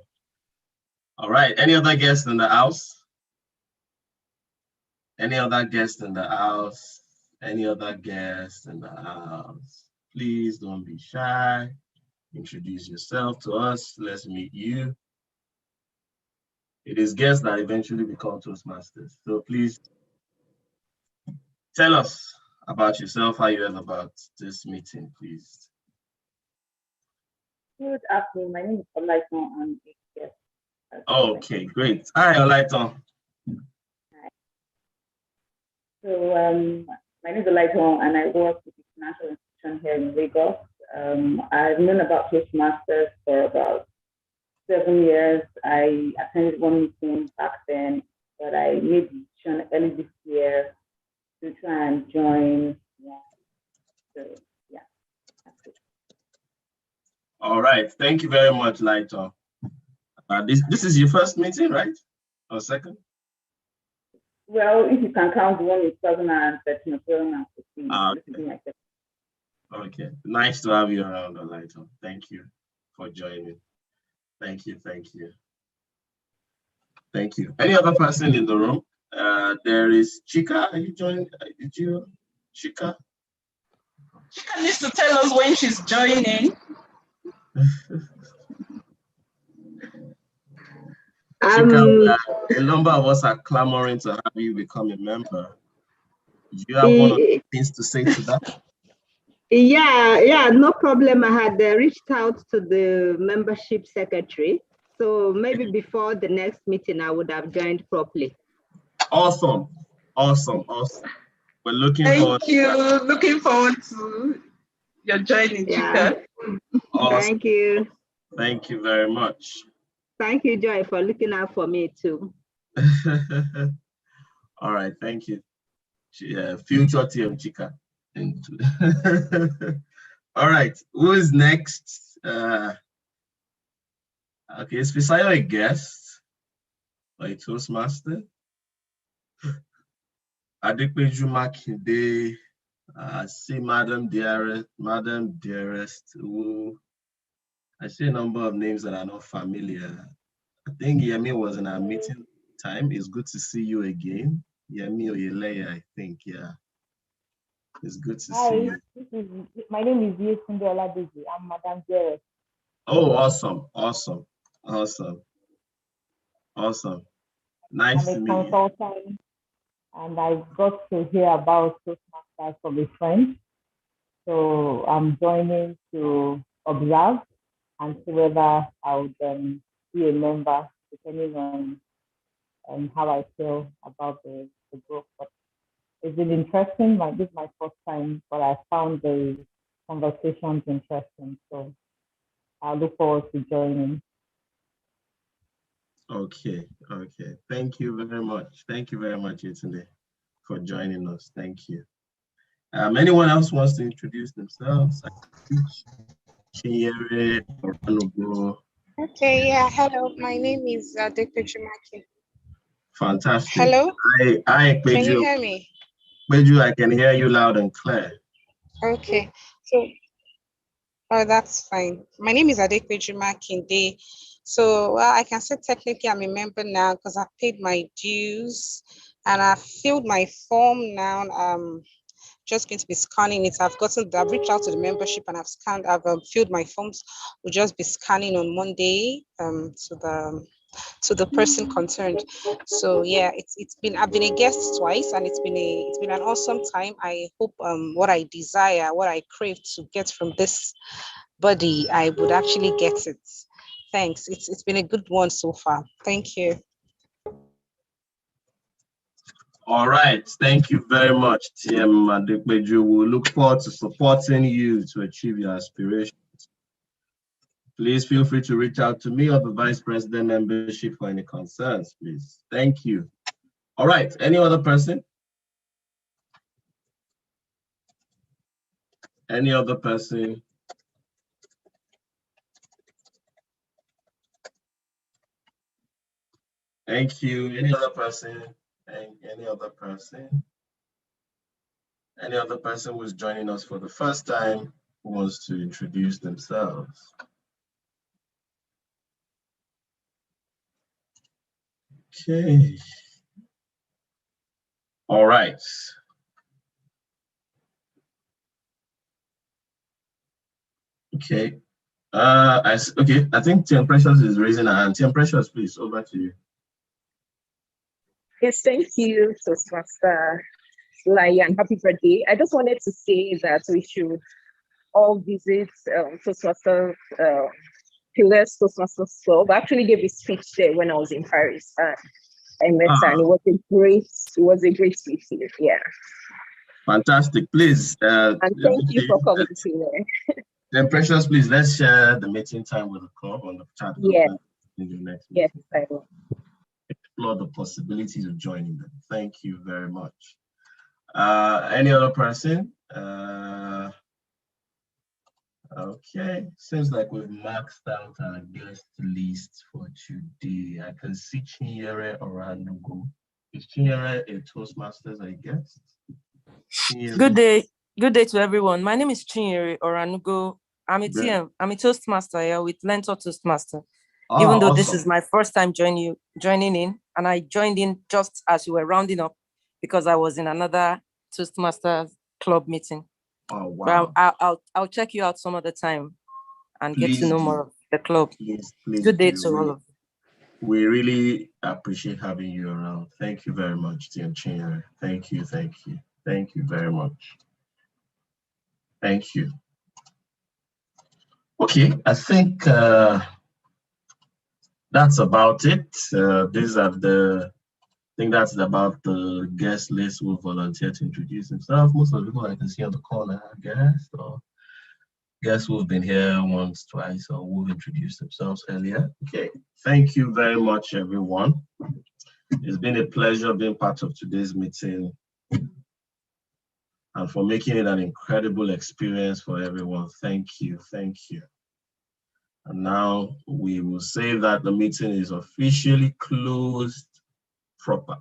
All right. Any other guests in the house? Any other guests in the house? Any other guests in the house? Please don't be shy. Introduce yourself to us. Let's meet you. It is guests that eventually become Toastmasters. So please tell us about yourself, how you heard about this meeting, please. Good afternoon. My name is Olaiton. I'm a guest. Okay, great. Hi, Olaiton. Hi. So my name is Olaiton, and I work with the financial institution here in Lagos. I've known about Toastmasters for about 7 years. I attended one meeting back then, but I made the decision early this year to try and join. Yeah. So yeah, that's it. All right. Thank you very much, Lighton. This is your first meeting, right? Or second? Well, if you can count the one in 2013 or 2015, this is my second. Okay. Nice to have you around, Lighton. Thank you for joining. Thank you. Thank you. Thank you. Any other person in the room? There is Chika. Are you joining? Did you, Chika? Chika needs to tell us when she's joining. Chika, a number of us are clamoring to have you become a member. Do you have one or two things to say to that? Yeah, no problem. I had reached out to the membership secretary. So maybe before the next meeting, I would have joined properly. Awesome. We're looking forward. Thank you. Looking forward to your joining, Chika. Awesome. Thank you. Thank you very much. Thank you, Joy, for looking out for me too. All right, thank you. Future TM Chika. All right, who is next? Okay, is Fisayo a guest or a Toastmaster? Adepeju Makinde, I see Madam Dearest, who I see a number of names that are not familiar. I think Yemi was in our meeting time. It's good to see you again. Yemi Oyeleya, I think, yeah. It's good to see you. My name is Yetunde Oladeji. I'm Madam Dearest. Oh, awesome. Nice to meet you. I'm a consultant, and I got to hear about Toastmasters from a friend. So I'm joining to observe and see whether I would be a member, depending on how I feel about the group. But it's been interesting. This is my first time, but I found the conversations interesting. So I look forward to joining. Okay. Thank you very much. Thank you very much, Yetunde, for joining us. Thank you. Anyone else wants to introduce themselves? Okay, yeah, hello. My name is Adepeju Maki. Fantastic. Hello? Hi, Can you Peju. hear me? Peju, I can hear you loud and clear. Okay, so, oh, that's fine. My name is Adepeju Makinde. So, well, I can say technically I'm a member now because I've paid my dues and I've filled my form now. Just going to be scanning it. I've reached out to the membership and I've filled my forms. We'll just be scanning on Monday to the person concerned. So yeah, I've been a guest twice and it's been an awesome time. I hope what I desire, what I crave to get from this body, I would actually get it. Thanks. It's been a good one so far. Thank you. All right, thank you very much, TM Adepeju. We'll look forward to supporting you to achieve your aspirations. Please feel free to reach out to me or the Vice President membership for any concerns, please. Thank you. All right, any other person? Any other person? Thank you. Any other person? Any other person? Any other person who's joining us for the first time who wants to introduce themselves? Okay. All right. Okay. I think Tim Precious is raising her hand. Tim Precious, please, over to you. Yes, thank you, Toastmaster Lai, and happy birthday. I just wanted to say that we should all visit Toastmaster Pillars Toastmasters Club. I actually gave a speech there when I was in Paris. I met her, and it was a great speech. Yeah. Fantastic. Please. And thank you for coming to there. Then Precious, please, let's share the meeting time with the club on the chat. Yeah. In the next yes, I will. Explore the possibilities of joining them. Thank you very much. Any other person? Okay, seems like we've maxed out our guest list for today. I can see Chinyere Oranugo. Is Chinyere a Toastmasters, I guess? Good day to everyone. My name is Chinyere Oranugo. I'm a TM. I'm a Toastmaster here with Lentor Toastmaster. Even though this is my first time joining in, and I joined in just as you were rounding up because I was in another Toastmasters club meeting. Oh wow! But I'll check you out some other time and get to know more of the club. Please Good day to all of you. We really appreciate having you around. Thank you very much, TM Chinyere. Thank you very much. Thank you. Okay, I think that's about it. These are the, I think that's about the guest list who volunteered to introduce themselves. Most of the people I can see on the call are guests or guests who've been here once, twice, or who've introduced themselves earlier. Okay, thank you very much, everyone. It's been a pleasure being part of today's meeting and for making it an incredible experience for everyone. Thank you, thank you. And now we will say that the meeting is officially closed proper.